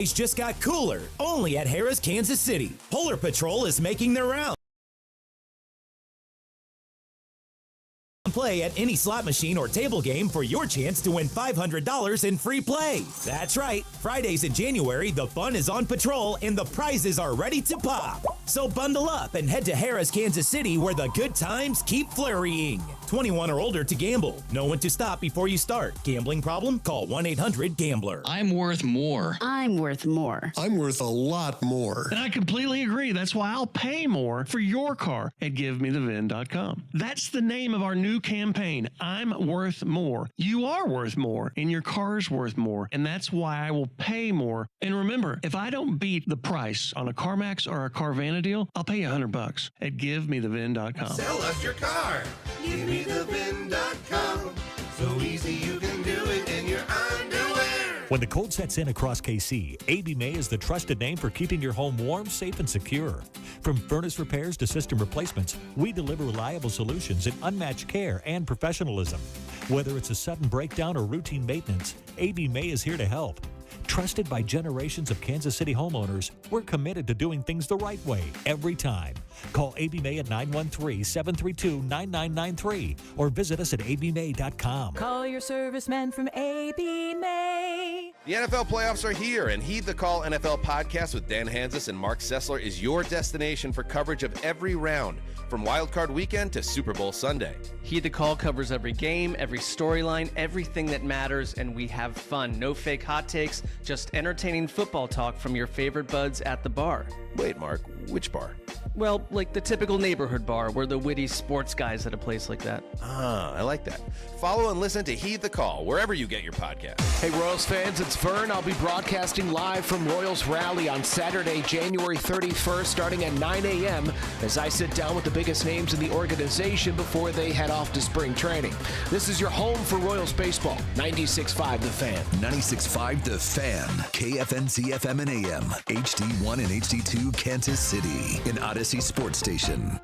Just got cooler, only at Harrah's, Kansas City. Polar Patrol is making their rounds. Play at any slot machine or table game for your chance to win $500 in free play. That's right. Fridays in January, the fun is on patrol and the prizes are ready to pop. So bundle up and head to Harrah's, Kansas City, where the good times keep flurrying. 21 or older to gamble. Know when to stop before you start. Gambling problem? Call 1-800-GAMBLER. I'm worth more. I'm worth more. I'm worth a lot more. And I completely agree. That's why I'll pay more for your car at GiveMeTheVin.com. That's the name of our new campaign. I'm worth more. You are worth more, and your car's worth more. And that's why I will pay more. And remember, if I don't beat the price on a CarMax or a Carvana deal, I'll pay you $100 at GiveMeTheVin.com. Sell us your car. GiveMeTheVin.com. So easy you can do it in your underwear. When the cold sets in across KC, AB May is the trusted name for keeping your home warm, safe, and secure. From furnace repairs to system replacements, we deliver reliable solutions and unmatched care and professionalism. Whether it's a sudden breakdown or routine maintenance, AB May is here to help. Trusted by generations of Kansas City homeowners, we're committed to doing things the right way every time. Call AB May at 913-732-9993 or visit us at abmay.com. Call your serviceman from AB May. The NFL playoffs are here, and Heed the Call NFL podcast with Dan Hanzus and Mark Sessler is your destination for coverage of every round, from Wild Card Weekend to Super Bowl Sunday. Heed the Call covers every game, every storyline, everything that matters, and we have fun. No fake hot takes, just entertaining football talk from your favorite buds at the bar. Wait, Mark, which bar? Well, like the typical neighborhood bar. We're the witty sports guys at a place like that. Ah, I like that. Follow and listen to Heed the Call wherever you get your podcast. Hey, Royals fans, it's Vern. I'll be broadcasting live from Royals Rally on Saturday, January 31st, starting at 9 a.m. as I sit down with the biggest names in the organization before they head off to spring training. This is your home for Royals baseball. 96.5 The Fan. 96.5 The Fan. KFNC FM and AM. HD1 and HD2 Kansas City. An Odyssey Sports Station.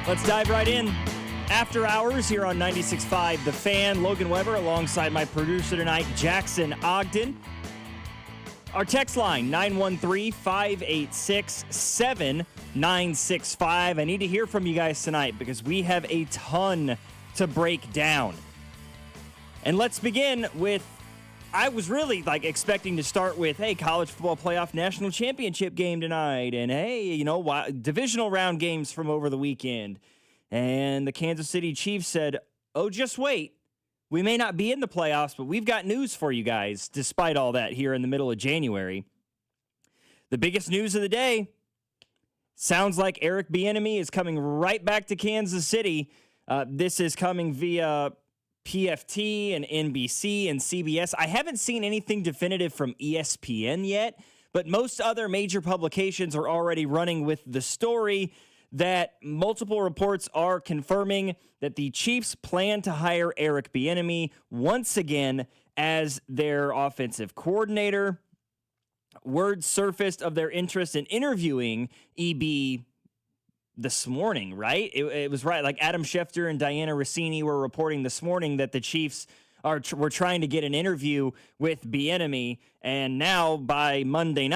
Let's dive right in. After hours here on 96.5 The Fan. Logan Weber alongside my producer tonight, Jackson Ogden. Our text line, 913-586-7965. I need to hear from you guys tonight because we have a ton to break down. And let's begin with, I was really expecting to start with, hey, college football playoff national championship game tonight. And hey, divisional round games from over the weekend. And the Kansas City Chiefs said, oh, just wait. We may not be in the playoffs, but we've got news for you guys, despite all that here in the middle of January. The biggest news of the day, sounds like Eric Bieniemy is coming right back to Kansas City. This is coming via PFT and NBC and CBS. I haven't seen anything definitive from ESPN yet, but most other major publications are already running with the story that multiple reports are confirming that the Chiefs plan to hire Eric Bieniemy once again as their offensive coordinator. Word surfaced of their interest in interviewing EB this morning, right? It was right. Like Adam Schefter and Diana Rossini were reporting this morning that the Chiefs were trying to get an interview with Bieniemy, and now by Monday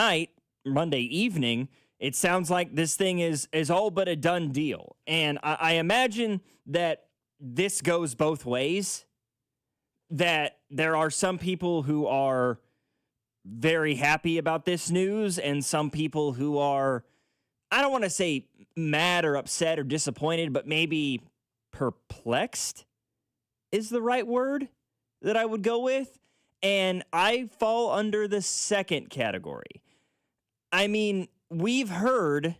evening, it sounds like this thing is all but a done deal. And I imagine that this goes both ways, that there are some people who are very happy about this news and some people who are, I don't want to say mad or upset or disappointed, but maybe perplexed is the right word that I would go with. And I fall under the second category. I mean, we've heard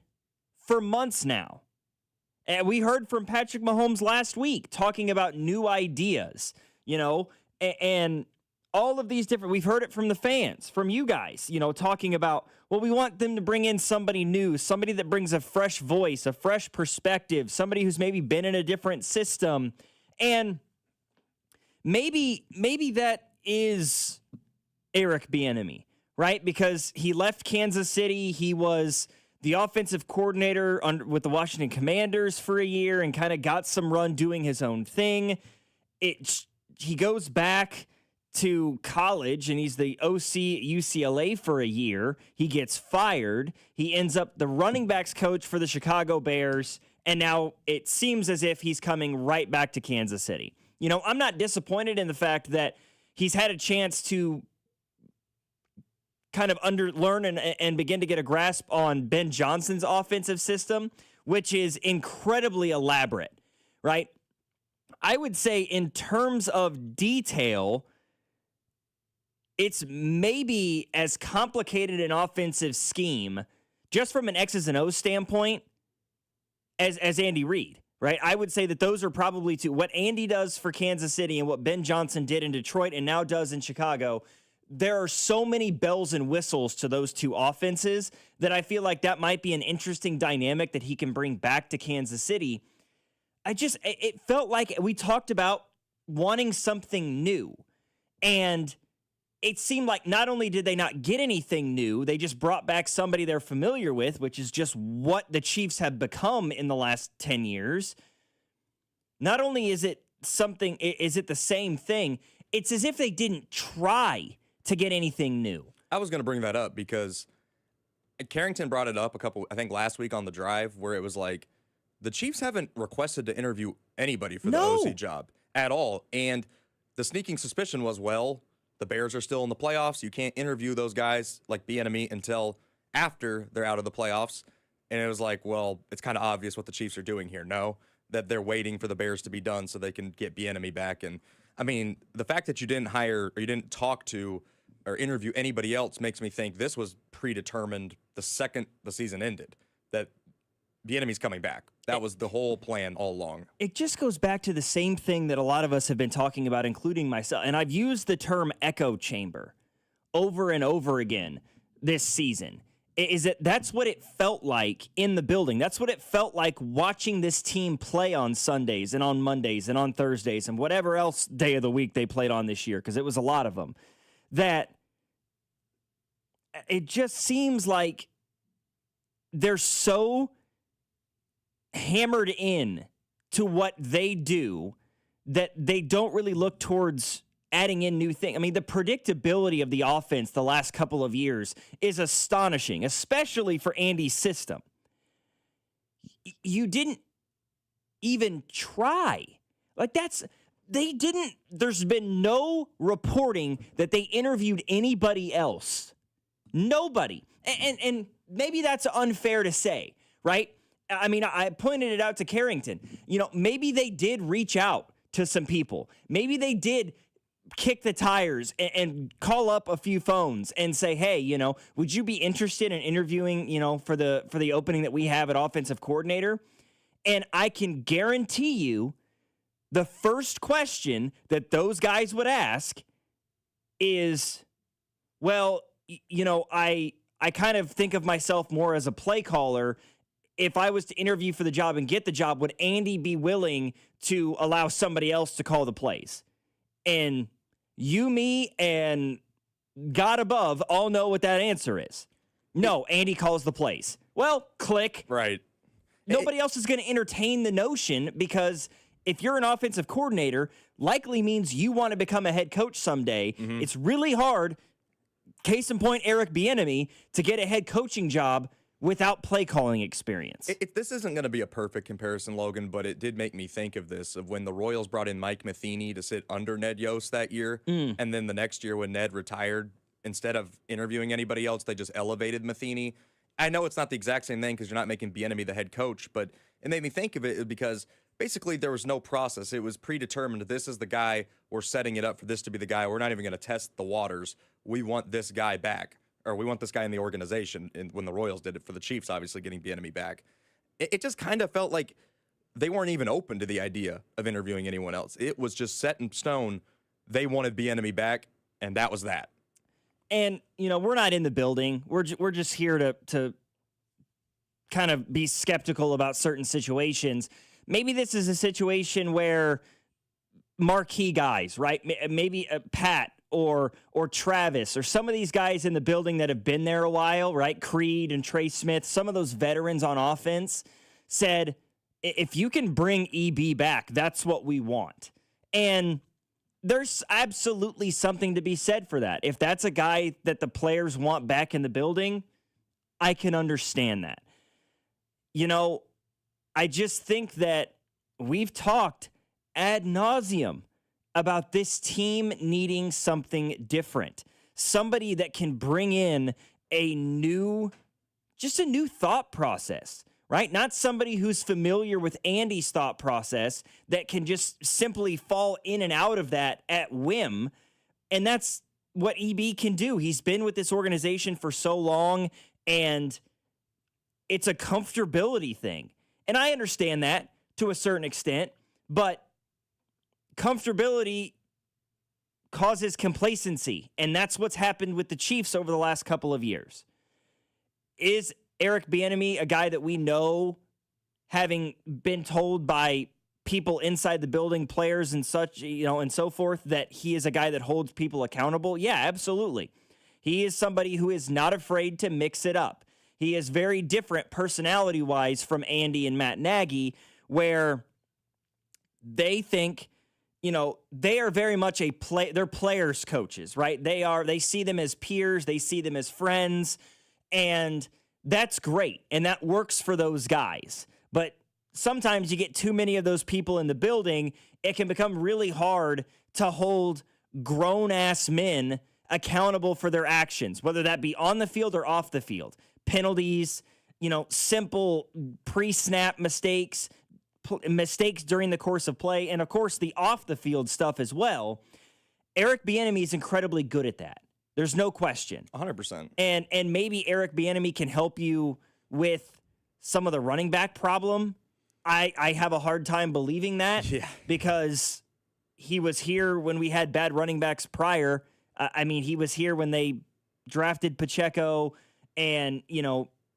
for months now, and we heard from Patrick Mahomes last week talking about new ideas, and all of these different, we've heard it from the fans, from you guys, talking about, well, we want them to bring in somebody new, somebody that brings a fresh voice, a fresh perspective, somebody who's maybe been in a different system. And maybe that is Eric Bieniemy, right? Because he left Kansas City. He was the offensive coordinator with the Washington Commanders for a year and kind of got some run doing his own thing. He goes back to college and he's the OC at UCLA for a year. He gets fired. He ends up the running backs coach for the Chicago Bears. And now it seems as if he's coming right back to Kansas City. You know, I'm not disappointed in the fact that he's had a chance to kind of learn and begin to get a grasp on Ben Johnson's offensive system, which is incredibly elaborate, right? I would say in terms of detail, it's maybe as complicated an offensive scheme, just from an X's and O's standpoint, as Andy Reid, right? I would say that those are probably two. What Andy does for Kansas City and what Ben Johnson did in Detroit and now does in Chicago, there are so many bells and whistles to those two offenses that I feel like that might be an interesting dynamic that he can bring back to Kansas City. It felt like we talked about wanting something new. And it seemed like not only did they not get anything new, they just brought back somebody they're familiar with, which is just what the Chiefs have become in the last 10 years. Not only is it the same thing, it's as if they didn't try to get anything new. I was going to bring that up because Carrington brought it up I think last week on the drive, where it was like, the Chiefs haven't requested to interview anybody for the OC job at all. And the sneaking suspicion was, well, the Bears are still in the playoffs. You can't interview those guys like Bieniemy until after they're out of the playoffs. And it was like, well, it's kind of obvious what the Chiefs are doing here. No, that they're waiting for the Bears to be done so they can get Bieniemy back. And I mean, the fact that you didn't hire or you didn't talk to or interview anybody else makes me think this was predetermined the second the season ended, that Bieniemy's coming back. That was the whole plan all along. It just goes back to the same thing that a lot of us have been talking about, including myself. And I've used the term echo chamber over and over again this season. That's what it felt like in the building. That's what it felt like watching this team play on Sundays and on Mondays and on Thursdays and whatever else day of the week they played on this year, because it was a lot of them. That it just seems like they're so hammered in to what they do that they don't really look towards adding in new things. I mean, the predictability of the offense the last couple of years is astonishing, especially for Andy's system. You didn't even try. There's been no reporting that they interviewed anybody else. Nobody. And maybe that's unfair to say, right? I mean, I pointed it out to Carrington. You know, maybe they did reach out to some people. Maybe they did kick the tires and call up a few phones and say, hey, you know, would you be interested in interviewing, you know, for the opening that we have at offensive coordinator? And I can guarantee you the first question that those guys would ask is, well, you know, I kind of think of myself more as a play caller. If I was to interview for the job and get the job, would Andy be willing to allow somebody else to call the plays? And you, me, and God above all know what that answer is. No, Andy calls the plays. Well, click. Right. Nobody else is going to entertain the notion, because if you're an offensive coordinator, likely means you want to become a head coach someday. Mm-hmm. It's really hard, case in point, Eric Bieniemy, to get a head coaching job without play calling experience. This isn't going to be a perfect comparison, Logan, but it did make me think of this, of when the Royals brought in Mike Matheny to sit under Ned Yost that year. And then the next year when Ned retired, instead of interviewing anybody else, they just elevated Matheny. I know it's not the exact same thing because you're not making Bieniemy the head coach, but it made me think of it because basically there was no process. It was predetermined. This is the guy. We're setting it up for this to be the guy. We're not even going to test the waters. We want this guy back, or we want this guy in the organization. And when the Royals did it for the Chiefs, obviously getting Bieniemy back, it just kind of felt like they weren't even open to the idea of interviewing anyone else. It was just set in stone. They wanted Bieniemy back, and that was that. And, you know, we're not in the building. We're just here to kind of be skeptical about certain situations. Maybe this is a situation where marquee guys, right? Maybe Pat or Travis or some of these guys in the building that have been there a while, right? Creed and Trey Smith, some of those veterans on offense said, if you can bring EB back, that's what we want. And there's absolutely something to be said for that. If that's a guy that the players want back in the building, I can understand that. You know, I just think that we've talked ad nauseum about this team needing something different. Somebody that can bring in a new thought process, right? Not somebody who's familiar with Andy's thought process that can just simply fall in and out of that at whim. And that's what EB can do. He's been with this organization for so long, and it's a comfortability thing. And I understand that to a certain extent, but comfortability causes complacency, and that's what's happened with the Chiefs over the last couple of years. Is Eric Bieniemy a guy that we know, having been told by people inside the building, players and such, and so forth, that he is a guy that holds people accountable? Yeah, absolutely. He is somebody who is not afraid to mix it up. He is very different personality-wise from Andy and Matt Nagy, where they think, they are very much they're players' coaches, right? They see them as peers, they see them as friends, and that's great, and that works for those guys. But sometimes you get too many of those people in the building, it can become really hard to hold grown-ass men accountable for their actions, whether that be on the field or off the field. Penalties, simple pre-snap mistakes, mistakes during the course of play, and of course the off-the-field stuff as well. Eric Bieniemy is incredibly good at that. There's no question. 100%. And maybe Eric Bieniemy can help you with some of the running back problem. I have a hard time believing that because he was here when we had bad running backs prior. He was here when they drafted Pacheco, and,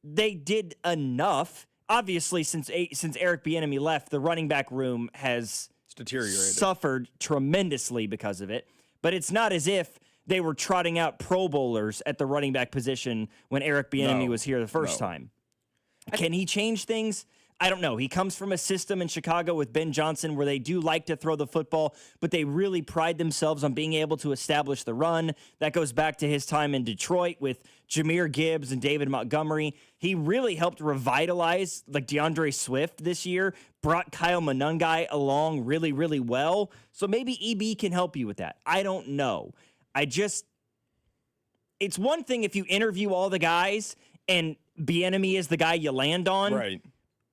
they did enough. Obviously, since Eric Bieniemy left, the running back room has deteriorated, suffered tremendously because of it. But it's not as if they were trotting out Pro Bowlers at the running back position when Eric Bieniemy was here the first time. Can he change things? I don't know. He comes from a system in Chicago with Ben Johnson where they do like to throw the football, but they really pride themselves on being able to establish the run. That goes back to his time in Detroit with Jahmyr Gibbs and David Montgomery. He really helped revitalize DeAndre Swift this year, brought Kyle Monangai along really, really well. So maybe EB can help you with that. I don't know. It's one thing if you interview all the guys and Bieniemy is the guy you land on. Right.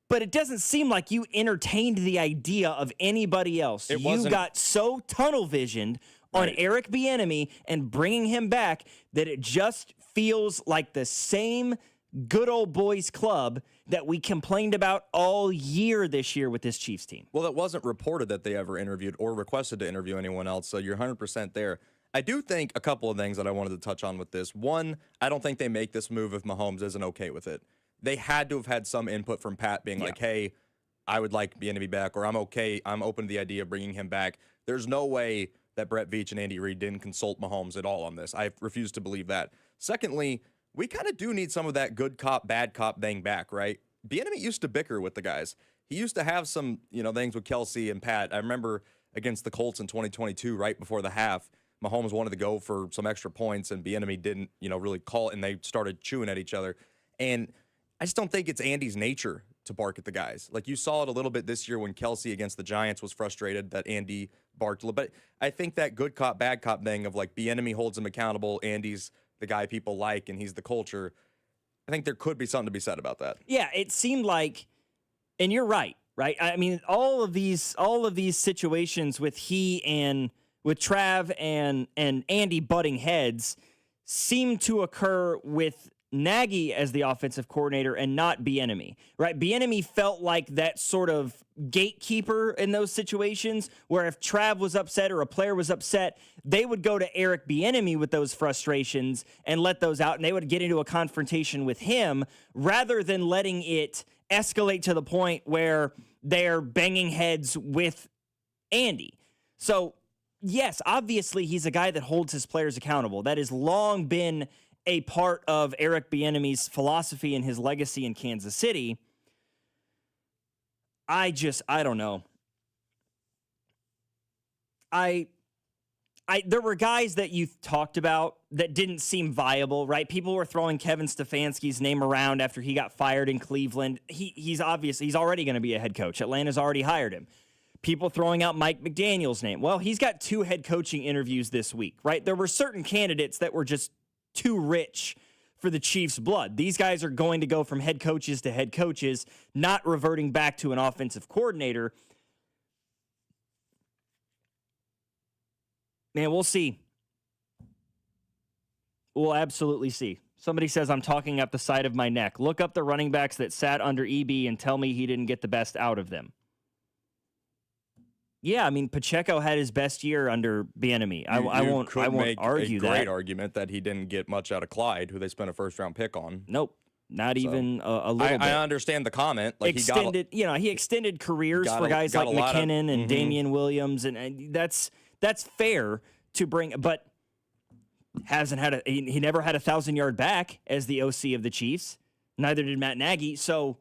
But it doesn't seem like you entertained the idea of anybody else. You got so tunnel visioned on Eric Bieniemy and bringing him back that it just feels like the same good old boys club that we complained about all year this year with this Chiefs team. Well, it wasn't reported that they ever interviewed or requested to interview anyone else, so you're 100% there. I do think a couple of things that I wanted to touch on with this. One, I don't think they make this move if Mahomes isn't okay with it. They had to have had some input from Pat being like, hey, I would like Bieniemy back, or I'm okay, I'm open to the idea of bringing him back. There's no way that Brett Veach and Andy Reid didn't consult Mahomes at all on this. I refuse to believe that. Secondly, we kind of do need some of that good cop, bad cop thing back, right? Bieniemy used to bicker with the guys. He used to have some, things with Kelsey and Pat. I remember against the Colts in 2022, right before the half, Mahomes wanted to go for some extra points, and Bieniemy didn't, really call it, and they started chewing at each other. And I just don't think it's Andy's nature to bark at the guys. Like you saw it a little bit this year when Kelsey against the Giants was frustrated that Andy barked a little bit. I think that good cop, bad cop thing of Bieniemy holds him accountable, Andy's the guy people like, and he's the culture. I think there could be something to be said about that. Yeah, it seemed like, and you're right? I mean, all of these situations with Trav and Andy butting heads seem to occur with Nagy as the offensive coordinator and not Bieniemy, right? Bieniemy felt like that sort of gatekeeper in those situations where if Trav was upset or a player was upset, they would go to Eric Bieniemy with those frustrations and let those out, and they would get into a confrontation with him rather than letting it escalate to the point where they're banging heads with Andy. So yes, obviously he's a guy that holds his players accountable. That has long been a part of Eric Bieniemy's philosophy and his legacy in Kansas City. I don't know. There were guys that you talked about that didn't seem viable, right? People were throwing Kevin Stefanski's name around after he got fired in Cleveland. He's already going to be a head coach. Atlanta's already hired him. People throwing out Mike McDaniel's name. Well, he's got 2 head coaching interviews this week, right? There were certain candidates that were just too rich for the Chiefs' blood. These guys are going to go from head coaches to head coaches, not reverting back to an offensive coordinator. Man, we'll see. We'll absolutely see. Somebody says, I'm talking up the side of my neck. Look up the running backs that sat under EB and tell me he didn't get the best out of them. Yeah, I mean, Pacheco had his best year under Bieniemy. I won't argue that. A great argument that he didn't get much out of Clyde, who they spent a first-round pick on. Nope, not even a little bit. I understand the comment. Like he extended careers for guys like McKinnon and Damian Williams, and that's fair to bring, but he never had a 1,000-yard back as the OC of the Chiefs. Neither did Matt Nagy. So,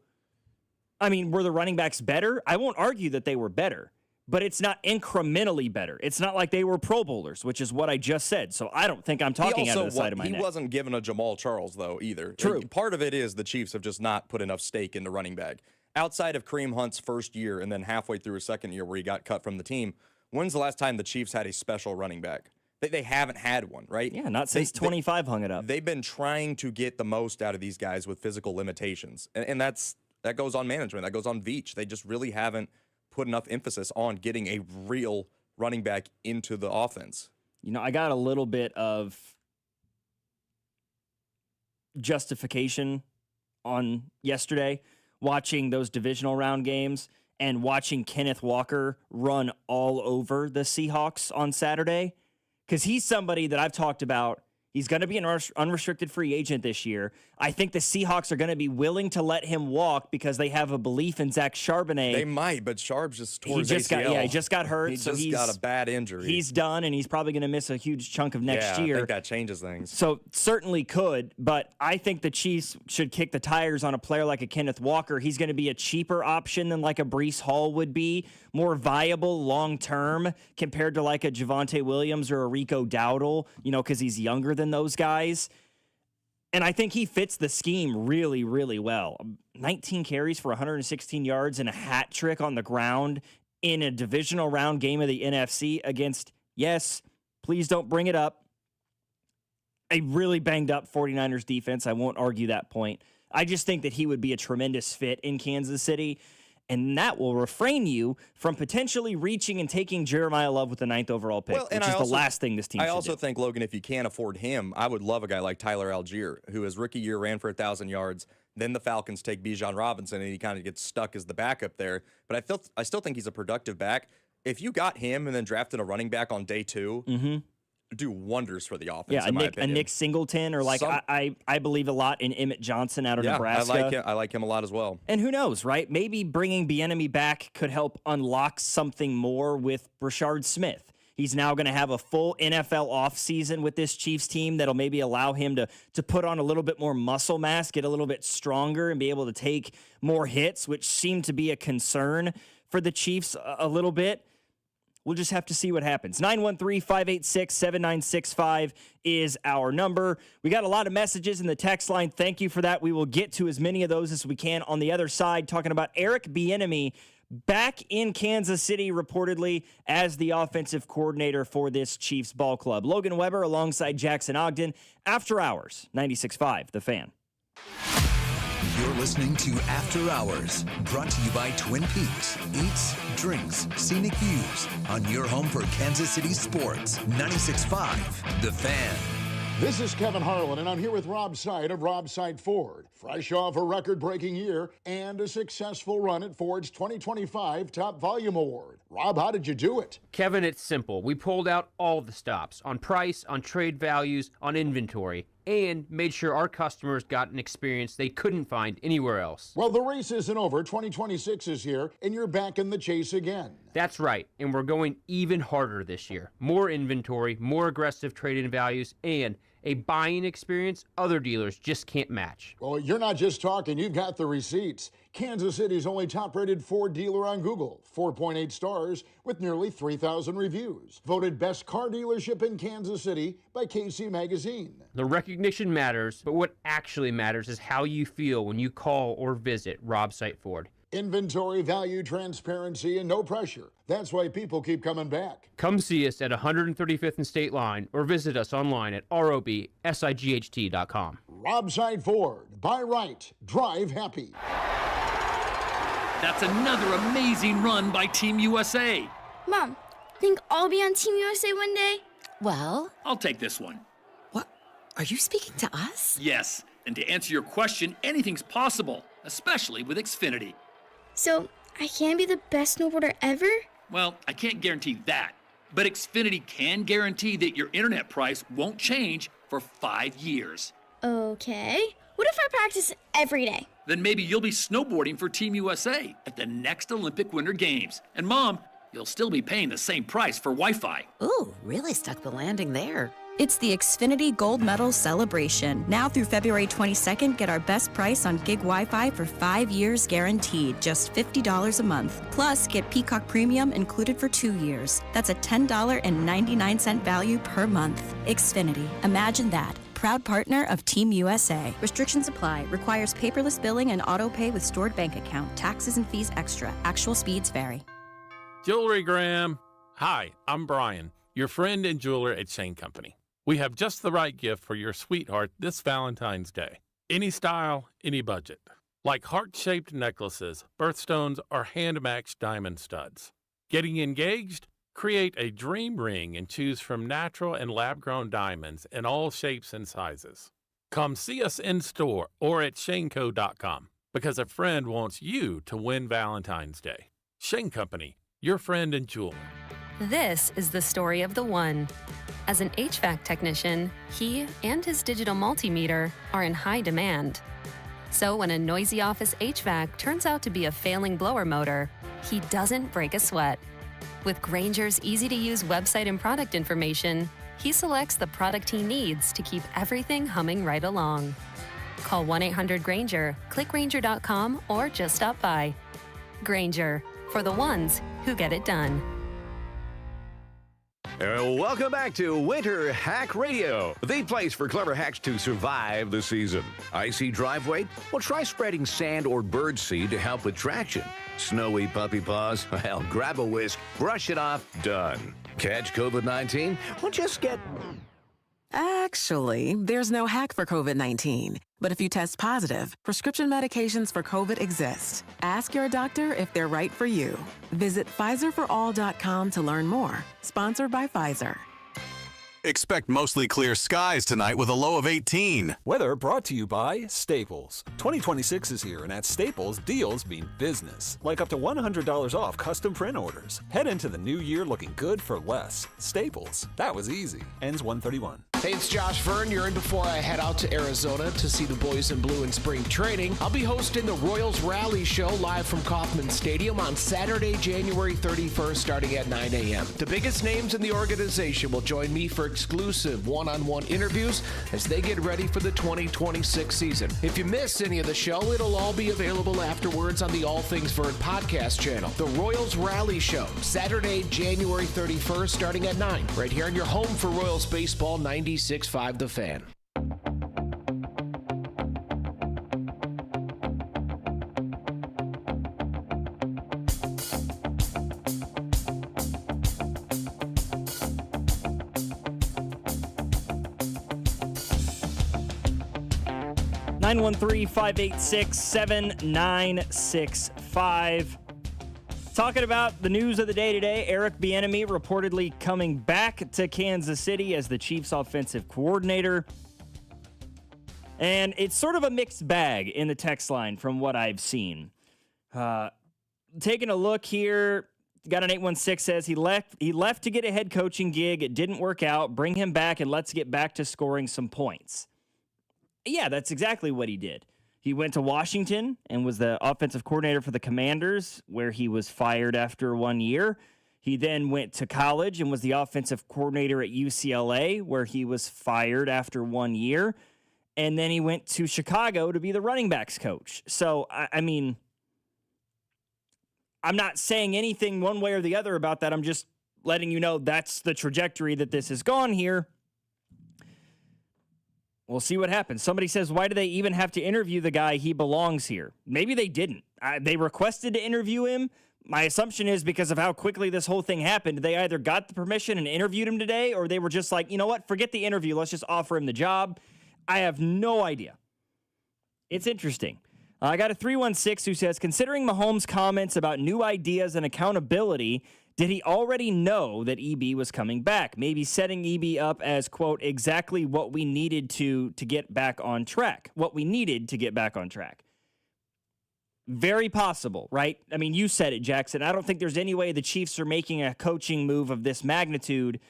I mean, were the running backs better? I won't argue that they were better, but it's not incrementally better. It's not like they were Pro Bowlers, which is what I just said. So I don't think I'm talking out of the side of my neck. He wasn't given a Jamal Charles, though, either. True. Part of it is the Chiefs have just not put enough stake into running back. Outside of Kareem Hunt's first year and then halfway through his second year where he got cut from the team, when's the last time the Chiefs had a special running back? They haven't had one, right? Yeah, not since 25 hung it up. They've been trying to get the most out of these guys with physical limitations. And that goes on management. That goes on Veach. They just really haven't put enough emphasis on getting a real running back into the offense. You know, I got a little bit of justification on yesterday watching those divisional round games and watching Kenneth Walker run all over the Seahawks on Saturday, because he's somebody that I've talked about. He's going to be an unrestricted free agent this year. I think the Seahawks are going to be willing to let him walk because they have a belief in Zach Charbonnet. They might, but Sharp just tore his ACL. He just got hurt. He got a bad injury. He's done, and he's probably going to miss a huge chunk of next year. I think that changes things. So certainly could, but I think the Chiefs should kick the tires on a player like a Kenneth Walker. He's going to be a cheaper option than like a Breece Hall would be, more viable long-term compared to like a Javonte Williams or a Rico Dowdle, because he's younger than those guys. And I think he fits the scheme really, really well. 19 carries for 116 yards and a hat trick on the ground in a divisional round game of the NFC against, yes, please don't bring it up, a really banged up 49ers defense. I won't argue that point. I just think that he would be a tremendous fit in Kansas City. And that will refrain you from potentially reaching and taking Jeremiah Love with the 9th overall pick, which is the last thing this team should do. I also think, Logan, if you can't afford him, I would love a guy like Tyler Algier, who his rookie year ran for 1,000 yards. Then the Falcons take Bijan Robinson, and he kind of gets stuck as the backup there. But I still think he's a productive back. If you got him and then drafted a running back on day 2, do wonders for the offense. Yeah, a Nick Singleton, or like I believe a lot in Emmett Johnson out of Nebraska. I like him a lot as well. And who knows, right? Maybe bringing Bieniemy back could help unlock something more with Rashard Smith. He's now going to have a full NFL offseason with this Chiefs team that'll maybe allow him to put on a little bit more muscle mass, get a little bit stronger, and be able to take more hits, which seemed to be a concern for the Chiefs a little bit. We'll just have to see what happens. 913-586-7965 is our number. We got a lot of messages in the text line. Thank you for that. We will get to as many of those as we can on the other side, talking about Eric Bieniemy back in Kansas City, reportedly, as the offensive coordinator for this Chiefs ball club. Logan Weber alongside Jackson Ogden. After Hours, 96.5, The Fan. You're listening to After Hours, brought to you by Twin Peaks. Eats, drinks, scenic views on your home for Kansas City sports. 96.5, The Fan. This is Kevin Harlan, and I'm here with Rob Seid of Rob Seid Ford. Fresh off a record-breaking year and a successful run at Ford's 2025 Top Volume Award. Rob, how did you do it? Kevin, it's simple. We pulled out all the stops on price, on trade values, on inventory, and made sure our customers got an experience they couldn't find anywhere else. Well, the race isn't over. 2026 is here, and you're back in the chase again. That's right, and we're going even harder this year. More inventory, more aggressive trade-in values, and a buying experience other dealers just can't match. Well, you're not just talking, you've got the receipts. Kansas City's only top-rated Ford dealer on Google, 4.8 stars with nearly 3,000 reviews. Voted best car dealership in Kansas City by KC Magazine. The recognition matters, but what actually matters is how you feel when you call or visit Rob Site Ford. Inventory, value, transparency, and no pressure. That's why people keep coming back. Come see us at 135th and State Line or visit us online at robsight.com. Rob Site Ford. Buy right. Drive happy. That's another amazing run by Team USA. Mom, think I'll be on Team USA one day? Well, I'll take this one. What? Are you speaking to us? Yes, and to answer your question, anything's possible, especially with Xfinity. So, I can be the best snowboarder ever? Well, I can't guarantee that, but Xfinity can guarantee that your internet price won't change for 5 years. Okay. What if I practice every day? Then maybe you'll be snowboarding for Team USA at the next Olympic Winter Games. And Mom, you'll still be paying the same price for Wi-Fi. Ooh, really stuck the landing there. It's the Xfinity Gold Medal Celebration. Now through February 22nd, get our best price on gig Wi-Fi for 5 years guaranteed, just $50 a month. Plus, get Peacock Premium included for 2 years. That's a $10.99 value per month. Xfinity. Imagine that. Proud partner of Team USA. Restrictions apply. Requires paperless billing and auto pay with stored bank account. Taxes and fees extra. Actual speeds vary. Jewelry Graham. Hi, I'm Brian, your friend and jeweler at Shane Company. We have just the right gift for your sweetheart this Valentine's Day. Any style, any budget. Like heart-shaped necklaces, birthstones, or hand-matched diamond studs. Getting engaged? Create a dream ring and choose from natural and lab-grown diamonds in all shapes and sizes. Come see us in store or at shaneco.com because a friend wants you to win Valentine's Day. Shane Company, your friend and jeweler. This is the story of the one. As an HVAC technician, he and his digital multimeter are in high demand. So when a noisy office HVAC turns out to be a failing blower motor, he doesn't break a sweat. With Grainger's easy-to-use website and product information, he selects the product he needs to keep everything humming right along. Call 1-800-GRAINGER, click Grainger.com, or just stop by. Grainger, for the ones who get it done. Welcome back to Winter Hack Radio, the place for clever hacks to survive the season. Icy driveway? Well, try spreading sand or bird seed to help with traction. Snowy puppy paws? Well, grab a whisk, brush it off, done. Catch COVID-19? Well, just get... Actually, there's no hack for COVID-19. But if you test positive, prescription medications for COVID exist. Ask your doctor if they're right for you. Visit PfizerForAll.com to learn more. Sponsored by Pfizer. Expect mostly clear skies tonight with a low of 18. Weather brought to you by Staples. 2026 is here, and at Staples, deals mean business. Like up to $100 off custom print orders. Head into the new year looking good for less. Staples. That was easy. Ends 1/31. Hey, it's Josh Vern. You're in before I head out to Arizona to see the boys in blue in spring training. I'll be hosting the Royals Rally Show live from Kauffman Stadium on Saturday, January 31st, starting at 9 a.m. The biggest names in the organization will join me for exclusive one-on-one interviews as they get ready for the 2026 season. If you miss any of the show, it'll all be available afterwards on the All Things Vern podcast channel. The Royals Rally Show, Saturday, January 31st, starting at 9, right here on your home for Royals baseball, 96.5 The Fan. Nine 913-586-7965. Talking about the news of the day today, Eric Bieniemy reportedly coming back to Kansas City as the Chiefs' offensive coordinator. And it's sort of a mixed bag in the text line from what I've seen. Taking a look here, got an 816 says he left to get a head coaching gig. It didn't work out. Bring him back and let's get back to scoring some points. Yeah, that's exactly what he did. He went to Washington and was the offensive coordinator for the Commanders, where he was fired after 1 year. He then went to college and was the offensive coordinator at UCLA, where he was fired after 1 year. And then he went to Chicago to be the running backs coach. So, I mean, I'm not saying anything one way or the other about that. I'm just letting you know that's the trajectory that this has gone here. We'll see what happens. Somebody says, why do they even have to interview the guy? He belongs here. Maybe they didn't. They requested to interview him. My assumption is because of how quickly this whole thing happened, they either got the permission and interviewed him today, or they were just like, you know what, forget the interview. Let's just offer him the job. I have no idea. It's interesting. I got a 316 who says, considering Mahomes' comments about new ideas and accountability, did he already know that EB was coming back? Maybe setting EB up as, quote, exactly what we needed to get back on track. What we needed to get back on track. Very possible, right? I mean, you said it, Jackson. I don't think there's any way the Chiefs are making a coaching move of this magnitude,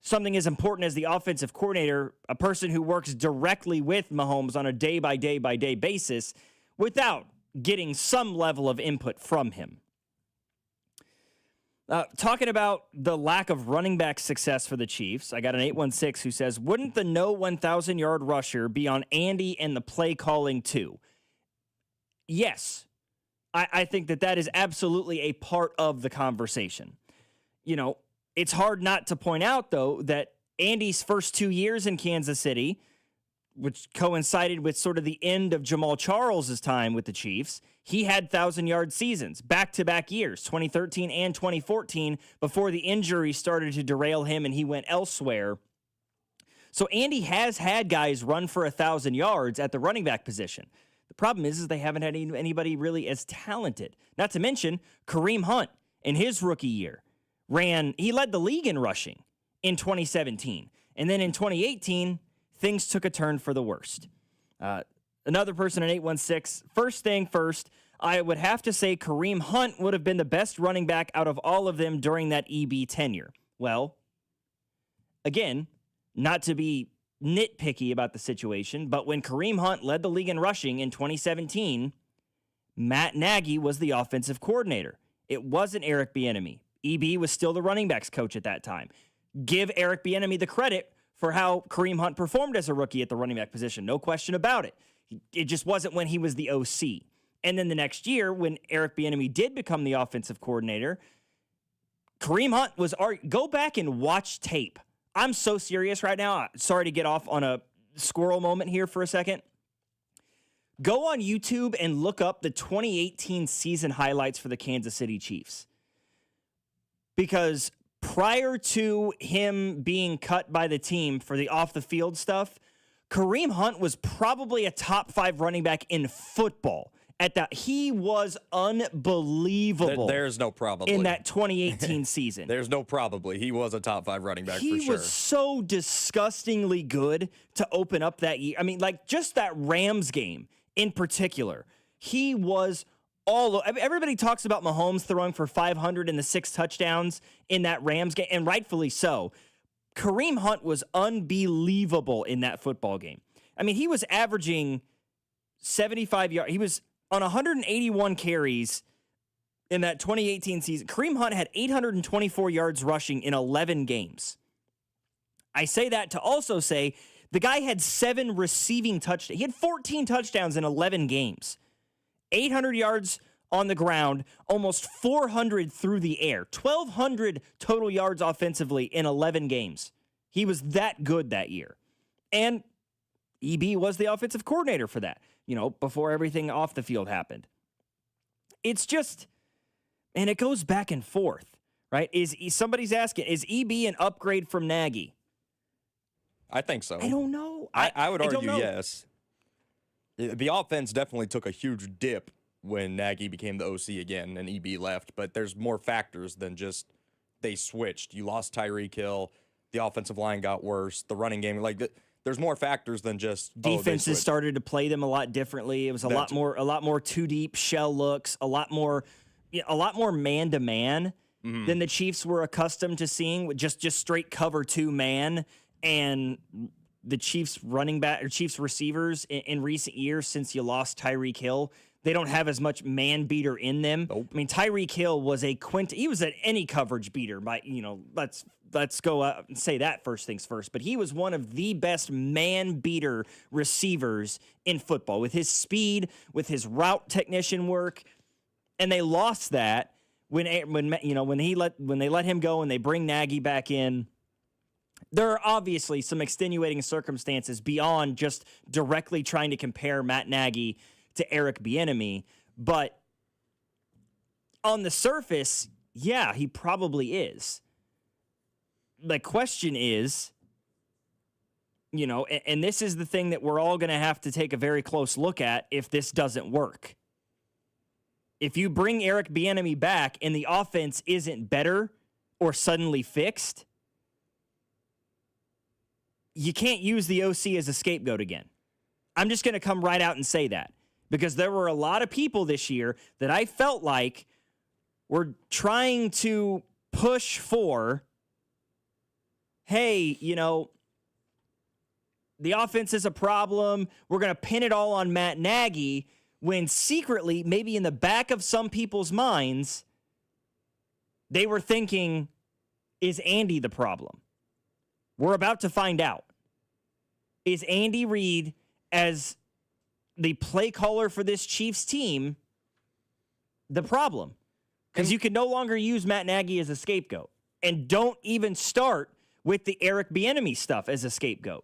something as important as the offensive coordinator, a person who works directly with Mahomes on a day-by-day basis, without getting some level of input from him. Talking about the lack of running back success for the Chiefs, I got an 816 who says, wouldn't the no 1,000-yard rusher be on Andy and the play calling too? Yes. I think that is absolutely a part of the conversation. You know, it's hard not to point out, though, that Andy's first 2 years in Kansas City, which coincided with sort of the end of Jamal Charles' time with the Chiefs, he had 1,000-yard seasons, back-to-back years, 2013 and 2014, before the injury started to derail him and he went elsewhere. So Andy has had guys run for 1,000 yards at the running back position. The problem is they haven't had anybody really as talented. Not to mention, Kareem Hunt, in his rookie year, he led the league in rushing in 2017. And then in 2018, things took a turn for the worst. Another person in 816, first thing first, I would have to say Kareem Hunt would have been the best running back out of all of them during that EB tenure. Well, again, not to be nitpicky about the situation, but when Kareem Hunt led the league in rushing in 2017, Matt Nagy was the offensive coordinator. It wasn't Eric Bieniemy. EB was still the running backs coach at that time. Give Eric Bieniemy the credit for how Kareem Hunt performed as a rookie at the running back position. No question about it. It just wasn't when he was the OC. And then the next year, when Eric Bieniemy did become the offensive coordinator, Kareem Hunt was... Go back and watch tape. I'm so serious right now. Sorry to get off on a squirrel moment here for a second. Go on YouTube and look up the 2018 season highlights for the Kansas City Chiefs. Because prior to him being cut by the team for the off-the-field stuff, Kareem Hunt was probably a top 5 running back in football. He was unbelievable. There's no probably. In that 2018 season. There's no probably. He was a top 5 running back for sure. He was so disgustingly good to open up that year. I mean, like, just that Rams game in particular. He was everybody talks about Mahomes throwing for 500 and the 6 touchdowns in that Rams game, and rightfully so. Kareem Hunt was unbelievable in that football game. I mean, he was averaging 75 yards. He was on 181 carries in that 2018 season. Kareem Hunt had 824 yards rushing in 11 games. I say that to also say the guy had 7 receiving touchdowns. He had 14 touchdowns in 11 games. 800 yards on the ground, almost 400 through the air. 1,200 total yards offensively in 11 games. He was that good that year. And EB was the offensive coordinator for that, before everything off the field happened. It's just, and it goes back and forth, right? Somebody's asking, is EB an upgrade from Nagy? I think so. I don't know. I would argue yes. The offense definitely took a huge dip when Nagy became the OC again and EB left, but there's more factors than just they switched. You lost Tyreek Hill, the offensive line got worse, the running game, there's more factors than just defenses started to play them a lot differently. It was a lot more too deep shell looks, a lot more man to man than the Chiefs were accustomed to seeing, with just straight cover 2 man and the Chiefs running back or Chiefs receivers in recent years since you lost Tyreek Hill. They don't have as much man beater in them. Nope. I mean, Tyreek Hill was he was an any coverage beater. Let's go out and say that first things first. But he was one of the best man beater receivers in football with his speed, with his route technician work, and they lost that when they let him go and they bring Nagy back in. There are obviously some extenuating circumstances beyond just directly trying to compare Matt Nagy to Eric Bieniemy, but on the surface, yeah, he probably is. The question is, and this is the thing that we're all going to have to take a very close look at if this doesn't work. If you bring Eric Bieniemy back and the offense isn't better or suddenly fixed, you can't use the OC as a scapegoat again. I'm just going to come right out and say that, because there were a lot of people this year that I felt like were trying to push for, hey, the offense is a problem. We're going to pin it all on Matt Nagy, when secretly, maybe in the back of some people's minds, they were thinking, is Andy the problem? We're about to find out. Is Andy Reid, as the play caller for this Chiefs team, the problem? Because you can no longer use Matt Nagy as a scapegoat. And don't even start with the Eric Bieniemy stuff as a scapegoat.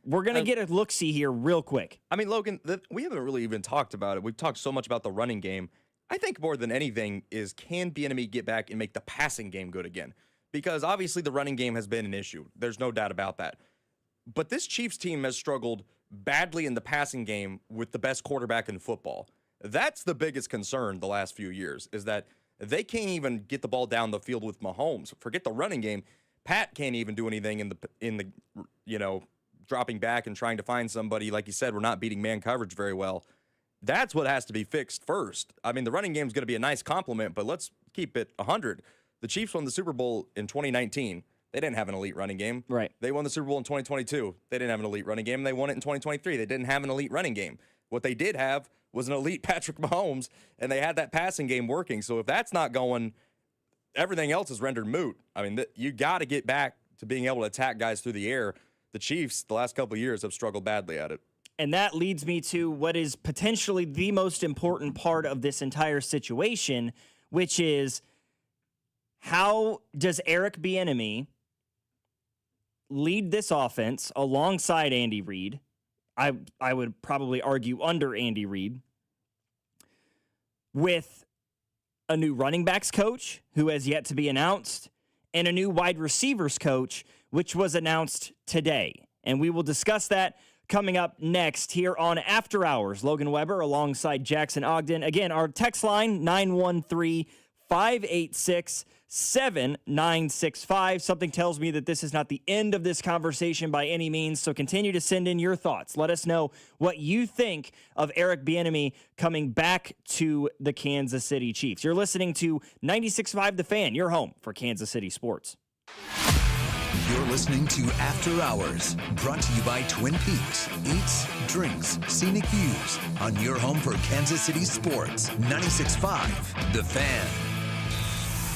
We're going to get a look-see here real quick. I mean, Logan, we haven't really even talked about it. We've talked so much about the running game. I think more than anything is, can Bieniemy get back and make the passing game good again? Because obviously the running game has been an issue. There's no doubt about that. But this Chiefs team has struggled badly in the passing game with the best quarterback in football. That's the biggest concern the last few years, is that they can't even get the ball down the field with Mahomes. Forget the running game. Pat can't even do anything in the dropping back and trying to find somebody. Like you said, we're not beating man coverage very well. That's what has to be fixed first. I mean, the running game is going to be a nice compliment, but let's keep it 100. The Chiefs won the Super Bowl in 2019. They didn't have an elite running game. Right. They won the Super Bowl in 2022. They didn't have an elite running game. They won it in 2023. They didn't have an elite running game. What they did have was an elite Patrick Mahomes, and they had that passing game working. So if that's not going, everything else is rendered moot. I mean, you got to get back to being able to attack guys through the air. The Chiefs, the last couple of years, have struggled badly at it. And that leads me to what is potentially the most important part of this entire situation, which is, how does Eric Bieniemy lead this offense alongside Andy Reid? I would probably argue under Andy Reid, with a new running backs coach who has yet to be announced, and a new wide receivers coach, which was announced today. And we will discuss that coming up next here on After Hours. Logan Weber alongside Jackson Ogden. Again, our text line, 913-586-7965. Something tells me that this is not the end of this conversation by any means, so continue to send in your thoughts. Let us know what you think of Eric Bieniemy coming back to the Kansas City Chiefs. You're listening to 96.5 The Fan, your home for Kansas City sports. You're listening to After Hours, brought to you by Twin Peaks. Eats, drinks, scenic views on your home for Kansas City sports. 96.5 The Fan.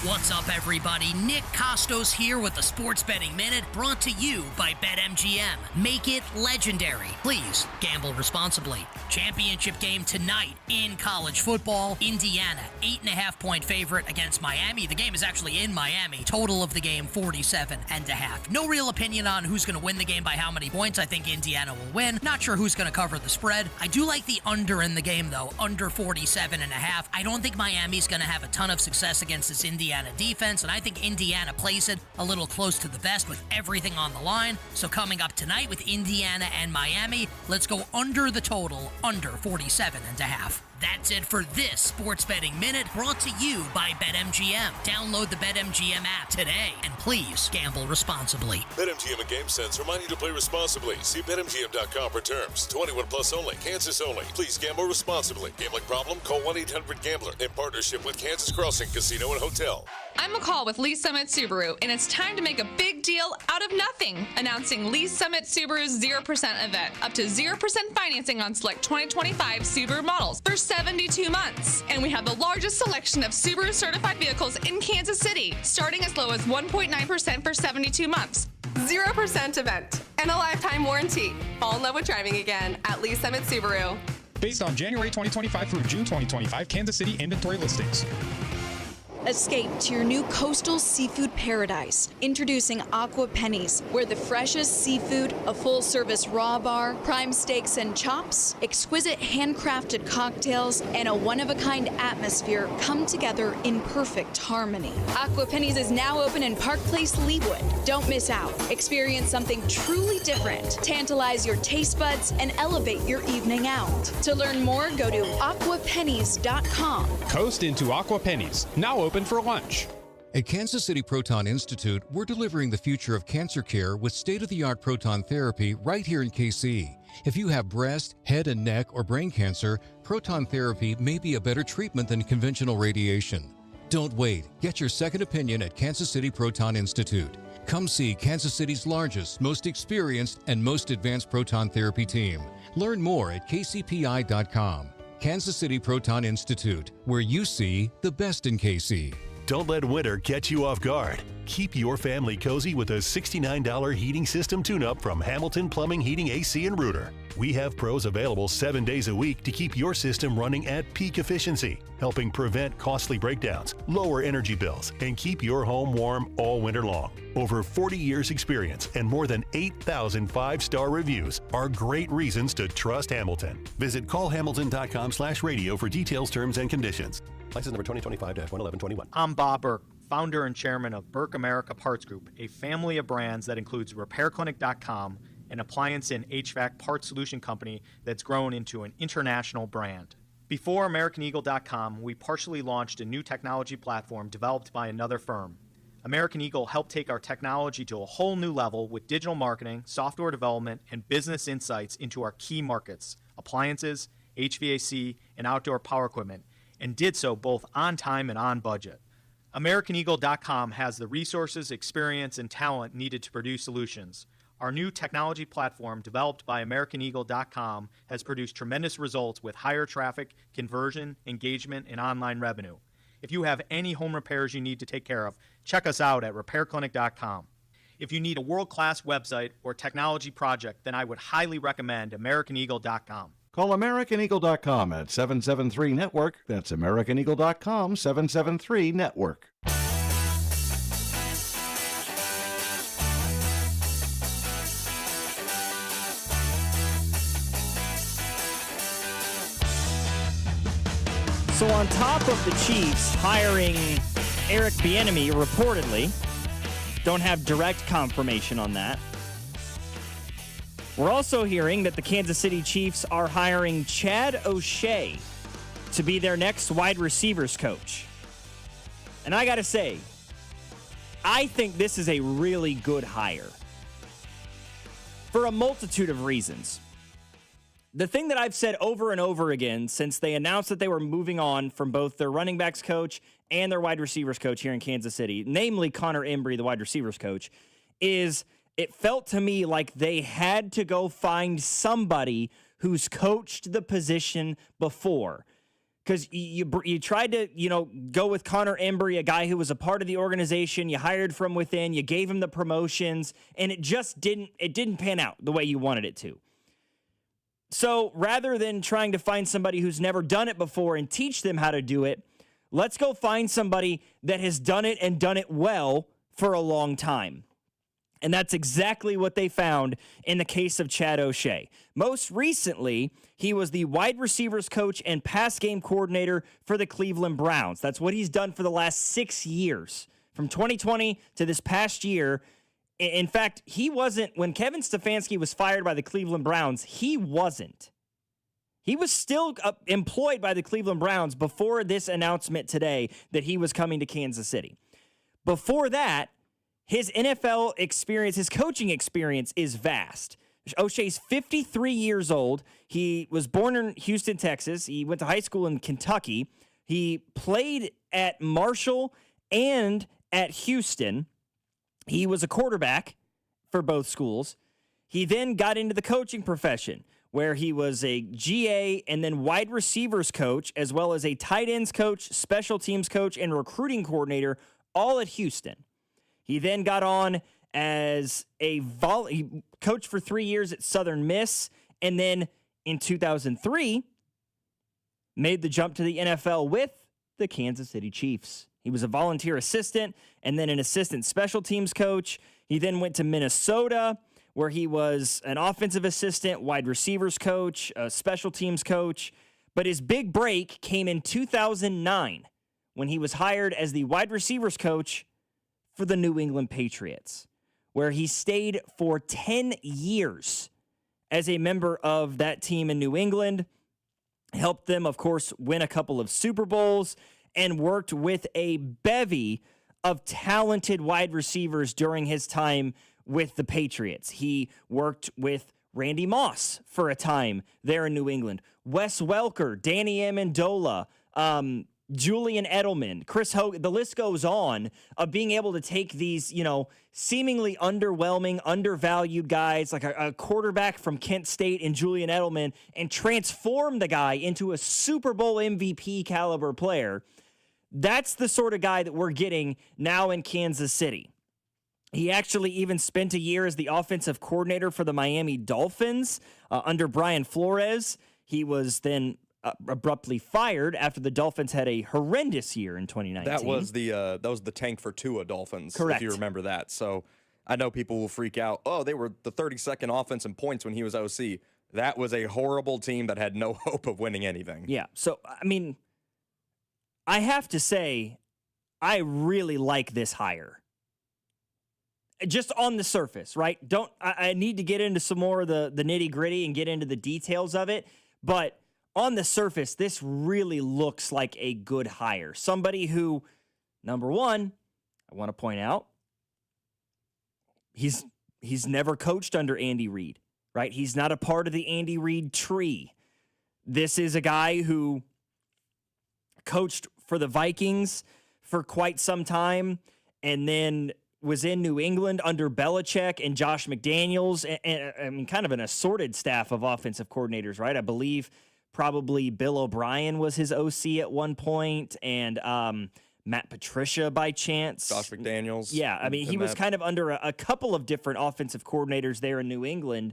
What's up, everybody? Nick Costos here with the Sports Betting Minute, brought to you by BetMGM. Make it legendary. Please gamble responsibly. Championship game tonight in college football. Indiana, 8.5-point favorite against Miami. The game is actually in Miami. Total of the game, 47.5. No real opinion on who's going to win the game by how many points. I think Indiana will win. Not sure who's going to cover the spread. I do like the under in the game, though. Under 47.5. I don't think Miami's going to have a ton of success against this Indiana defense, and I think Indiana plays it a little close to the vest with everything on the line. So coming up tonight with Indiana and Miami, let's go under the total, under 47.5. That's it for this Sports Betting Minute, brought to you by BetMGM. Download the BetMGM app today, and please gamble responsibly. BetMGM and GameSense remind you to play responsibly. See BetMGM.com for terms. 21 plus only. Kansas only. Please gamble responsibly. Gambling problem? Call 1-800-GAMBLER in partnership with Kansas Crossing Casino and Hotel. I'm McCall with Lee Summit Subaru, and it's time to make a big deal out of nothing. Announcing Lee Summit Subaru's 0% event. Up to 0% financing on select 2025 Subaru models for 72 months. And we have the largest selection of Subaru certified vehicles in Kansas City, starting as low as 1.9% for 72 months. 0% event and a lifetime warranty. Fall in love with driving again at Lee Summit Subaru. Based on January 2025 through June 2025 Kansas City inventory listings. Escape to your new coastal seafood paradise. Introducing Aqua Pennies, where the freshest seafood, a full-service raw bar, prime steaks and chops, exquisite handcrafted cocktails, and a one-of-a-kind atmosphere come together in perfect harmony. Aqua Pennies is now open in Park Place, Leawood. Don't miss out. Experience something truly different. Tantalize your taste buds and elevate your evening out. To learn more, go to aquapennies.com. Coast into Aqua Pennies, now open for lunch. At Kansas City Proton Institute, we're delivering the future of cancer care with state-of-the-art proton therapy right here in KC. If you have breast, head and neck, or brain cancer, proton therapy may be a better treatment than conventional radiation. Don't wait. Get your second opinion at Kansas City Proton Institute. Come see Kansas City's largest, most experienced, and most advanced proton therapy team. Learn more at kcpi.com. Kansas City Proton Institute, where you see the best in KC. Don't let winter catch you off guard. Keep your family cozy with a $69 heating system tune-up from Hamilton Plumbing, Heating, AC, and Rooter. We have pros available 7 days a week to keep your system running at peak efficiency, helping prevent costly breakdowns, lower energy bills, and keep your home warm all winter long. Over 40 years experience and more than 8,000 5-star reviews are great reasons to trust Hamilton. Visit callhamilton.com/radio for details, terms, and conditions. License number 2025-11121. I'm Bob Burke, founder and chairman of Burke America Parts Group, a family of brands that includes RepairClinic.com, an appliance and HVAC parts solution company that's grown into an international brand. Before AmericanEagle.com, we partially launched a new technology platform developed by another firm. American Eagle helped take our technology to a whole new level with digital marketing, software development, and business insights into our key markets, appliances, HVAC, and outdoor power equipment, and did so both on time and on budget. AmericanEagle.com has the resources, experience, and talent needed to produce solutions. Our new technology platform, developed by AmericanEagle.com, has produced tremendous results with higher traffic, conversion, engagement, and online revenue. If you have any home repairs you need to take care of, check us out at RepairClinic.com. If you need a world-class website or technology project, then I would highly recommend AmericanEagle.com. Call AmericanEagle.com at 773-NETWORK. That's AmericanEagle.com, 773-NETWORK. So on top of the Chiefs hiring Eric Bieniemy, reportedly, don't have direct confirmation on that, we're also hearing that the Kansas City Chiefs are hiring Chad O'Shea to be their next wide receivers coach. And I got to say, I think this is a really good hire for a multitude of reasons. The thing that I've said over and over again since they announced that they were moving on from both their running backs coach and their wide receivers coach here in Kansas City, namely Connor Embry, the wide receivers coach, is it felt to me like they had to go find somebody who's coached the position before. Because you tried to, go with Connor Embry, a guy who was a part of the organization. You hired from within. You gave him the promotions, and it just didn't pan out the way you wanted it to. So rather than trying to find somebody who's never done it before and teach them how to do it, let's go find somebody that has done it and done it well for a long time. And that's exactly what they found in the case of Chad O'Shea. Most recently, he was the wide receivers coach and pass game coordinator for the Cleveland Browns. That's what he's done for the last 6 years, from 2020 to this past year. In fact, he wasn't, when Kevin Stefanski was fired by the Cleveland Browns, he wasn't. He was still employed by the Cleveland Browns before this announcement today that he was coming to Kansas City. Before that, his NFL experience, his coaching experience is vast. O'Shea's 53 years old. He was born in Houston, Texas. He went to high school in Kentucky. He played at Marshall And at Houston, he was a quarterback for both schools. He then got into the coaching profession, where he was a GA and then wide receivers coach, as well as a tight ends coach, special teams coach, and recruiting coordinator, all at Houston. He then got on as he coached for 3 years at Southern Miss, and then in 2003, made the jump to the NFL with the Kansas City Chiefs. He was a volunteer assistant and then an assistant special teams coach. He then went to Minnesota, where he was an offensive assistant, wide receivers coach, a special teams coach. But his big break came in 2009 when he was hired as the wide receivers coach for the New England Patriots, where he stayed for 10 years as a member of that team in New England, helped them, of course, win a couple of Super Bowls, and worked with a bevy of talented wide receivers during his time with the Patriots. He worked with Randy Moss for a time there in New England. Wes Welker, Danny Amendola, Julian Edelman, Chris Hogan, the list goes on of being able to take these, seemingly underwhelming, undervalued guys like a quarterback from Kent State and Julian Edelman and transform the guy into a Super Bowl MVP caliber player. That's the sort of guy that we're getting now in Kansas City. He actually even spent a year as the offensive coordinator for the Miami Dolphins under Brian Flores. He was then abruptly fired after the Dolphins had a horrendous year in 2019. That was the tank for Tua Dolphins, correct, if you remember that. So I know people will freak out. Oh, they were the 32nd offense in points when he was OC. That was a horrible team that had no hope of winning anything. Yeah. So, I mean, I have to say, I really like this hire. Just on the surface, right? I need to get into some more of the nitty gritty and get into the details of it. But on the surface, this really looks like a good hire. Somebody who, number one, I want to point out, he's never coached under Andy Reid, right? He's not a part of the Andy Reid tree. This is a guy who coached for the Vikings for quite some time and then was in New England under Belichick and Josh McDaniels, and I mean, kind of an assorted staff of offensive coordinators, right? I believe probably Bill O'Brien was his OC at one point, and Matt Patricia by chance. Josh McDaniels. Yeah, I mean, he was kind of under a couple of different offensive coordinators there in New England,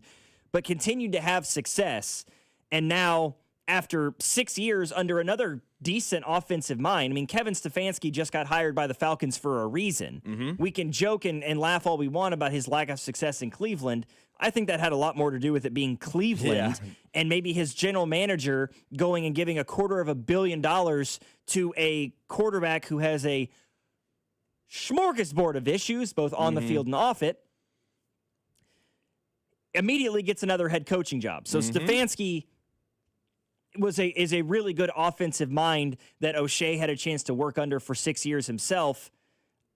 but continued to have success. And now, after 6 years under another decent offensive mind, I mean, Kevin Stefanski just got hired by the Falcons for a reason. Mm-hmm. We can joke and laugh all we want about his lack of success in Cleveland. I think that had a lot more to do with it being Cleveland and maybe his general manager going and giving $250 million to a quarterback who has a smorgasbord of issues, both on the field and off it, immediately gets another head coaching job. So Stefanski is a really good offensive mind that O'Shea had a chance to work under for 6 years himself.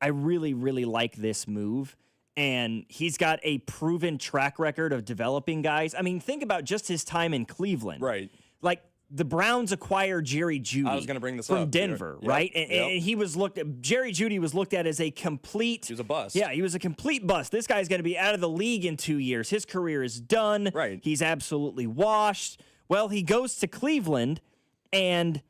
I really, really like this move. And he's got a proven track record of developing guys. I mean, think about just his time in Cleveland. Right. Like, the Browns acquired Jerry Jeudy. I was going to bring this from up. Denver, Yep. right? And he was Jerry Jeudy was looked at as a complete. He was a bust. Yeah, he was a complete bust. This guy's going to be out of the league in 2 years. His career is done. Right. He's absolutely washed. Well, he goes to Cleveland and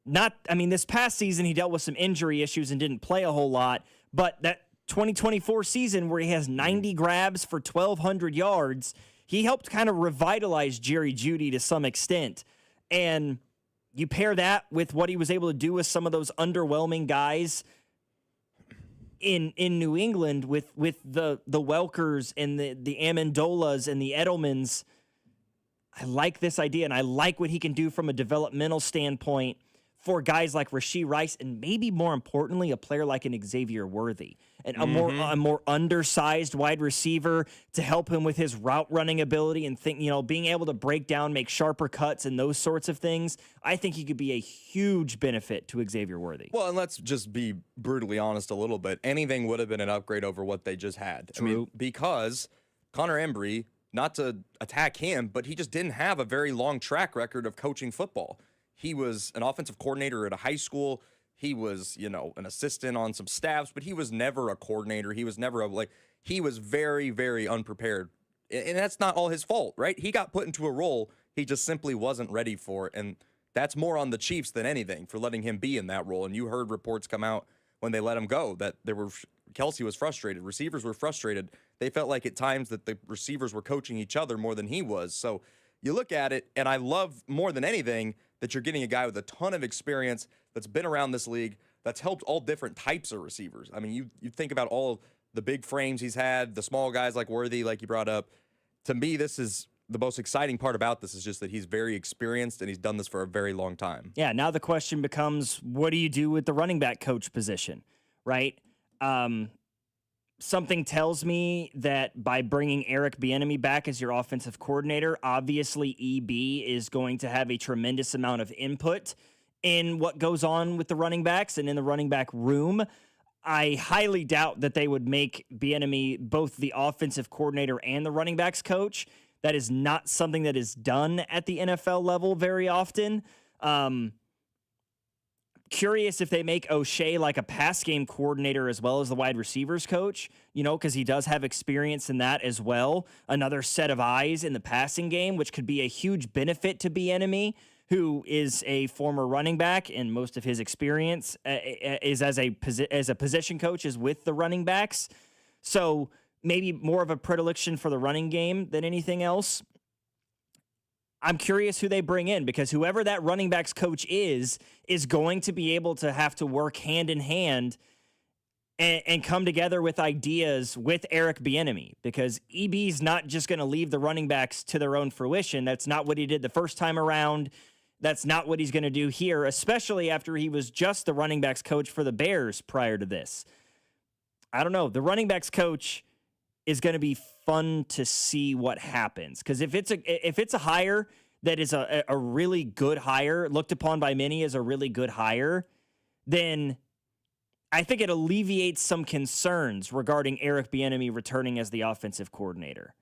this past season he dealt with some injury issues and didn't play a whole lot, but that 2024 season where he has 90 grabs for 1,200 yards, he helped kind of revitalize Jerry Jeudy to some extent. And you pair that with what he was able to do with some of those underwhelming guys in New England with the Welkers and the Amendolas and the Edelmans. I like this idea, and I like what he can do from a developmental standpoint for guys like Rashee Rice, and maybe more importantly, a player like an Xavier Worthy, and a more undersized wide receiver to help him with his route running ability and being able to break down, make sharper cuts, and those sorts of things. I think he could be a huge benefit to Xavier Worthy. Well, and let's just be brutally honest a little bit. Anything would have been an upgrade over what they just had. True. I mean, because Connor Embry, not to attack him, but he just didn't have a very long track record of coaching football. He was an offensive coordinator at a high school, He was, an assistant on some staffs, but he was never a coordinator. He was never he was very, very unprepared. And that's not all his fault, right? He got put into a role he just simply wasn't ready for. And that's more on the Chiefs than anything for letting him be in that role. And you heard reports come out when they let him go that Kelsey was frustrated. Receivers were frustrated. They felt like at times that the receivers were coaching each other more than he was. So you look at it, and I love more than anything that you're getting a guy with a ton of experience that's been around this league, that's helped all different types of receivers. I mean, you think about all the big frames he's had, the small guys like Worthy, like you brought up. To me, this is the most exciting part about this is just that he's very experienced and he's done this for a very long time. Yeah, now the question becomes, what do you do with the running back coach position, right? Something tells me that by bringing Eric Bieniemy back as your offensive coordinator, obviously EB is going to have a tremendous amount of input in what goes on with the running backs and in the running back room. I highly doubt that they would make Bieniemy both the offensive coordinator and the running backs coach. That is not something that is done at the NFL level very often. Curious if they make O'Shea like a pass game coordinator as well as the wide receivers coach, because he does have experience in that as well. Another set of eyes in the passing game, which could be a huge benefit to Bieniemy, who is a former running back, and most of his experience is as a position coach is with the running backs. So maybe more of a predilection for the running game than anything else. I'm curious who they bring in, because whoever that running backs coach is going to be able to have to work hand in hand and come together with ideas with Eric Bieniemy, because EB's not just going to leave the running backs to their own fruition. That's not what he did the first time around. That's not what he's going to do here, especially after he was just the running backs coach for the Bears prior to this. I don't know. The running backs coach is going to be fun to see what happens, because if it's a hire that is a really good hire, looked upon by many as a really good hire, then I think it alleviates some concerns regarding Eric Bieniemy returning as the offensive coordinator.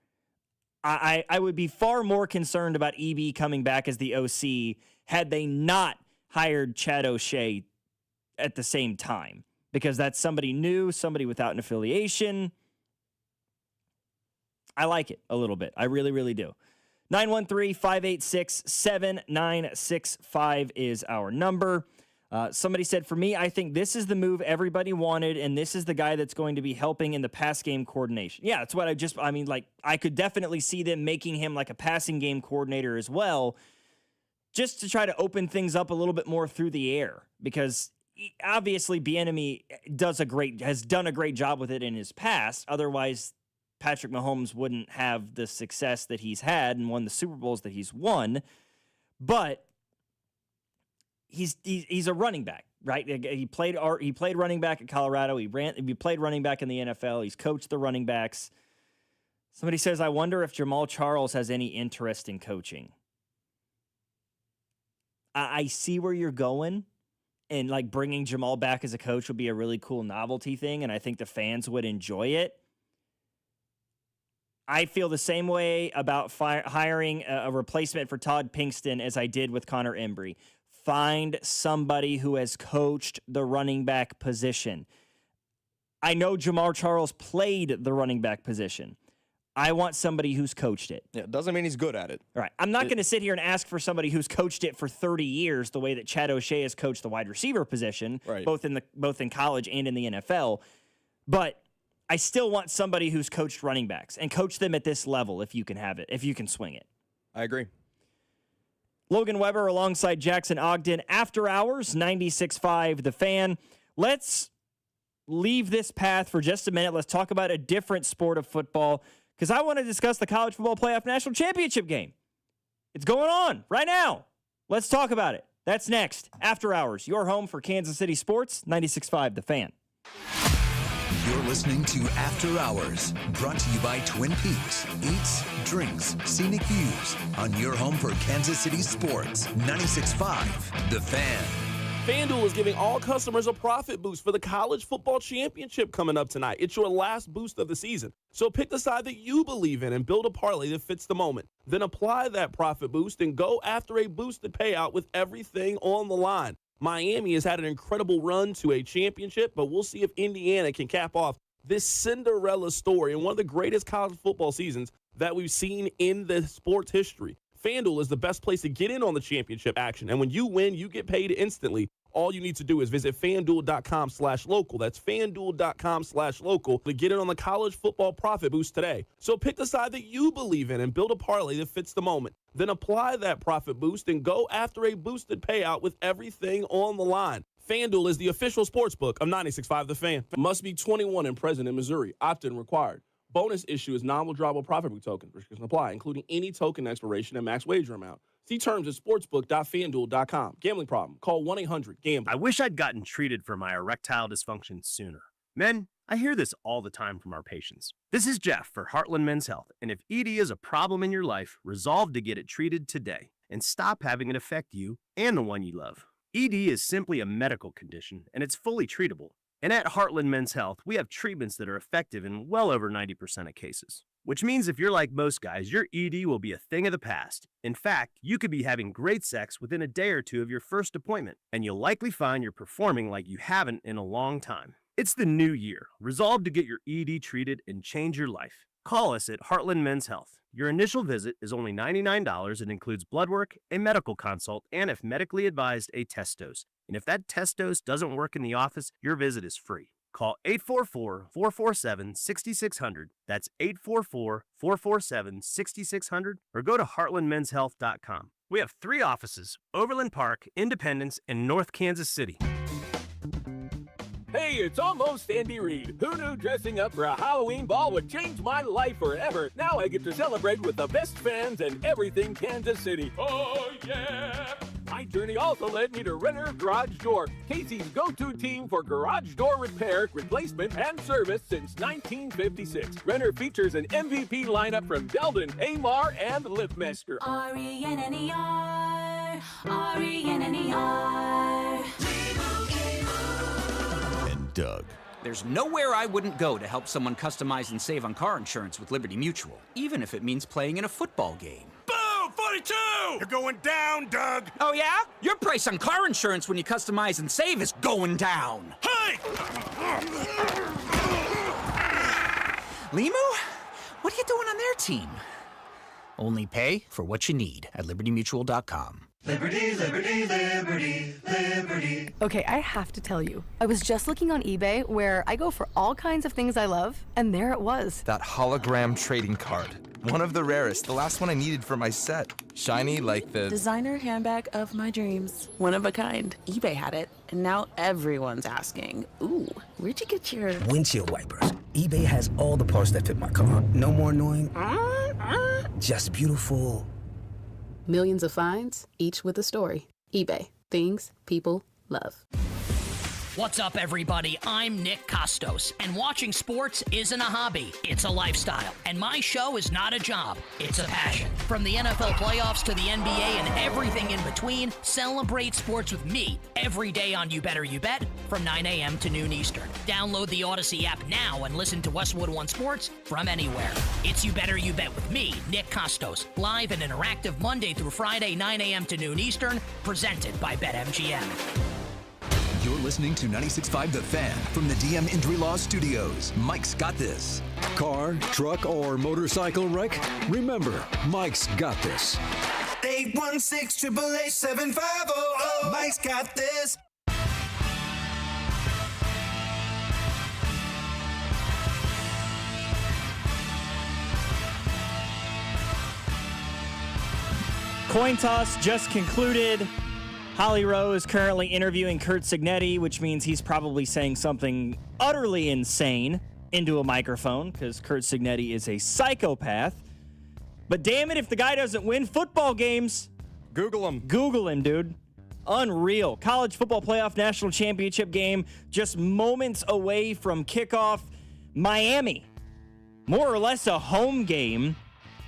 I would be far more concerned about EB coming back as the OC had they not hired Chad O'Shea at the same time, because that's somebody new, somebody without an affiliation. I like it a little bit. I really, really do. 913-586-7965 is our number. Somebody said, for me, I think this is the move everybody wanted, and this is the guy that's going to be helping in the pass game coordination. Yeah, that's what I could definitely see them making him like a passing game coordinator as well, just to try to open things up a little bit more through the air, because obviously Bieniemy has done a great job with it in his past. Otherwise, Patrick Mahomes wouldn't have the success that he's had and won the Super Bowls that he's won. But he's a running back, right? He played running back at Colorado. He played running back in the NFL. He's coached the running backs. Somebody says, I wonder if Jamal Charles has any interest in coaching. I see where you're going, and like bringing Jamal back as a coach would be a really cool novelty thing, and I think the fans would enjoy it. I feel the same way about hiring a replacement for Todd Pinkston as I did with Connor Embry. Find somebody who has coached the running back position. I know Jamal Charles played the running back position. I want somebody who's coached it. Yeah, doesn't mean he's good at it. Right. I'm not going to sit here and ask for somebody who's coached it for 30 years the way that Chad O'Shea has coached the wide receiver position, right, both in college and in the NFL. But I still want somebody who's coached running backs and coach them at this level if you can have it, if you can swing it. I agree. Logan Weber alongside Jackson Ogden. After Hours, 96.5 The Fan. Let's leave this path for just a minute. Let's talk about a different sport of football, because I want to discuss the College Football Playoff National Championship game. It's going on right now. Let's talk about it. That's next. After Hours, your home for Kansas City sports, 96.5 The Fan. You're listening to After Hours, brought to you by Twin Peaks. Eats, drinks, scenic views on your home for Kansas City sports. 96.5 The Fan. FanDuel is giving all customers a profit boost for the College Football Championship coming up tonight. It's your last boost of the season. So pick the side that you believe in and build a parlay that fits the moment. Then apply that profit boost and go after a boosted payout with everything on the line. Miami has had an incredible run to a championship, but we'll see if Indiana can cap off this Cinderella story and one of the greatest college football seasons that we've seen in the sports history. FanDuel is the best place to get in on the championship action, and when you win, you get paid instantly. All you need to do is visit FanDuel.com/local. That's FanDuel.com/local to get in on the college football profit boost today. So pick the side that you believe in and build a parlay that fits the moment. Then apply that profit boost and go after a boosted payout with everything on the line. FanDuel is the official sportsbook of 96.5 The Fan. Must be 21 and present in Missouri. Opt-in required. Bonus issue is non-withdrawable profit book token. Restrictions apply, including any token expiration and max wager amount. See terms at sportsbook.fanduel.com. Gambling problem? Call 1-800-GAMBLE. I wish I'd gotten treated for my erectile dysfunction sooner. Men, I hear this all the time from our patients. This is Jeff for Heartland Men's Health, and if ED is a problem in your life, resolve to get it treated today and stop having it affect you and the one you love. ED is simply a medical condition, and it's fully treatable. And at Heartland Men's Health, we have treatments that are effective in well over 90% of cases. Which means if you're like most guys, your ED will be a thing of the past. In fact, you could be having great sex within a day or two of your first appointment, and you'll likely find you're performing like you haven't in a long time. It's the new year. Resolve to get your ED treated and change your life. Call us at Heartland Men's Health. Your initial visit is only $99 and includes blood work, a medical consult, and if medically advised, a test dose. And if that test dose doesn't work in the office, your visit is free. Call 844-447-6600. That's 844-447-6600 or go to heartlandmenshealth.com. We have 3 offices: Overland Park, Independence, and North Kansas City. Hey, it's almost Andy Reid. Who knew dressing up for a Halloween ball would change my life forever? Now I get to celebrate with the best fans and everything Kansas City. Oh, yeah! My journey also led me to Renner Garage Door, Casey's go-to team for garage door repair, replacement, and service since 1956. Renner features an MVP lineup from Belden, Amar, and Liftmaster. R-E-N-N-E-R, R-E-N-N-E-R. And Doug. There's nowhere I wouldn't go to help someone customize and save on car insurance with Liberty Mutual, even if it means playing in a football game. Boom! 42! You're going down, Doug! Oh, yeah? Your price on car insurance when you customize and save is going down. Hey! Limu? What are you doing on their team? Only pay for what you need at libertymutual.com. Liberty, liberty, liberty, liberty. Okay, I have to tell you, I was just looking on eBay where I go for all kinds of things I love, and there it was. That hologram trading card. One of the rarest, the last one I needed for my set. Shiny like the designer handbag of my dreams. One of a kind. eBay had it, and now everyone's asking, ooh, where'd you get your windshield wipers? eBay has all the parts that fit my car. No more annoying, just beautiful. Millions of finds, each with a story. eBay. Things people love. What's up, everybody? I'm Nick Costos, and watching sports isn't a hobby, it's a lifestyle. And my show is not a job, it's a passion. From the NFL playoffs to the NBA and everything in between, celebrate sports with me every day on You Better You Bet from 9 a.m. to noon Eastern. Download the Odyssey app now and listen to Westwood One Sports from anywhere. It's You Better You Bet with me, Nick Costos, live and interactive Monday through Friday, 9 a.m. to noon Eastern, presented by BetMGM. You're listening to 96.5 The Fan from the DM Injury Law Studios. Mike's got this. Car, truck, or motorcycle wreck? Remember, Mike's got this. 816-888-7500. Mike's got this. Coin toss just concluded. Holly Rowe is currently interviewing Curt Cignetti, which means he's probably saying something utterly insane into a microphone because Curt Cignetti is a psychopath. But damn it, if the guy doesn't win football games, Google him. Google him, dude. Unreal. College football playoff national championship game just moments away from kickoff. Miami, more or less a home game.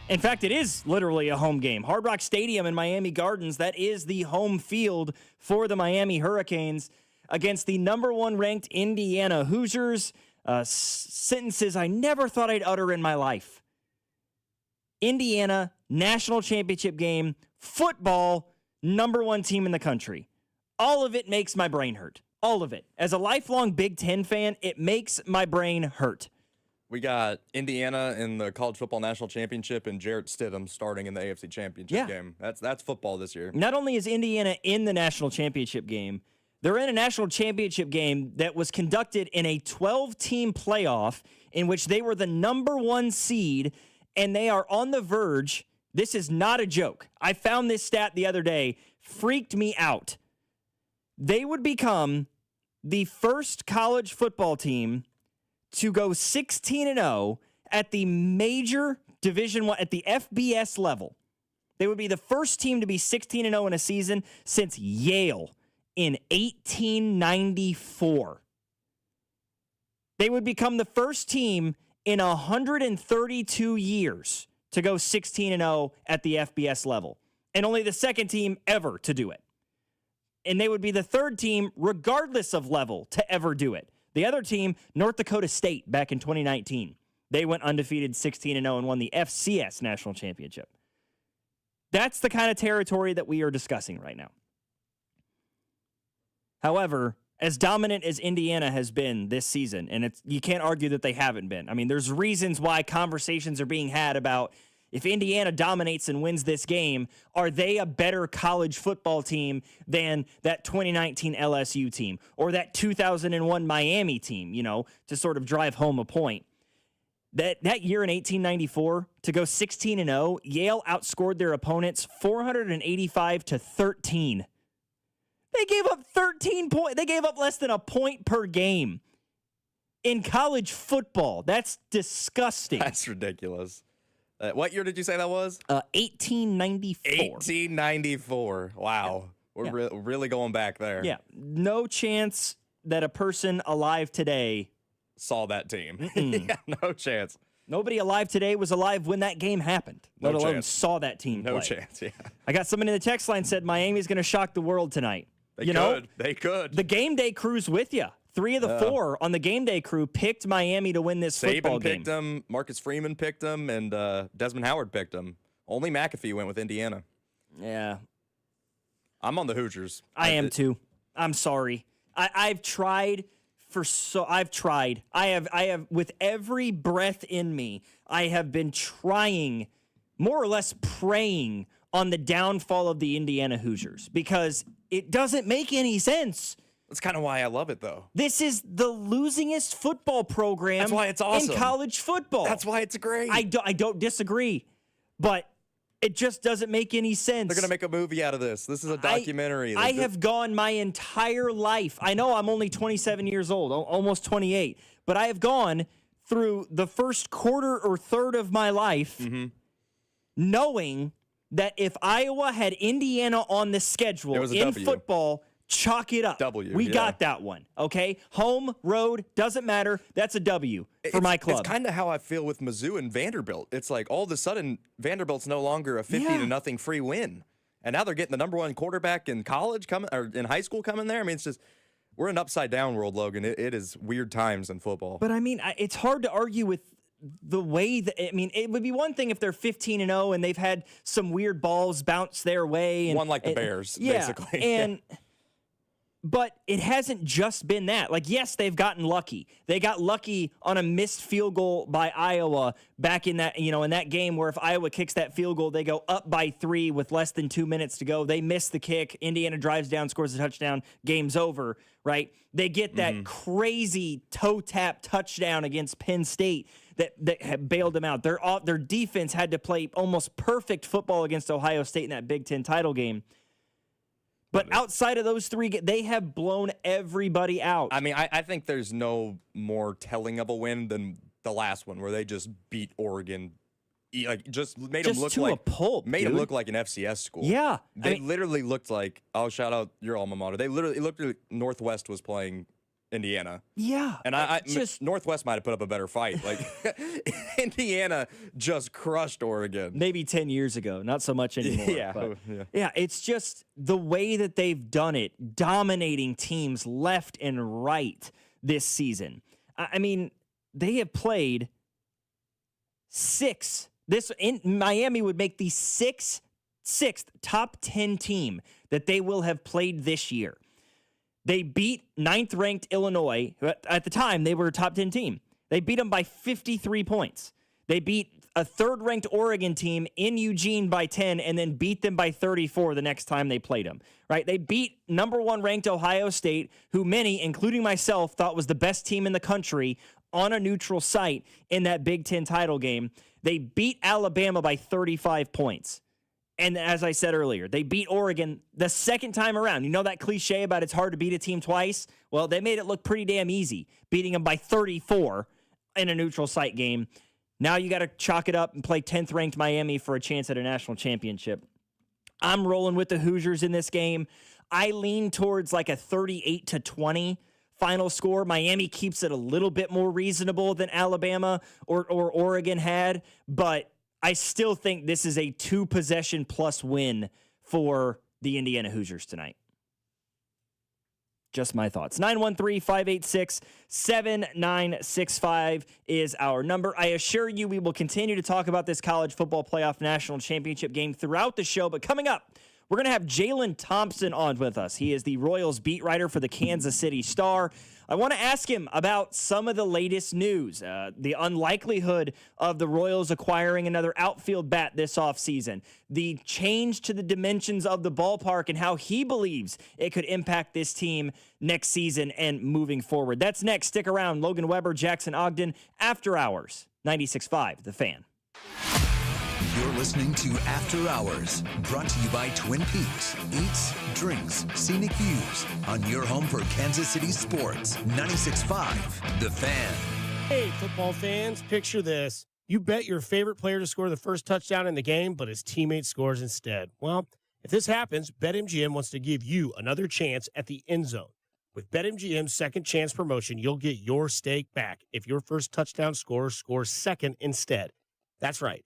In fact, it is literally a home game. Hard Rock Stadium in Miami Gardens, that is the home field for the Miami Hurricanes against the number 1 ranked Indiana Hoosiers. Sentences I never thought I'd utter in my life. Indiana, national championship game, football, number 1 team in the country. All of it makes my brain hurt. All of it. As a lifelong Big Ten fan, it makes my brain hurt. We got Indiana in the College Football National Championship and Jarrett Stidham starting in the AFC Championship game. That's football this year. Not only is Indiana in the national championship game, they're in a national championship game that was conducted in a 12-team playoff in which they were the number 1 seed, and they are on the verge. This is not a joke. I found this stat the other day. Freaked me out. They would become the first college football team to go 16-0 at the major Division I, at the FBS level. They would be the first team to be 16-0 in a season since Yale in 1894. They would become the first team in 132 years to go 16-0 at the FBS level, and only the second team ever to do it. And they would be the third team, regardless of level, to ever do it. The other team, North Dakota State, back in 2019. They went undefeated 16-0 and won the FCS National Championship. That's the kind of territory that we are discussing right now. However, as dominant as Indiana has been this season, and you can't argue that they haven't been. I mean, there's reasons why conversations are being had about if Indiana dominates and wins this game, are they a better college football team than that 2019 LSU team or that 2001 Miami team, to sort of drive home a point? That year in 1894, to go 16-0, Yale outscored their opponents 485-13. They gave up 13 points. They gave up less than a point per game in college football. That's disgusting. That's ridiculous. What year did you say that was? 1894. 1894. Wow. We're really going back there. Yeah. No chance that a person alive today saw that team. Yeah, no chance. Nobody alive today was alive when that game happened, let alone saw that team play. No chance, yeah. I got someone in the text line said Miami's going to shock the world tonight. They could. The game day crew's with you. 3 of the 4 on the game day crew picked Miami to win this football game. Saban picked them, Marcus Freeman picked them, and Desmond Howard picked them. Only McAfee went with Indiana. Yeah. I'm on the Hoosiers. I am too. I'm sorry. I've tried I've tried. I have with every breath in me, I have been trying, more or less praying on the downfall of the Indiana Hoosiers because it doesn't make any sense. That's kind of why I love it, though. This is the losingest football program That's why it's awesome. in college football. That's why it's great. I don't disagree, but it just doesn't make any sense. They're going to make a movie out of this. This is a documentary. I have gone my entire life. I know I'm only 27 years old, almost 28, but I have gone through the first quarter or third of my life knowing that if Iowa had Indiana on the schedule in football, chalk it up. We got that one, okay? Home, road, doesn't matter. That's a W for my club. It's kind of how I feel with Mizzou and Vanderbilt. It's like all of a sudden Vanderbilt's no longer a 50-0 free win. And now they're getting the number 1 quarterback in college coming or in high school coming there. I mean, it's just we're an upside down world, Logan. It is weird times in football. But I mean, it's hard to argue with the way that, I mean, it would be one thing if they're 15-0 and they've had some weird balls bounce their way. And, one like the Bears, basically. And but it hasn't just been that. Like, yes, they've gotten lucky. They got lucky on a missed field goal by Iowa back in that, in that game where if Iowa kicks that field goal, they go up by 3 with less than 2 minutes to go. They miss the kick. Indiana drives down, scores a touchdown. Game's over, right? They get that crazy toe tap touchdown against Penn State that had bailed them out. Their defense had to play almost perfect football against Ohio State in that Big Ten title game. But outside of those 3, they have blown everybody out. I mean, I think there's no more telling of a win than the last one where they just beat Oregon. Like, just made them look like a pulp, them look like an FCS school. Yeah. They literally looked like, oh, shout out your alma mater. It looked like Northwest was playing Indiana. Yeah. And Northwest might have put up a better fight. Like, Indiana just crushed Oregon. Maybe 10 years ago, not so much anymore. Yeah, it's just the way that they've done it, dominating teams left and right this season. I mean, they have played 6. Miami would make the sixth top 10 team that they will have played this year. They beat 9th-ranked Illinois. At the time, they were a top 10 team. They beat them by 53 points. They beat a 3rd-ranked Oregon team in Eugene by 10 and then beat them by 34 the next time they played them, right? They beat number 1 ranked Ohio State, who many, including myself, thought was the best team in the country on a neutral site in that Big Ten title game. They beat Alabama by 35 points. And as I said earlier, they beat Oregon the second time around. You know that cliche about it's hard to beat a team twice? Well, they made it look pretty damn easy, beating them by 34 in a neutral site game. Now you got to chalk it up and play 10th-ranked Miami for a chance at a national championship. I'm rolling with the Hoosiers in this game. I lean towards like a 38-20 final score. Miami keeps it a little bit more reasonable than Alabama or Oregon had, but I still think this is a 2-possession plus win for the Indiana Hoosiers tonight. Just my thoughts. 913-586-7965 is our number. I assure you we will continue to talk about this college football playoff national championship game throughout the show, but coming up, we're going to have Jalen Thompson on with us. He is the Royals beat writer for the Kansas City Star. I want to ask him about some of the latest news, the unlikelihood of the Royals acquiring another outfield bat this offseason, the change to the dimensions of the ballpark, and how he believes it could impact this team next season and moving forward. That's next. Stick around. Logan Weber, Jackson Ogden, After Hours, 96.5, The Fan. You're listening to After Hours, brought to you by Twin Peaks. Eats, drinks, scenic views on your home for Kansas City sports. 96.5, The Fan. Hey, football fans, picture this. You bet your favorite player to score the first touchdown in the game, but his teammate scores instead. Well, if this happens, BetMGM wants to give you another chance at the end zone. With BetMGM's second chance promotion, you'll get your stake back if your first touchdown scorer scores second instead. That's right.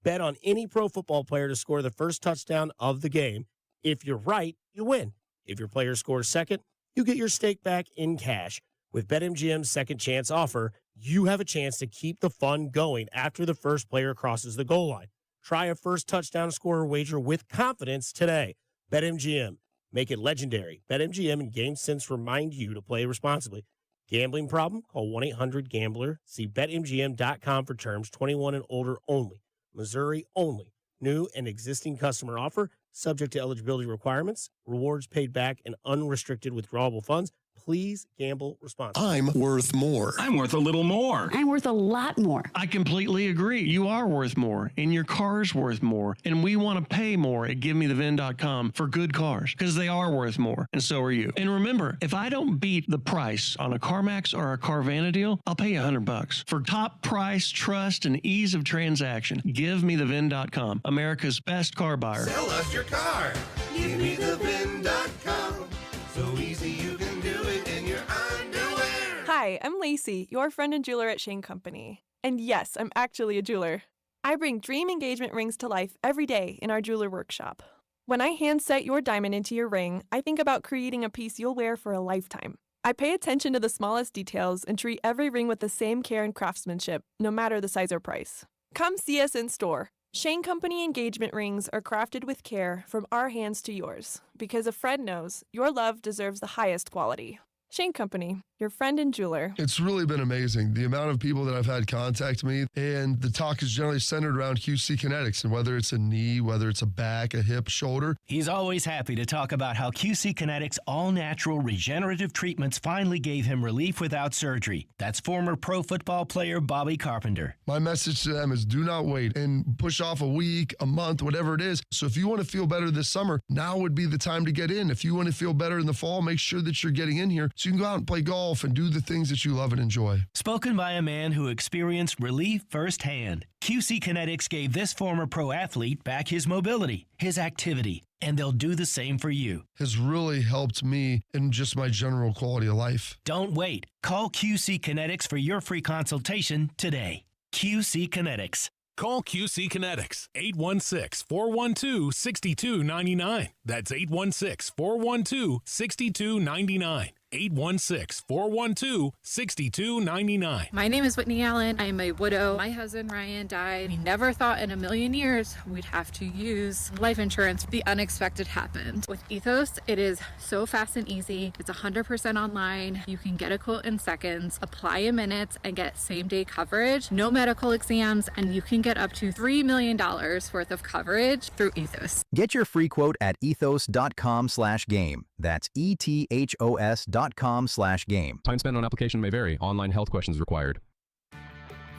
Bet on any pro football player to score the first touchdown of the game. If you're right, you win. If your player scores second, you get your stake back in cash. With BetMGM's second chance offer, you have a chance to keep the fun going after the first player crosses the goal line. Try a first touchdown scorer wager with confidence today. BetMGM. Make it legendary. BetMGM and GameSense remind you to play responsibly. Gambling problem? Call 1-800-GAMBLER. See BetMGM.com for terms. 21 and older only. Missouri only. New and existing customer offer, subject to eligibility requirements, rewards paid back, and unrestricted withdrawable funds. Please gamble responsibly. I'm worth more. I'm worth a little more. I'm worth a lot more. I completely agree. You are worth more, and your car's worth more, and we want to pay more at GiveMeTheVin.com for good cars, because they are worth more, and so are you. And remember, if I don't beat the price on a CarMax or a Carvana deal, I'll pay you $100. For top price, trust, and ease of transaction, GiveMeTheVin.com, America's best car buyer. Sell us your car. GiveMeTheVin.com. So easy you can do it in your underwear. Hi, I'm Lacey, your friend and jeweler at Shane Company. And yes, I'm actually a jeweler. I bring dream engagement rings to life every day in our jeweler workshop. When I hand set your diamond into your ring, I think about creating a piece you'll wear for a lifetime. I pay attention to the smallest details and treat every ring with the same care and craftsmanship, no matter the size or price. Come see us in store. Shane Company engagement rings are crafted with care from our hands to yours, because a friend knows your love deserves the highest quality. Shane Company, your friend and jeweler. It's really been amazing, the amount of people that I've had contact me, and the talk is generally centered around QC Kinetics, and whether it's a knee, whether it's a back, a hip, shoulder. He's always happy to talk about how QC Kinetics all-natural regenerative treatments finally gave him relief without surgery. That's former pro football player Bobby Carpenter. My message to them is do not wait and push off a week, a month, whatever it is. So if you want to feel better this summer, now would be the time to get in. If you want to feel better in the fall, make sure that you're getting in here so you can go out and play golf and do the things that you love and enjoy. Spoken by a man who experienced relief firsthand. QC Kinetics gave this former pro athlete back his mobility, his activity, and they'll do the same for you. Has really helped me in just my general quality of life. Don't wait. Call QC Kinetics for your free consultation today. QC Kinetics. Call QC Kinetics, 816-412-6299. That's 816-412-6299. 816-412-6299. My name is Whitney Allen. I am a widow. My husband Ryan died. We never thought in a million years we'd have to use life insurance. The unexpected happened. With Ethos, it is so fast and easy. It's 100% online. You can get a quote in seconds, apply in minutes, and get same-day coverage. No medical exams, and you can get up to $3 million worth of coverage through Ethos. Get your free quote at ethos.com/game. That's ETHOS.com/game. Time spent on application may vary. Online health questions required.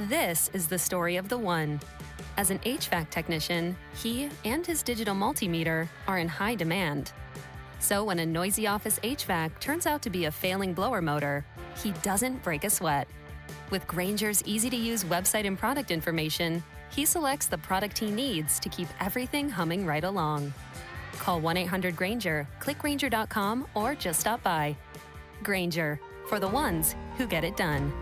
This is the story of the one. As an HVAC technician, he and his digital multimeter are in high demand. So when a noisy office HVAC turns out to be a failing blower motor, he doesn't break a sweat. With Grainger's easy-to-use website and product information, he selects the product he needs to keep everything humming right along. Call 1-800-GRAINGER, click Grainger.com, or just stop by. Grainger, for the ones who get it done.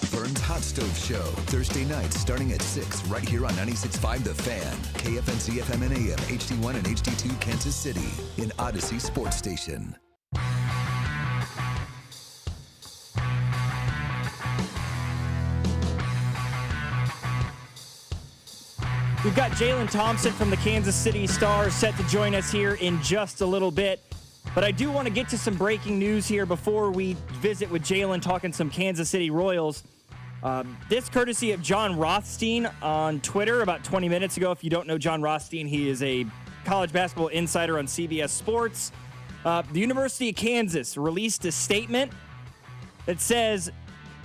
Vern's Hot Stove Show, Thursday nights starting at 6, right here on 96.5 The Fan, KFNC FM and AM, HD1 and HD2 Kansas City, in Odyssey Sports Station. We've got Jalen Thompson from the Kansas City Star set to join us here in just a little bit. But I do want to get to some breaking news here before we visit with Jalen talking some Kansas City Royals. This courtesy of John Rothstein on Twitter about 20 minutes ago. If you don't know John Rothstein, he is a college basketball insider on CBS Sports. The University of Kansas released a statement that says,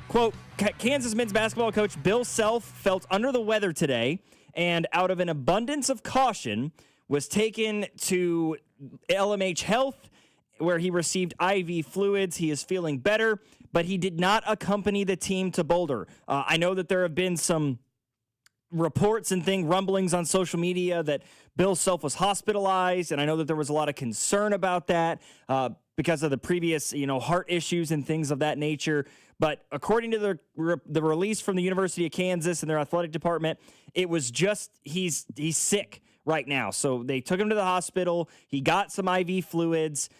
quote, Kansas men's basketball coach Bill Self felt under the weather today and out of an abundance of caution was taken to LMH Health where he received IV fluids. He is feeling better, but he did not accompany the team to Boulder. I know that there have been some reports and rumblings on social media that Bill Self was hospitalized, and I know that there was a lot of concern about that because of the previous, heart issues and things of that nature. But according to the release from the University of Kansas and their athletic department, it was just he's sick right now. So they took him to the hospital. He got some IV fluids.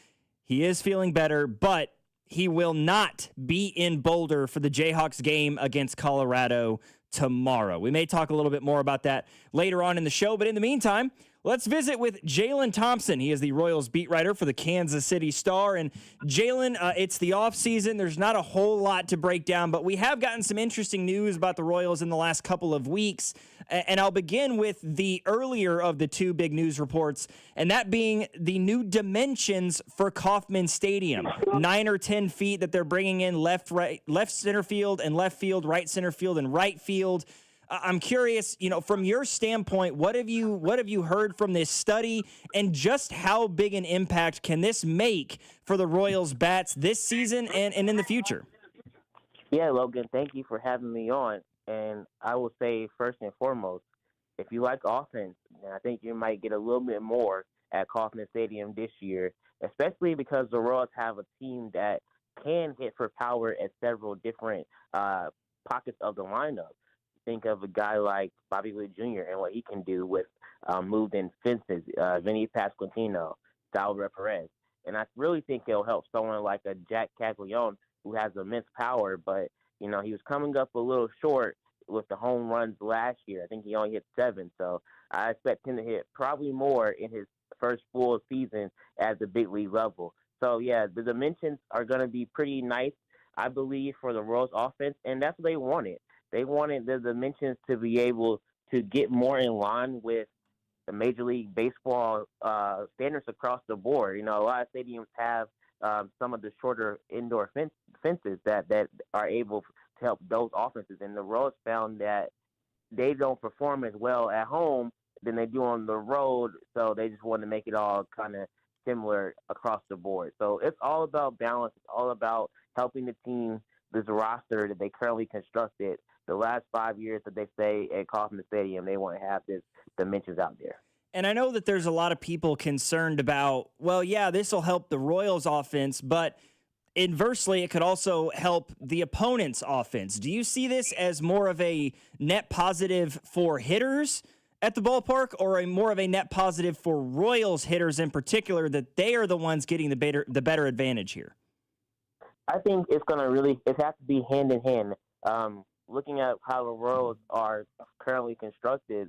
He is feeling better, but he will not be in Boulder for the Jayhawks game against Colorado tomorrow. We may talk a little bit more about that later on in the show, but in the meantime, let's visit with Jalen Thompson. He is the Royals beat writer for the Kansas City Star. And Jalen, it's the offseason. There's not a whole lot to break down, but we have gotten some interesting news about the Royals in the last couple of weeks. And I'll begin with the earlier of the two big news reports, and that being the new dimensions for Kauffman Stadium. 9 or 10 feet that they're bringing in left center field and left field, right center field and right field. I'm curious, from your standpoint, what have you heard from this study, and just how big an impact can this make for the Royals bats this season and in the future? Yeah, Logan, thank you for having me on. And I will say, first and foremost, if you like offense, I think you might get a little bit more at Kauffman Stadium this year, especially because the Royals have a team that can hit for power at several different pockets of the lineup. Think of a guy like Bobby Witt Jr. and what he can do with moved-in fences, Vinny Pasquantino, Salvador Perez. And I really think it'll help someone like a Jack Caglione, who has immense power, but, he was coming up a little short with the home runs last year. I think he only hit 7, so I expect him to hit probably more in his first full season at the big league level. So, yeah, the dimensions are going to be pretty nice, I believe, for the Royals offense, and that's what they wanted. They wanted the dimensions to be able to get more in line with the Major League Baseball standards across the board. A lot of stadiums have some of the shorter indoor fences that are able to help those offenses. And the Royals found that they don't perform as well at home than they do on the road, so they just wanted to make it all kind of similar across the board. So it's all about balance. It's all about helping the team, this roster that they currently constructed, the last 5 years that they stay at Kauffman Stadium, they want to have this dimensions out there. And I know that there's a lot of people concerned about, well, yeah, this will help the Royals offense, but inversely, it could also help the opponent's offense. Do you see this as more of a net positive for hitters at the ballpark, or more of a net positive for Royals hitters in particular, that they are the ones getting the better advantage here? I think it's going to really, it has to be hand in hand. Looking at how the Royals are currently constructed,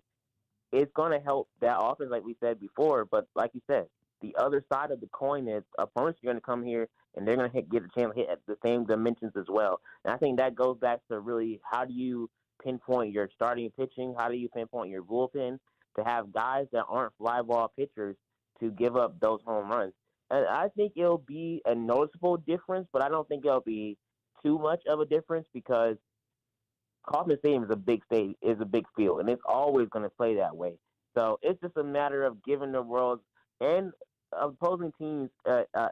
it's going to help that offense, like we said before. But like you said, the other side of the coin is opponents are going to come here and they're going to get a chance to hit at the same dimensions as well. And I think that goes back to really, how do you pinpoint your starting pitching? How do you pinpoint your bullpen to have guys that aren't fly ball pitchers to give up those home runs? And I think it'll be a noticeable difference, but I don't think it'll be too much of a difference, because Kauffman Stadium is a big field, and it's always going to play that way. So it's just a matter of giving the Royals and opposing teams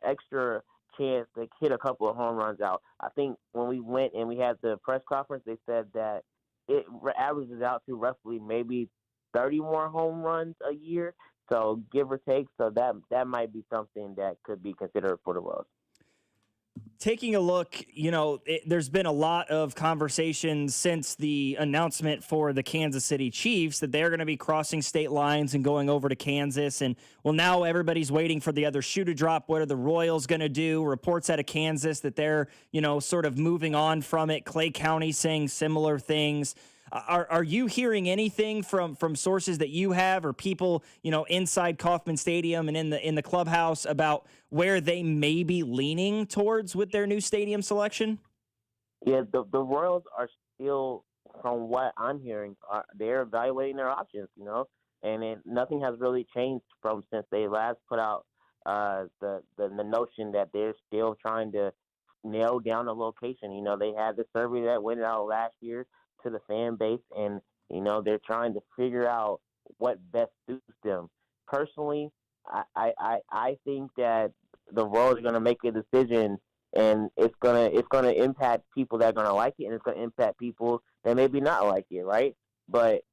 extra chance to hit a couple of home runs out. I think when we went and we had the press conference, they said that it averages out to roughly maybe 30 more home runs a year. So give or take, so that might be something that could be considered for the Royals. Taking a look, there's been a lot of conversations since the announcement for the Kansas City Chiefs that they're going to be crossing state lines and going over to Kansas. And, well, now everybody's waiting for the other shoe to drop. What are the Royals going to do? Reports out of Kansas that they're, sort of moving on from it. Clay County saying similar things. Are you hearing anything from sources that you have, or people, inside Kauffman Stadium and in the clubhouse, about where they may be leaning towards with their new stadium selection? Yeah, the Royals are still, from what I'm hearing, they're evaluating their options, and nothing has really changed from since they last put out the notion that they're still trying to nail down a location. They had the survey that went out last year to the fan base, and they're trying to figure out what best suits them. Personally, I think that the Royals are going to make a decision, and it's gonna impact people that are going to like it, and it's going to impact people that maybe not like it, right? But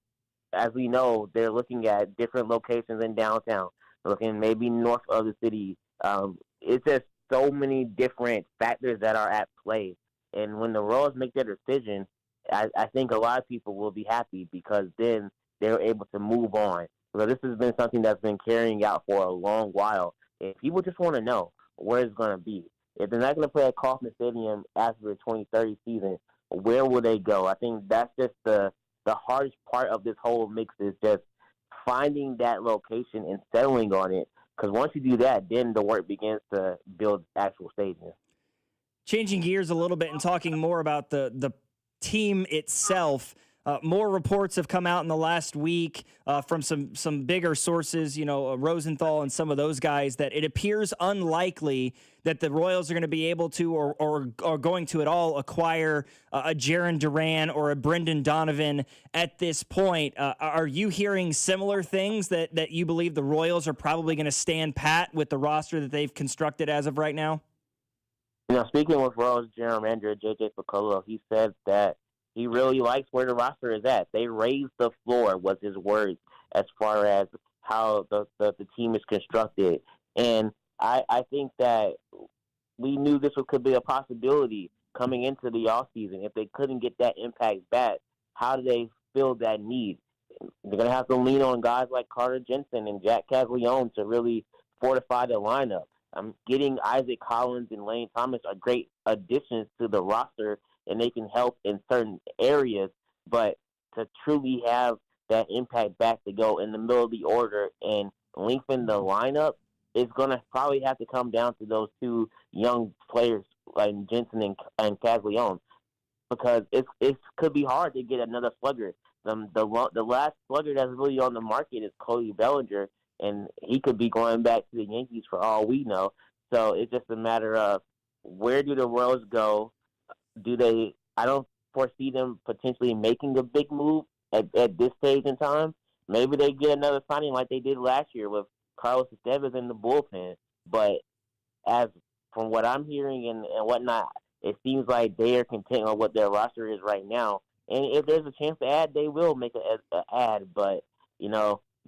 as we know, they're looking at different locations in downtown, looking maybe north of the city. It's just so many different factors that are at play, and when the Royals make their decision, I think a lot of people will be happy, because then they're able to move on. So this has been something that's been carrying out for a long while. And people just want to know where it's going to be. If they're not going to play at Kauffman Stadium after the 2030 season, where will they go? I think that's just the hardest part of this whole mix, is just finding that location and settling on it. Because once you do that, then the work begins to build actual stadiums. Changing gears a little bit and talking more about the team itself. More reports have come out in the last week from some bigger sources, Rosenthal and some of those guys, that it appears unlikely that the Royals are going to be able to or are going to at all acquire a Jarren Duran or a Brendan Donovan at this point. Are you hearing similar things, that you believe the Royals are probably going to stand pat with the roster that they've constructed as of right now? Speaking with Royals general manager J.J. Piccolo, he said that he really likes where the roster is at. They raised the floor, was his words, as far as how the team is constructed. And I think that we knew this could be a possibility coming into the offseason. If they couldn't get that impact back, how do they fill that need? They're going to have to lean on guys like Carter Jensen and Jack Caglione to really fortify the lineup. Getting Isaac Collins and Lane Thomas are great additions to the roster, and they can help in certain areas. But to truly have that impact back to go in the middle of the order and lengthen the lineup, it's going to probably have to come down to those two young players like Jensen and Caglione, because it could be hard to get another slugger. The last slugger that's really on the market is Cody Bellinger, and he could be going back to the Yankees for all we know. So it's just a matter of, where do the Royals go? I don't foresee them potentially making a big move at this stage in time. Maybe they get another signing like they did last year with Carlos Estevez in the bullpen. But as from what I'm hearing and whatnot, it seems like they are content on what their roster is right now. And if there's a chance to add, they will make an add. But,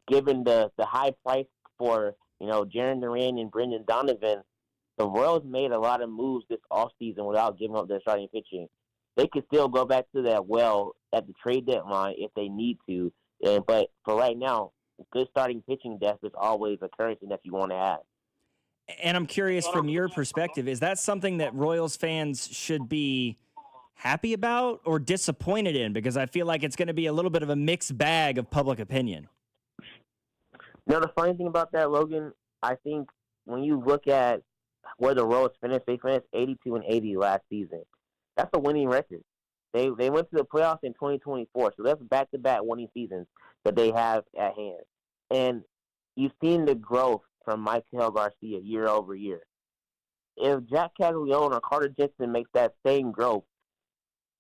given the high price for, Jarren Duran and Brendan Donovan, the Royals made a lot of moves this offseason without giving up their starting pitching. They could still go back to that well at the trade deadline if they need to But for right now, good starting pitching depth is always a currency that you want to have. And I'm curious from your perspective, is that something that Royals fans should be happy about or disappointed in? Because I feel like it's going to be a little bit of a mixed bag of public opinion. Now, the funny thing about that, Logan, I think when you look at where the Royals finished, they finished 82-80 last season. That's a winning record. They went to the playoffs in 2024, so that's back-to-back winning seasons that they have at hand. And you've seen the growth from Michael Garcia year over year. If Jack Caglione or Carter Jensen makes that same growth,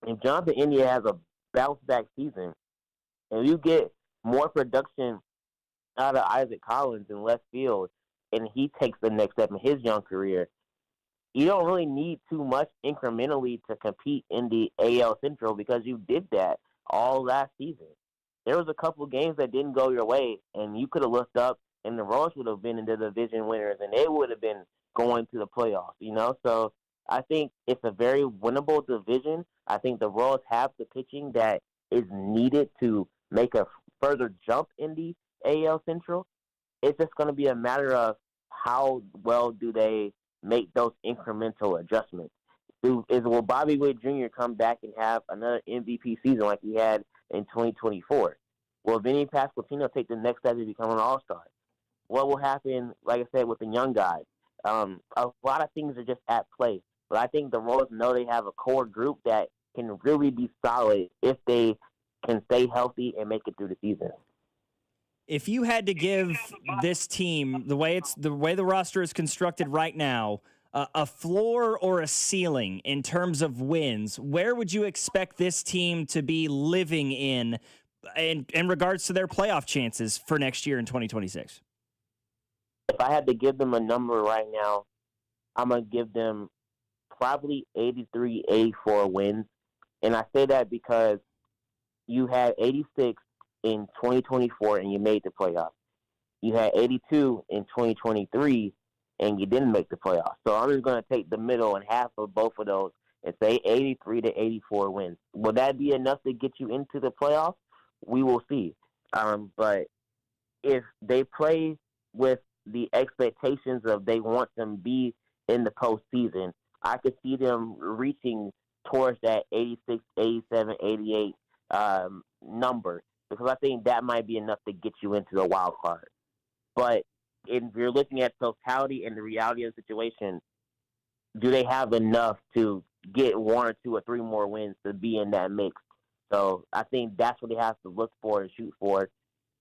if Jonathan India has a bounce-back season, and you get more production out of Isaac Collins in left field, and he takes the next step in his young career, you don't really need too much incrementally to compete in the AL Central because you did that all last season. There was a couple of games that didn't go your way, and you could have looked up, and the Royals would have been in the division winners, and they would have been going to the playoffs, you know? So I think it's a very winnable division. I think the Royals have the pitching that is needed to make a further jump in the AL Central. It's just going to be a matter of how well do they make those incremental adjustments. Will Bobby Witt Jr. come back and have another MVP season like he had in 2024? Will Vinny Pasquantino take the next step to become an all-star? What will happen, like I said, with the young guys? A lot of things are just at play. But I think the Royals know they have a core group that can really be solid if they can stay healthy and make it through the season. If you had to give this team, the way the roster is constructed right now, a floor or a ceiling in terms of wins, where would you expect this team to be living in regards to their playoff chances for next year in 2026? If I had to give them a number right now, I'm going to give them probably 83, 84 wins. And I say that because you had 86 in 2024 and you made the playoffs. You had 82 in 2023 and you didn't make the playoffs. So I'm just going to take the middle and half of both of those and say 83 to 84 wins. Will that be enough to get you into the playoffs? We will see. But if they play with the expectations of they want them to be in the postseason, I could see them reaching towards that 86, 87, 88 number, because I think that might be enough to get you into the wild card. But if you're looking at totality and the reality of the situation, do they have enough to get one or two or three more wins to be in that mix? So I think that's what they have to look for and shoot for.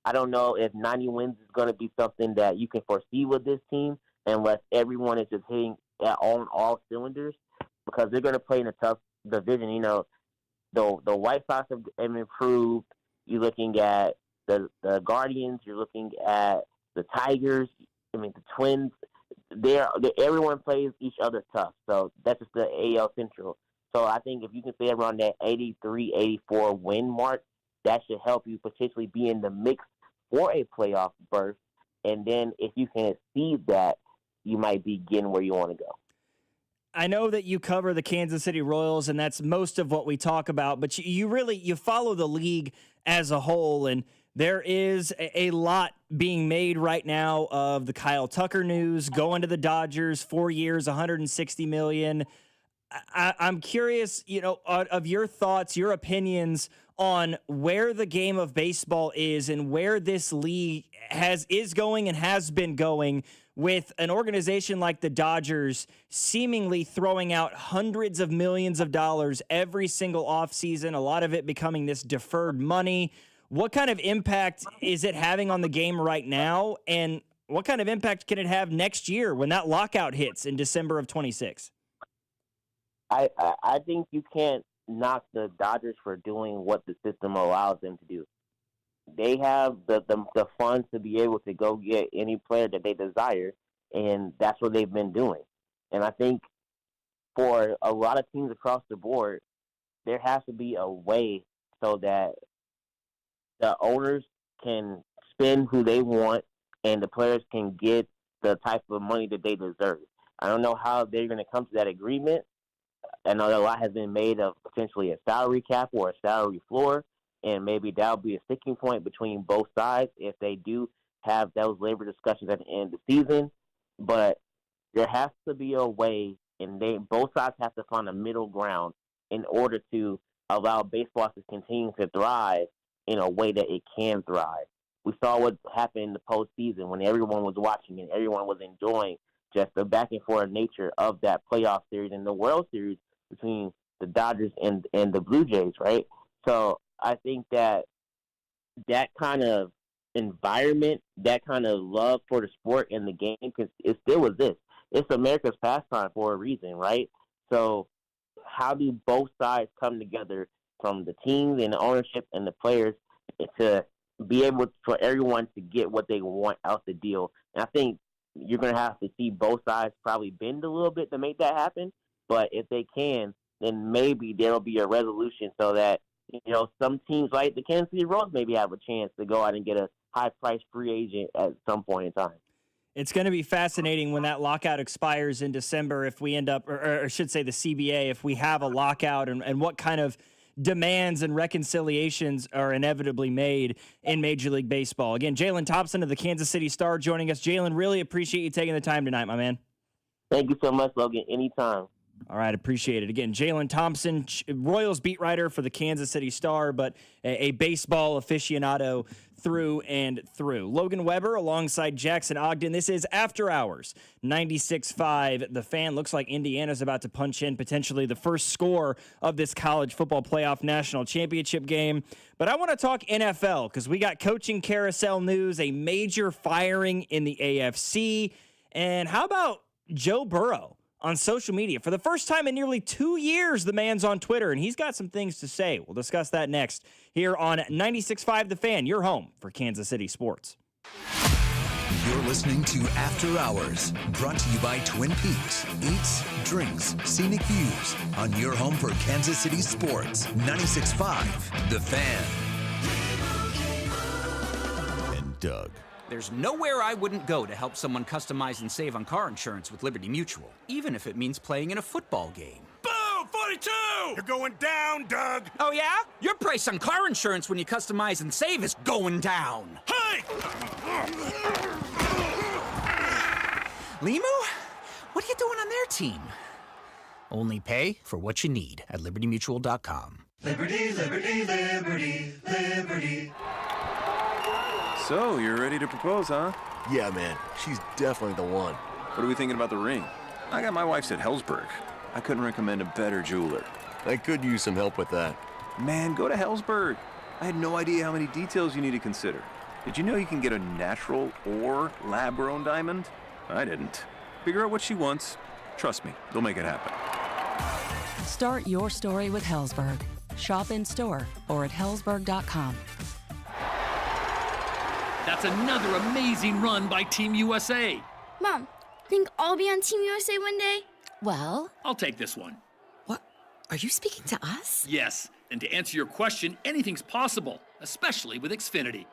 I don't know if 90 wins is going to be something that you can foresee with this team unless everyone is just hitting on all cylinders, because they're going to play in a tough division. You know, the White Sox have improved. You're looking at the Guardians. You're looking at the Tigers. I mean, the Twins. Everyone plays each other tough. So that's just the AL Central. So I think if you can stay around that 83, 84 win mark, that should help you potentially be in the mix for a playoff berth. And then if you can exceed that, you might be getting where you want to go. I know that you cover the Kansas City Royals, and that's most of what we talk about, but you follow the league as a whole, and there is a lot being made right now of the Kyle Tucker news, going to the Dodgers, 4 years, $160 million. I'm curious, of your thoughts, your opinions on where the game of baseball is and where this league is going and has been going, with an organization like the Dodgers seemingly throwing out hundreds of millions of dollars every single offseason, a lot of it becoming this deferred money. What kind of impact is it having on the game right now, and what kind of impact can it have next year when that lockout hits in December of 26? I think you can't knock the Dodgers for doing what the system allows them to do. They have the funds to be able to go get any player that they desire, and that's what they've been doing. And I think for a lot of teams across the board, there has to be a way so that the owners can spend who they want and the players can get the type of money that they deserve. I don't know how they're going to come to that agreement. I know that a lot has been made of potentially a salary cap or a salary floor, and maybe that'll be a sticking point between both sides if they do have those labor discussions at the end of the season. But there has to be a way, and both sides have to find a middle ground in order to allow baseball to continue to thrive in a way that it can thrive. We saw what happened in the postseason when everyone was watching and everyone was enjoying just the back and forth nature of that playoff series and the World Series between the Dodgers and the Blue Jays, right? So I think that kind of environment, that kind of love for the sport and the game, because it still exists. It's America's pastime for a reason, right? So how do both sides come together, from the teams and the ownership and the players, to be able for everyone to get what they want out the deal? And I think you're going to have to see both sides probably bend a little bit to make that happen. But if they can, then maybe there'll be a resolution so that, some teams like the Kansas City Royals maybe have a chance to go out and get a high-priced free agent at some point in time. It's going to be fascinating when that lockout expires in December, if we end up, or I should say the CBA, if we have a lockout, and what kind of demands and reconciliations are inevitably made in Major League Baseball. Again, Jalen Thompson of the Kansas City Star joining us. Jalen, really appreciate you taking the time tonight, my man. Thank you so much, Logan. Anytime. All right, appreciate it. Again, Jalen Thompson, Royals beat writer for the Kansas City Star, but a baseball aficionado through and through. Logan Weber alongside Jackson Ogden. This is After Hours, 96.5. The Fan. Looks like Indiana's about to punch in potentially the first score of this college football playoff national championship game. But I want to talk NFL because we got coaching carousel news, a major firing in the AFC. And how about Joe Burrow on social media? For the first time in nearly 2 years, the man's on Twitter, and he's got some things to say. We'll discuss that next here on 96.5 The Fan, your home for Kansas City sports. You're listening to After Hours, brought to you by Twin Peaks. Eats, drinks, scenic views on your home for Kansas City sports. 96.5 The Fan. And Doug. There's nowhere I wouldn't go to help someone customize and save on car insurance with Liberty Mutual, even if it means playing in a football game. Boom! 42! You're going down, Doug! Oh, yeah? Your price on car insurance when you customize and save is going down. Hey! Limu? What are you doing on their team? Only pay for what you need at libertymutual.com. Liberty, liberty, liberty, liberty. So, you're ready to propose, huh? Yeah, man. She's definitely the one. What are we thinking about the ring? I got my wife's at Hellsberg. I couldn't recommend a better jeweler. I could use some help with that. Man, go to Hellsberg. I had no idea how many details you need to consider. Did you know you can get a natural or lab-grown diamond? I didn't. Figure out what she wants. Trust me, they'll make it happen. Start your story with Hellsberg. Shop in store or at hellsberg.com. That's another amazing run by Team USA. Mom, think I'll be on Team USA one day? Well, I'll take this one. What? Are you speaking to us? Yes, and to answer your question, anything's possible, especially with Xfinity.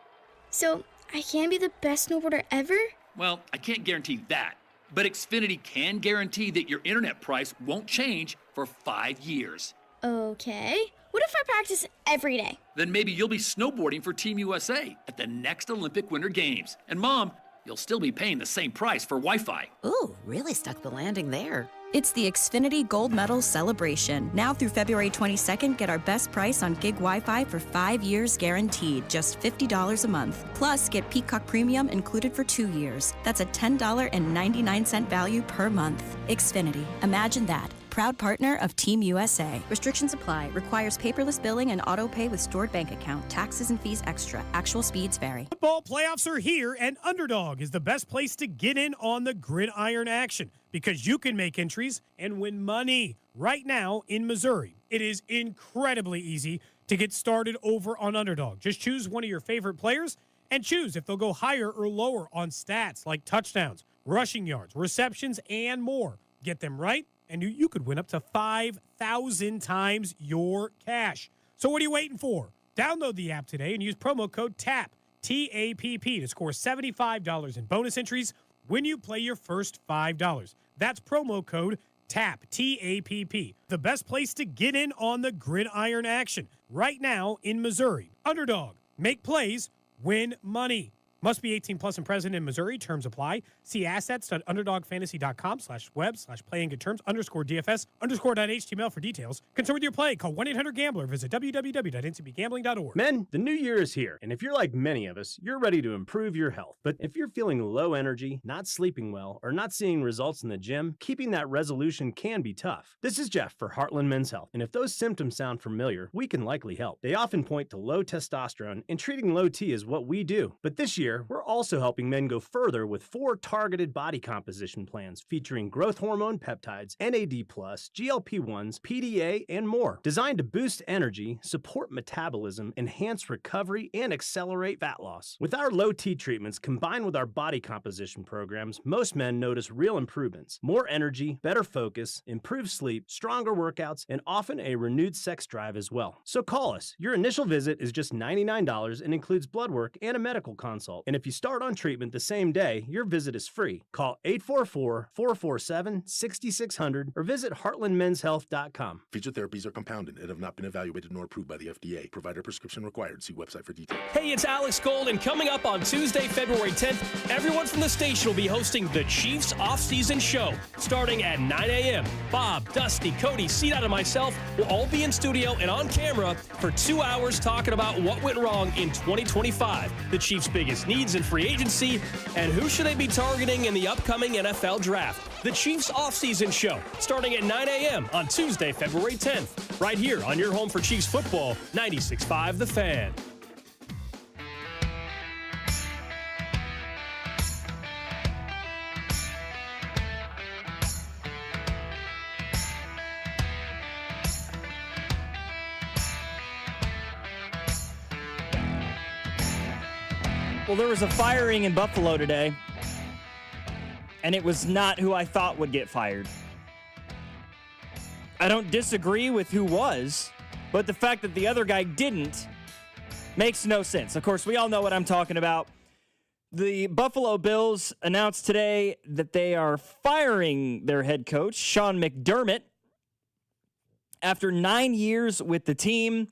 So, I can be the best snowboarder ever? Well, I can't guarantee that, but Xfinity can guarantee that your internet price won't change for 5 years. Okay. What if I practice every day? Then maybe you'll be snowboarding for Team USA at the next Olympic Winter Games. And Mom, you'll still be paying the same price for Wi-Fi. Ooh, really stuck the landing there. It's the Xfinity Gold Medal Celebration. Now through February 22nd, get our best price on gig Wi-Fi for 5 years guaranteed, just $50 a month. Plus, get Peacock Premium included for 2 years. That's a $10.99 value per month. Xfinity. Imagine that. Proud partner of Team USA. Restrictions apply. Requires paperless billing and auto pay with stored bank account. Taxes and fees extra. Actual speeds vary. Football playoffs are here, and Underdog is the best place to get in on the gridiron action because you can make entries and win money. Right now in Missouri, it is incredibly easy to get started over on Underdog. Just choose one of your favorite players and choose if they'll go higher or lower on stats like touchdowns, rushing yards, receptions, and more. Get them right, and you could win up to 5,000 times your cash. So what are you waiting for? Download the app today and use promo code TAPP, T-A-P-P, to score $75 in bonus entries when you play your first $5. That's promo code TAPP, T-A-P-P. The best place to get in on the gridiron action. right now in Missouri. Underdog. Make plays, win money. Must be 18 plus and present in Missouri. Terms apply. See assets.underdogfantasy.com/web/play and get terms _DFS_.html for details. Concerned with your play, call 1-800-GAMBLER. Visit www.ncbgambling.org. Men, the new year is here, and if you're like many of us, you're ready to improve your health. But if you're feeling low energy, not sleeping well, or not seeing results in the gym, keeping that resolution can be tough. This is Jeff for Heartland Men's Health, and if those symptoms sound familiar, we can likely help. They often point to low testosterone, and treating low T is what we do. But this year, we're also helping men go further with 4 targeted body composition plans featuring growth hormone peptides, NAD+, GLP-1s, PDA, and more, designed to boost energy, support metabolism, enhance recovery, and accelerate fat loss. With our low T treatments combined with our body composition programs, most men notice real improvements: more energy, better focus, improved sleep, stronger workouts, and often a renewed sex drive as well. So call us. Your initial visit is just $99 and includes blood work and a medical consult. And if you start on treatment the same day, your visit is free. Call 844-447-6600 or visit heartlandmenshealth.com. Featured therapies are compounded and have not been evaluated nor approved by the FDA. Provider prescription required. See website for details. Hey, it's Alex Gold, and coming up on Tuesday, February 10th, everyone from the station will be hosting the Chiefs Off-Season Show, starting at 9 a.m. Bob, Dusty, Cody, C-Dot, and myself will all be in studio and on camera for 2 hours talking about what went wrong in 2025, the Chiefs' biggest needs in free agency, and who should they be targeting in the upcoming NFL Draft. The Chiefs Off-Season Show, starting at 9 a.m. on Tuesday, February 10th, right here on your home for Chiefs football, 96.5 The Fan. Well, there was a firing in Buffalo today, and it was not who I thought would get fired. I don't disagree with who was, but the fact that the other guy didn't makes no sense. Of course, we all know what I'm talking about. The Buffalo Bills announced today that they are firing their head coach, Sean McDermott, after 9 years with the team.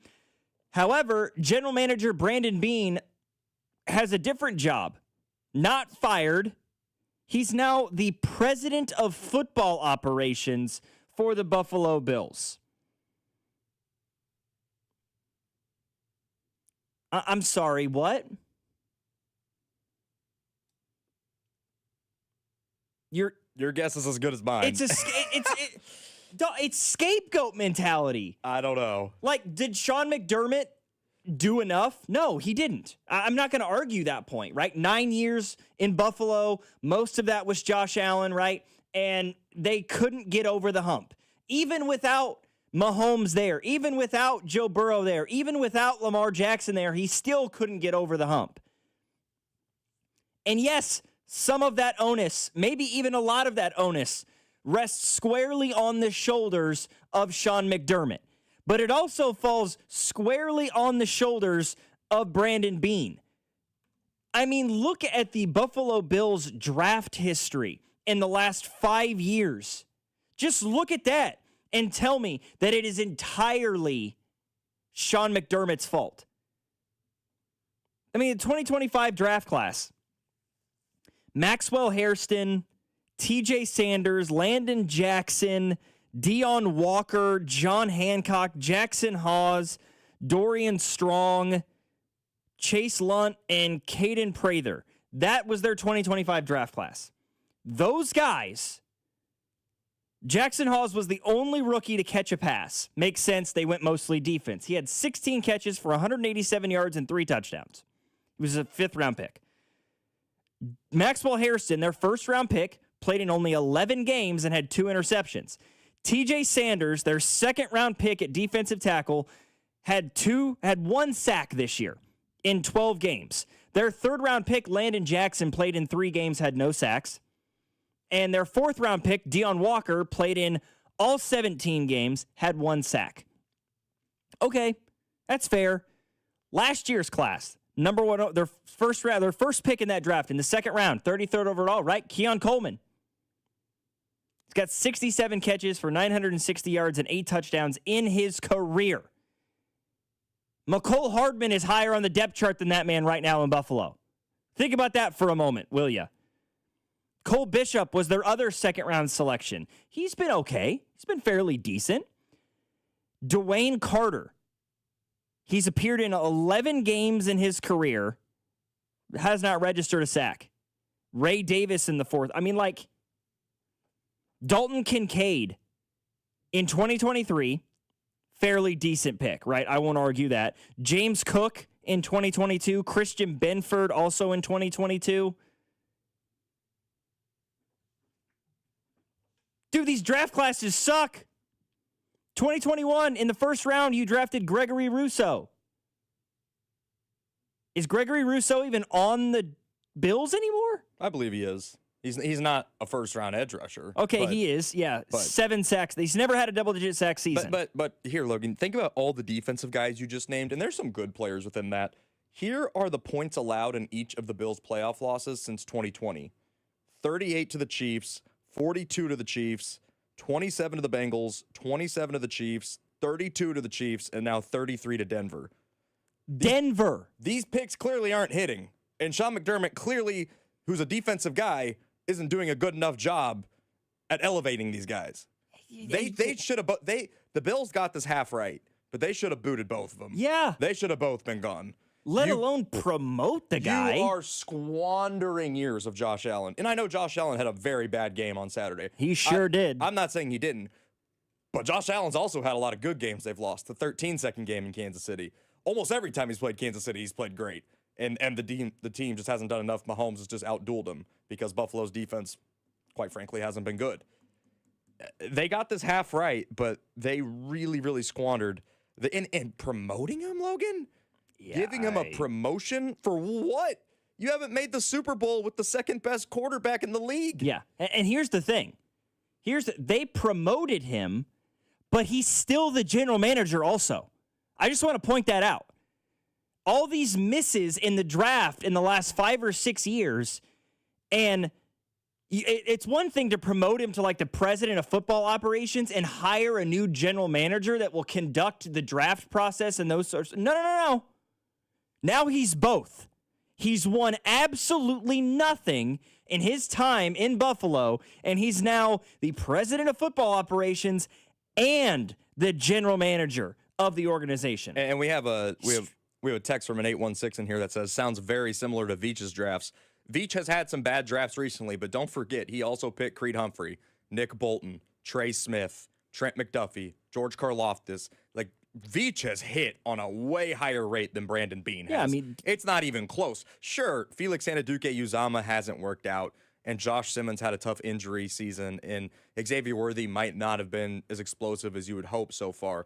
However, general manager Brandon Beane has a different job. Not fired. He's now the president of football operations for the Buffalo Bills. I'm sorry, what? Your guess is as good as mine. It's scapegoat mentality. I don't know. Like, did Sean McDermott do enough? No, he didn't. I'm not going to argue that point, right? 9 years in Buffalo, most of that was Josh Allen, right? And they couldn't get over the hump. Even without Mahomes there, even without Joe Burrow there, even without Lamar Jackson there, he still couldn't get over the hump. And yes, some of that onus, maybe even a lot of that onus, rests squarely on the shoulders of Sean McDermott. But it also falls squarely on the shoulders of Brandon Beane. I mean, look at the Buffalo Bills draft history in the last 5 years. Just look at that and tell me that it is entirely Sean McDermott's fault. I mean, the 2025 draft class, Maxwell Hairston, TJ Sanders, Landon Jackson, Deion Walker, John Hancock, Jackson Hawes, Dorian Strong, Chase Lunt, and Caden Prather. That was their 2025 draft class. Those guys, Jackson Hawes was the only rookie to catch a pass. Makes sense, they went mostly defense. He had 16 catches for 187 yards and 3 touchdowns. He was a 5th-round pick. Maxwell Hairston, their 1st-round pick, played in only 11 games and had 2 interceptions. TJ Sanders, their 2nd-round pick at defensive tackle, had 1 sack this year in 12 games. Their 3rd-round pick, Landon Jackson, played in 3 games, had no sacks. And their 4th-round pick, Deion Walker, played in all 17 games, had 1 sack. Okay, that's fair. Last year's class, number 1, their first pick in that draft in the 2nd round, 33rd overall, right? Keon Coleman. He's got 67 catches for 960 yards and 8 touchdowns in his career. McCole Hardman is higher on the depth chart than that man right now in Buffalo. Think about that for a moment, will ya? Cole Bishop was their other second-round selection. He's been okay. He's been fairly decent. Dwayne Carter. He's appeared in 11 games in his career. Has not registered a sack. Ray Davis in the fourth. I mean, like, Dalton Kincaid in 2023, fairly decent pick, right? I won't argue that. James Cook in 2022. Christian Benford also in 2022. Dude, these draft classes suck. 2021, in the first round, you drafted Gregory Rousseau. Is Gregory Rousseau even on the Bills anymore? I believe he is. He's not a first-round edge rusher. Okay, he is, yeah. 7 sacks. He's never had a double-digit sack season. But here, Logan, think about all the defensive guys you just named, and there's some good players within that. Here are the points allowed in each of the Bills' playoff losses since 2020. 38 to the Chiefs, 42 to the Chiefs, 27 to the Bengals, 27 to the Chiefs, 32 to the Chiefs, and now 33 to Denver. These picks clearly aren't hitting. And Sean McDermott clearly, who's a defensive guy, isn't doing a good enough job at elevating these guys. They should have the Bills got this half right, but they should have booted both of them. Yeah. They should have both been gone. Let alone promote the guy. You are squandering years of Josh Allen. And I know Josh Allen had a very bad game on Saturday. He sure did. I'm not saying he didn't. But Josh Allen's also had a lot of good games they've lost. The 13-second game in Kansas City. Almost every time he's played Kansas City, he's played great. And the team just hasn't done enough. Mahomes has just outdueled him because Buffalo's defense, quite frankly, hasn't been good. They got this half right, but they really, really squandered. And promoting him, Logan? Yeah, giving him a promotion for what? You haven't made the Super Bowl with the second-best quarterback in the league. Yeah, and here's the thing. They promoted him, but he's still the general manager also. I just want to point that out. All these misses in the draft in the last 5 or 6 years, and it's one thing to promote him to like the president of football operations and hire a new general manager that will conduct the draft process and those sorts. No. Now he's both. He's won absolutely nothing in his time in Buffalo, and he's now the president of football operations and the general manager of the organization. And we have a text from an 816 in here that says, sounds very similar to Veach's drafts. Veach has had some bad drafts recently, but don't forget, he also picked Creed Humphrey, Nick Bolton, Trey Smith, Trent McDuffie, George Karlaftis. Like, Veach has hit on a way higher rate than Brandon Beane has. Yeah, I mean, it's not even close. Sure, Felix Anduke-Uzomah hasn't worked out, and Josh Simmons had a tough injury season, and Xavier Worthy might not have been as explosive as you would hope so far.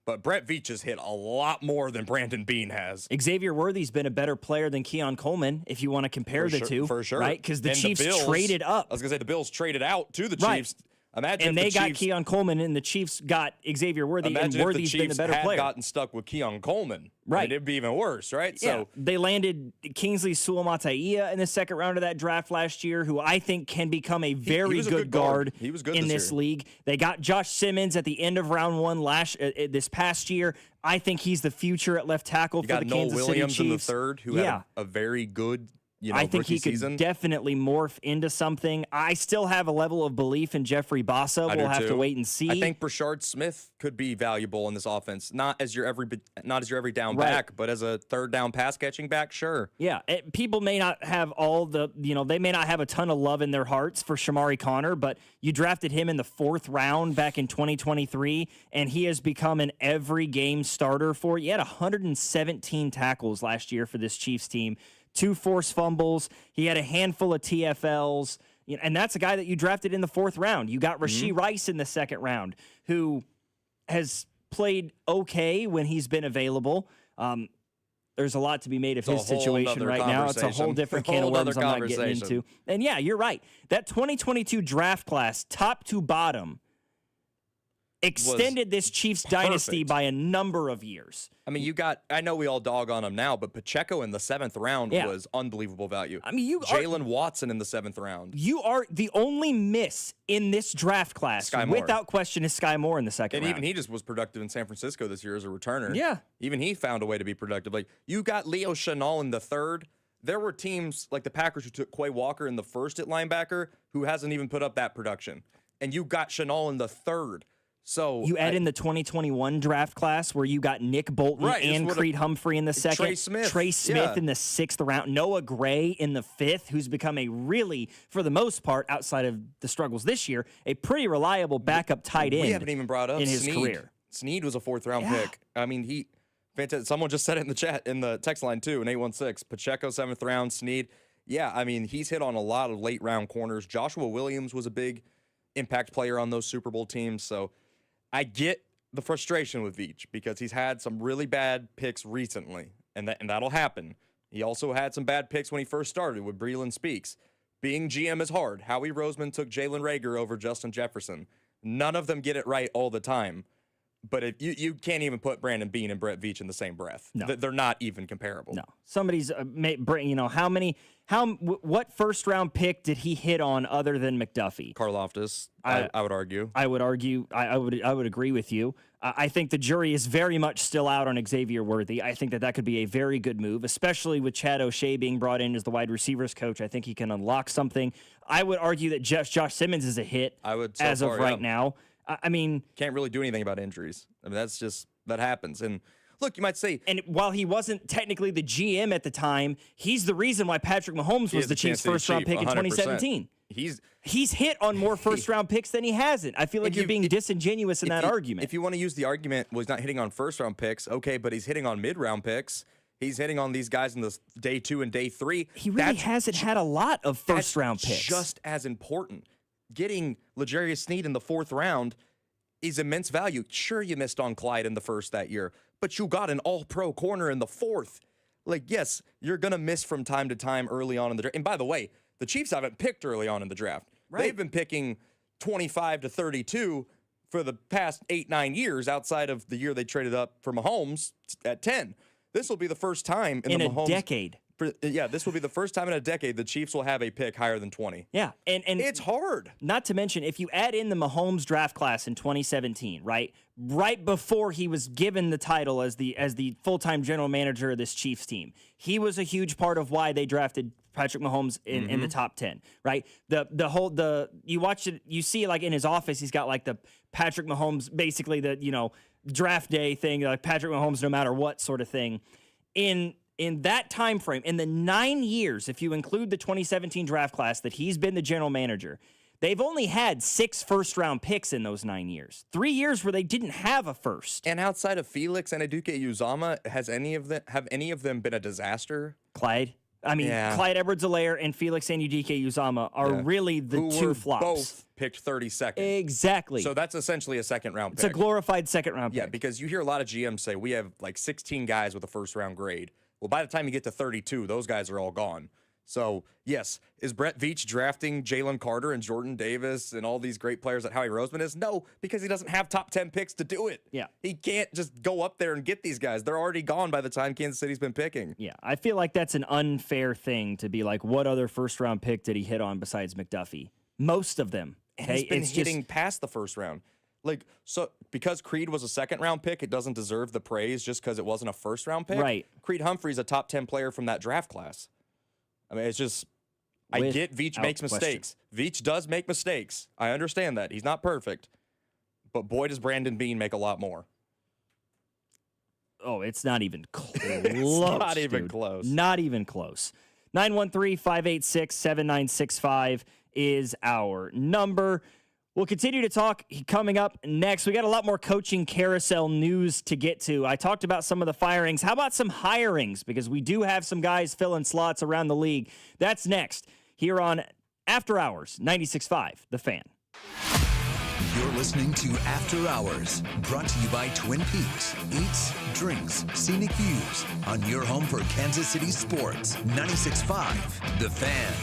But Brett Veach has hit a lot more than Brandon Beane has. Xavier Worthy's been a better player than Keon Coleman, if you want to compare the two. For sure. Right? Because the Chiefs traded up. I was going to say, the Bills traded out to the Chiefs. Imagine and if they the got Chiefs, Keon Coleman, and the Chiefs got Xavier Worthy, and Worthy's been a better player. Imagine if the Chiefs had gotten stuck with Keon Coleman. Right. It'd be even worse, right? Yeah. So they landed Kingsley Suamataia in the second round of that draft last year, who I think can become a very good guard he was good in this league. They got Josh Simmons at the end of round one this past year. I think he's the future at left tackle for the Kansas City Williams Chiefs. in the third, who had a very good I think he could season. definitely morph into something. I still have a level of belief in Jeffrey Bassa. We'll have to wait and see. I think Brashard Smith could be valuable in this offense, not as your every down back, but as a third down pass catching back. Sure. Yeah, people may not have all the they may not have a ton of love in their hearts for Shamari Connor, but you drafted him in the 4th round back in 2023, and he has become an every game starter for you. He had 117 tackles last year for this Chiefs team. 2 forced fumbles. He had a handful of TFLs. And that's a guy that you drafted in the 4th round. You got Rashee Rice in the 2nd round, who has played okay when he's been available. There's a lot to be made of his situation right now. It's a whole different can of worms I'm not getting into. And yeah, you're right. That 2022 draft class, top to bottom, extended this Chiefs dynasty by a number of years. I mean, I know we all dog on him now, but Pacheco in the 7th round was unbelievable value. I mean, Jalen Watson in the 7th round. You are the only miss in this draft class, Sky Moore. without question, is Sky Moore in the 2nd round. And even he just was productive in San Francisco this year as a returner. Yeah. Even he found a way to be productive. Like, you got Leo Chenal in the 3rd. There were teams like the Packers who took Quay Walker in the 1st at linebacker who hasn't even put up that production. And you got Chenal in the 3rd. So you add in the 2021 draft class where you got Nick Bolton and Creed Humphrey in the 2nd, Trey Smith in the 6th round, Noah Gray in the 5th, who's become a really, for the most part, outside of the struggles this year, a pretty reliable backup tight end. We haven't even brought up in his career. Snead was a 4th round pick. I mean, fantastic. Someone just said it in the chat, in the text line too, in 816. Pacheco 7th round, Snead. Yeah, I mean, he's hit on a lot of late round corners. Joshua Williams was a big impact player on those Super Bowl teams, so I get the frustration with Veach because he's had some really bad picks recently, and that'll happen. He also had some bad picks when he first started with Breeland Speaks. Being GM is hard. Howie Roseman took Jalen Reagor over Justin Jefferson. None of them get it right all the time, but you can't even put Brandon Beane and Brett Veach in the same breath. No. They're not even comparable. No. Somebody's, what 1st round pick did he hit on other than McDuffie? Karlaftis, I would argue. I would agree with you. I think the jury is very much still out on Xavier Worthy. I think that could be a very good move, especially with Chad O'Shea being brought in as the wide receivers coach. I think he can unlock something. I would argue that Josh Simmons is a hit as of right now. I mean, can't really do anything about injuries. I mean, that happens. And look, you might say, and while he wasn't technically the GM at the time, he's the reason why Patrick Mahomes was the Chiefs' 1st round pick in 2017. He's hit on more 1st round picks than he hasn't. I feel like you're being disingenuous in that argument. If you want to use the argument, well, he's not hitting on 1st round picks, okay, but he's hitting on mid round picks. He's hitting on these guys in the day 2 and day 3. He really hasn't had a lot of 1st round picks. Just as important. Getting L'Jarius Sneed in the 4th round is immense value. Sure, you missed on Clyde in the 1st that year, but you got an all-pro corner in the 4th. Like, yes, you're going to miss from time to time early on in the draft. And by the way, the Chiefs haven't picked early on in the draft. Right. They've been picking 25 to 32 for the past 8-9 years outside of the year they traded up for Mahomes at 10. This will be the first time in the Mahomes decade. This will be the first time in a decade the Chiefs will have a pick higher than 20. Yeah, and it's hard. Not to mention, if you add in the Mahomes draft class in 2017, right before he was given the title as the full-time general manager of this Chiefs team, he was a huge part of why they drafted Patrick Mahomes in the top 10. Right, you watch it, you see it like in his office, he's got like the Patrick Mahomes, basically the draft day thing, like Patrick Mahomes no matter what sort of thing. In that time frame, in the 9 years, if you include the 2017 draft class that he's been the general manager, they've only had 6 first-round picks in those 9 years. 3 years where they didn't have a first. And outside of Felix and Aduke Uzama, have any of them been a disaster? Clyde Edwards-Helaire and Felix Anudike-Uzama are really the two flops. Both picked 32nd. Exactly. So that's essentially a second-round pick. It's a glorified second-round pick. Yeah, because you hear a lot of GMs say, we have like 16 guys with a first-round grade. Well, by the time you get to 32, those guys are all gone. So, yes, is Brett Veach drafting Jalen Carter and Jordan Davis and all these great players that Howie Roseman is? No, because he doesn't have top 10 picks to do it. Yeah. He can't just go up there and get these guys. They're already gone by the time Kansas City's been picking. Yeah, I feel like that's an unfair thing to be like, what other first-round pick did he hit on besides McDuffie? Most of them. He's been hitting past the first round. Like, so because Creed was a second-round pick, it doesn't deserve the praise just because it wasn't a first-round pick. Right. Creed Humphrey's a top 10 player from that draft class. I mean, it's just, I get Veach makes mistakes. Veach does make mistakes. I understand that. He's not perfect. But boy, does Brandon Beane make a lot more. Oh, it's not even close. It's not even close. Not even close. 913-586-7965 is our number. We'll continue to talk coming up next. We got a lot more coaching carousel news to get to. I talked about some of the firings. How about some hirings? Because we do have some guys filling slots around the league. That's next here on After Hours, 96.5, The Fan. You're listening to After Hours, brought to you by Twin Peaks. Eats, drinks, scenic views on your home for Kansas City sports. 96.5, The Fan.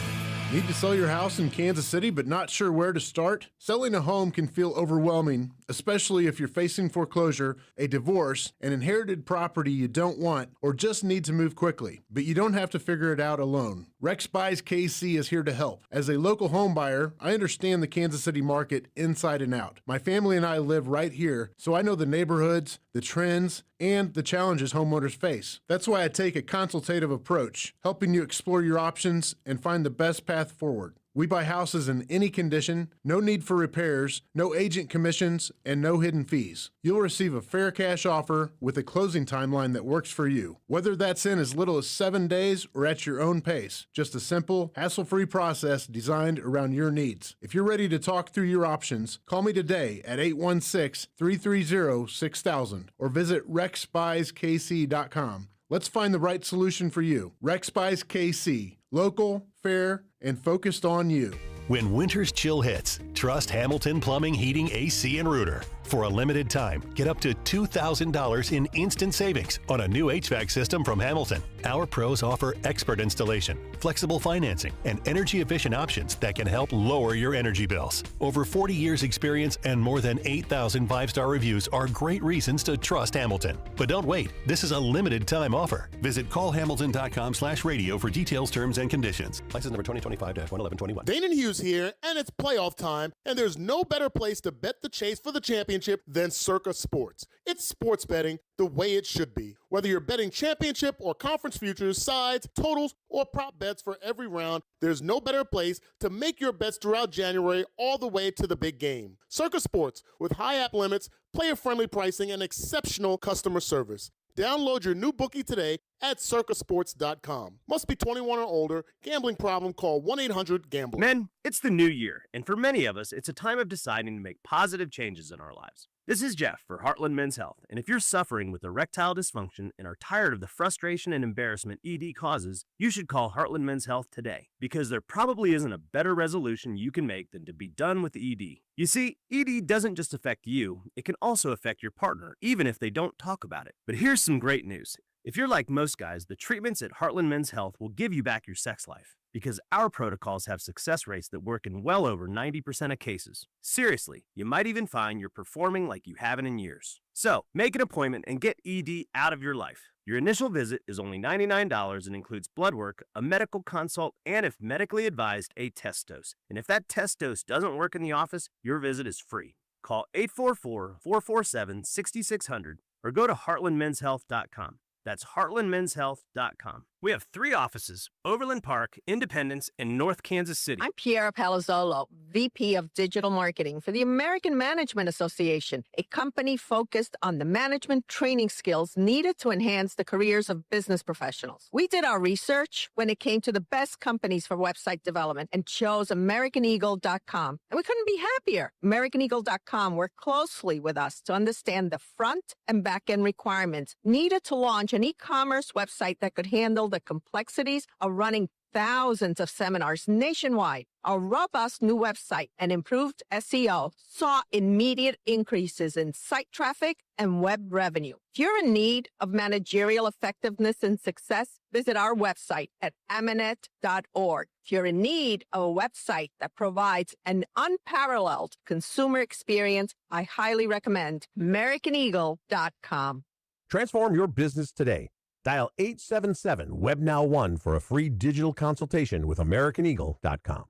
Need to sell your house in Kansas City but not sure where to start? Selling a home can feel overwhelming, especially if you're facing foreclosure, a divorce, an inherited property you don't want, or just need to move quickly. But you don't have to figure it out alone. Rex Buys KC is here to help. As a local home buyer, I understand the Kansas City market inside and out. My family and I live right here, so I know the neighborhoods, the trends, and the challenges homeowners face. That's why I take a consultative approach, helping you explore your options and find the best path forward. We buy houses in any condition, no need for repairs, no agent commissions, and no hidden fees. You'll receive a fair cash offer with a closing timeline that works for you. Whether that's in as little as 7 days or at your own pace, just a simple, hassle-free process designed around your needs. If you're ready to talk through your options, call me today at 816-330-6000 or visit rexbuyskc.com. Let's find the right solution for you. Rex Buys KC. Local, fair, and focused on you. When winter's chill hits, trust Hamilton Plumbing, Heating, AC, and Rooter. For a limited time, get up to $2,000 in instant savings on a new HVAC system from Hamilton. Our pros offer expert installation, flexible financing, and energy-efficient options that can help lower your energy bills. Over 40 years experience and more than 8,000 five-star reviews are great reasons to trust Hamilton. But don't wait. This is a limited time offer. Visit callhamilton.com/radio for details, terms, and conditions. License number 2025-11121. Dane and Hughes here, and it's playoff time, and there's no better place to bet the chase for the championship than Circa Sports. It's sports betting the way it should be. Whether you're betting championship or conference futures, sides, totals, or prop bets for every round, there's no better place to make your bets throughout January all the way to the big game. Circa Sports, with high app limits, player-friendly pricing, and exceptional customer service. Download your new bookie today at circasports.com. Must be 21 or older. Gambling problem? Call 1-800-GAMBLER. Men, it's the new year, and for many of us, it's a time of deciding to make positive changes in our lives. This is Jeff for Heartland Men's Health, and if you're suffering with erectile dysfunction and are tired of the frustration and embarrassment ED causes, you should call Heartland Men's Health today, because there probably isn't a better resolution you can make than to be done with ED. You see, ED doesn't just affect you, it can also affect your partner, even if they don't talk about it. But here's some great news. If you're like most guys, the treatments at Heartland Men's Health will give you back your sex life, because our protocols have success rates that work in well over 90% of cases. Seriously, you might even find you're performing like you haven't in years. So, make an appointment and get ED out of your life. Your initial visit is only $99 and includes blood work, a medical consult, and if medically advised, a test dose. And if that test dose doesn't work in the office, your visit is free. Call 844-447-6600 or go to heartlandmenshealth.com. That's heartlandmenshealth.com. We have 3 offices: Overland Park, Independence, and North Kansas City. I'm Piera Palazzolo, VP of Digital Marketing for the American Management Association, a company focused on the management training skills needed to enhance the careers of business professionals. We did our research when it came to the best companies for website development and chose AmericanEagle.com. And we couldn't be happier. AmericanEagle.com worked closely with us to understand the front and back end requirements needed to launch an e-commerce website that could handle the complexities of running thousands of seminars nationwide. Our robust new website and improved SEO saw immediate increases in site traffic and web revenue. If you're in need of managerial effectiveness and success, visit our website at amanet.org. If you're in need of a website that provides an unparalleled consumer experience, I highly recommend AmericanEagle.com. Transform your business today. Dial 877-WebNow1 for a free digital consultation with AmericanEagle.com.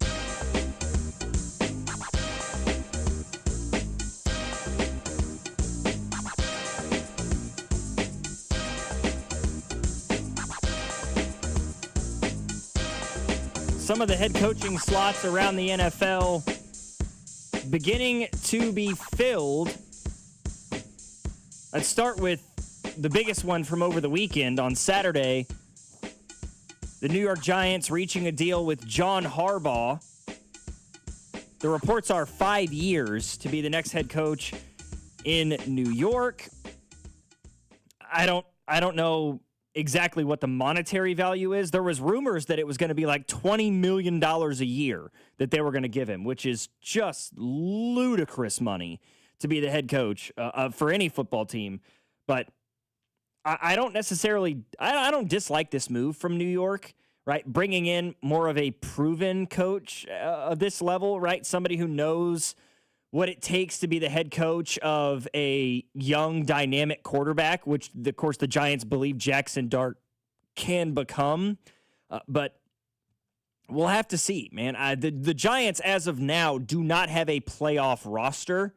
Some of the head coaching slots around the NFL beginning to be filled. Let's start with the biggest one from over the weekend. On Saturday, the New York Giants reaching a deal with John Harbaugh. The reports are 5 years to be the next head coach in New York. I don't know exactly what the monetary value is. There was rumors that it was going to be like $20 million a year that they were going to give him, which is just ludicrous money to be the head coach for any football team. But I don't necessarily, I don't dislike this move from New York, right? Bringing in more of a proven coach of this level, right? Somebody who knows what it takes to be the head coach of a young, dynamic quarterback, which, of course, the Giants believe Jackson Dart can become. But we'll have to see, man. The Giants, as of now, do not have a playoff roster.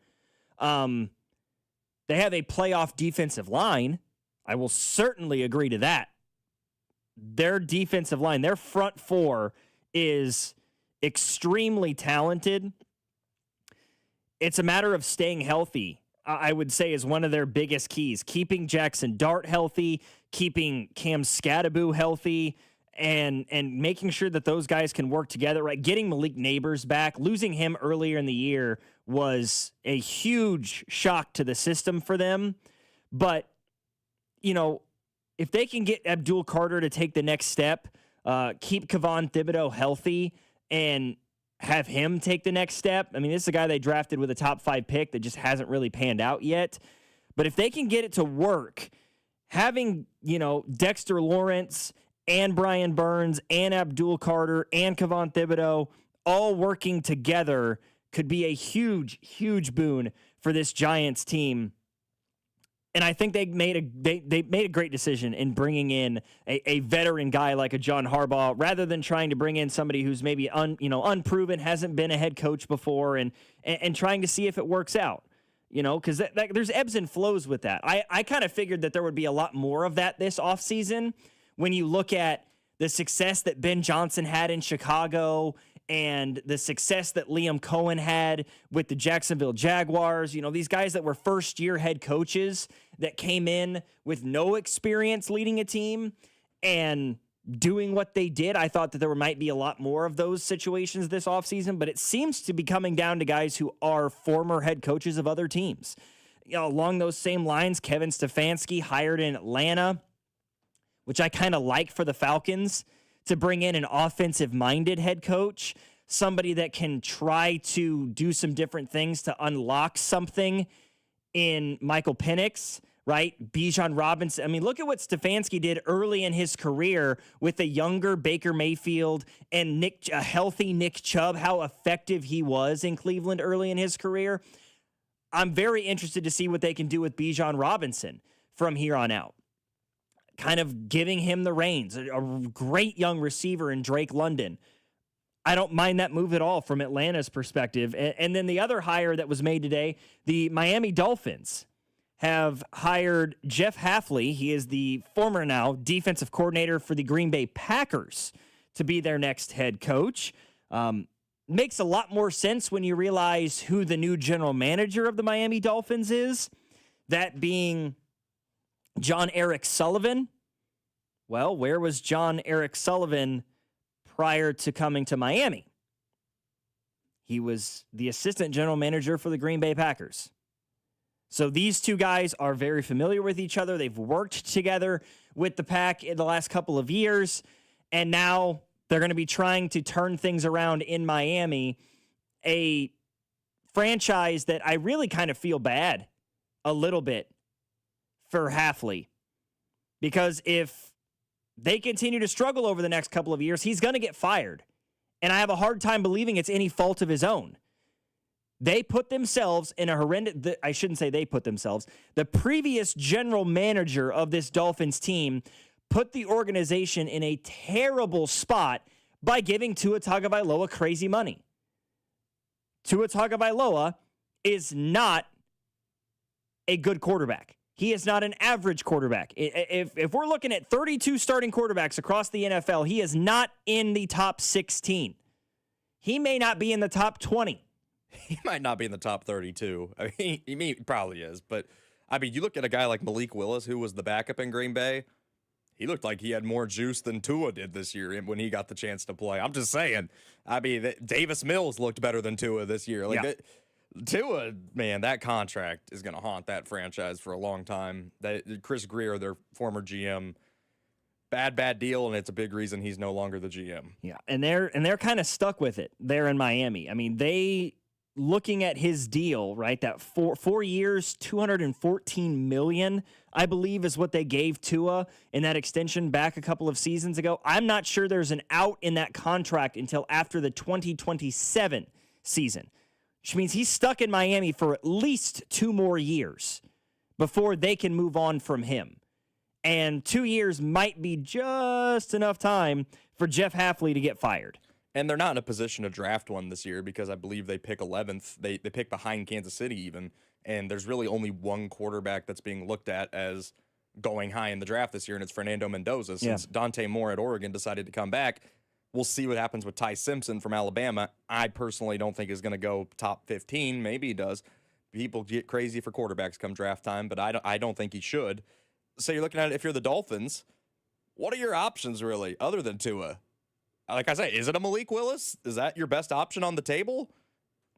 They have a playoff defensive line. I will certainly agree to that. Their defensive line, their front four is extremely talented. It's a matter of staying healthy, I would say, is one of their biggest keys. Keeping Jackson Dart healthy, keeping Cam Scadaboo healthy, and making sure that those guys can work together, right? Getting Malik Neighbors back, losing him earlier in the year was a huge shock to the system for them. But, you know, if they can get Abdul Carter to take the next step, keep Kayvon Thibodeau healthy, and have him take the next step. I mean, this is a guy they drafted with a top 5 pick that just hasn't really panned out yet. But if they can get it to work, having, you know, Dexter Lawrence and Brian Burns and Abdul Carter and Kayvon Thibodeau all working together could be a huge, huge boon for this Giants team. And I think they made a great decision in bringing in a veteran guy like a John Harbaugh, rather than trying to bring in somebody who's maybe unproven, hasn't been a head coach before, and trying to see if it works out. You know, because there's ebbs and flows with that. I kind of figured that there would be a lot more of that this offseason when you look at the success that Ben Johnson had in Chicago and the success that Liam Cohen had with the Jacksonville Jaguars. You know, these guys that were first-year head coaches that came in with no experience leading a team and doing what they did. I thought that there might be a lot more of those situations this offseason, but it seems to be coming down to guys who are former head coaches of other teams. You know, along those same lines, Kevin Stefanski hired in Atlanta, which I kind of like for the Falcons, to bring in an offensive-minded head coach, somebody that can try to do some different things to unlock something in Michael Penix, right? Bijan Robinson. I mean, look at what Stefanski did early in his career with a younger Baker Mayfield and a healthy Nick Chubb, how effective he was in Cleveland early in his career. I'm very interested to see what they can do with Bijan Robinson from here on out. Kind of giving him the reins, a great young receiver in Drake London. I don't mind that move at all from Atlanta's perspective. And then the other hire that was made today, the Miami Dolphins have hired Jeff Hafley. He is the former now defensive coordinator for the Green Bay Packers to be their next head coach. Makes a lot more sense when you realize who the new general manager of the Miami Dolphins is, that being John Eric Sullivan. Well, where was John Eric Sullivan prior to coming to Miami? He was the assistant general manager for the Green Bay Packers. So these two guys are very familiar with each other. They've worked together with the Pack in the last couple of years, and now they're going to be trying to turn things around in Miami, a franchise that I really kind of feel bad a little bit for Hafley, because if they continue to struggle over the next couple of years, he's going to get fired. And I have a hard time believing it's any fault of his own. They put themselves in a horrendous, I shouldn't say they put themselves, the previous general manager of this Dolphins team put the organization in a terrible spot by giving Tua Tagovailoa crazy money. Tua Tagovailoa is not a good quarterback. He is not an average quarterback. If we're looking at 32 starting quarterbacks across the NFL, he is not in the top 16. He may not be in the top 20. He might not be in the top 32. I mean, he probably is. But, I mean, you look at a guy like Malik Willis, who was the backup in Green Bay. He looked like he had more juice than Tua did this year when he got the chance to play. I'm just saying. I mean, Davis Mills looked better than Tua this year. Tua, man, that contract is going to haunt that franchise for a long time. Chris Greer, their former GM, bad deal, and it's a big reason he's no longer the GM. Yeah, and they're kind of stuck with it there in Miami. I mean, they looking at his deal, right, that 4 years, $214 million, I believe is what they gave Tua in that extension back a couple of seasons ago. I'm not sure there's an out in that contract until after the 2027 season, which means he's stuck in Miami for at least 2 more years before they can move on from him. And 2 years might be just enough time for Jeff Hafley to get fired. And they're not in a position to draft one this year because I believe they pick 11th. They pick behind Kansas City even. And there's really only one quarterback that's being looked at as going high in the draft this year, and it's Fernando Mendoza. Since Dante Moore at Oregon decided to come back, we'll see what happens with Ty Simpson from Alabama. I personally don't think is going to go top 15. Maybe he does. People get crazy for quarterbacks come draft time, but I don't think he should. So you're looking at it, if you're the Dolphins, what are your options really other than Tua? Like I say, is it a Malik Willis? Is that your best option on the table?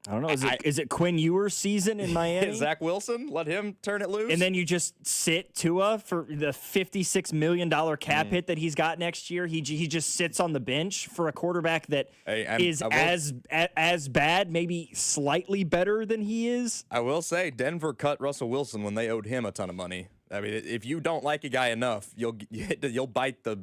I don't know. Is it Quinn Ewers' season in Miami? Zach Wilson? Let him turn it loose? And then you just sit Tua for the $56 million cap hit that he's got next year. He just sits on the bench for a quarterback that is as bad, maybe slightly better than he is. I will say Denver cut Russell Wilson when they owed him a ton of money. I mean, if you don't like a guy enough, you'll bite the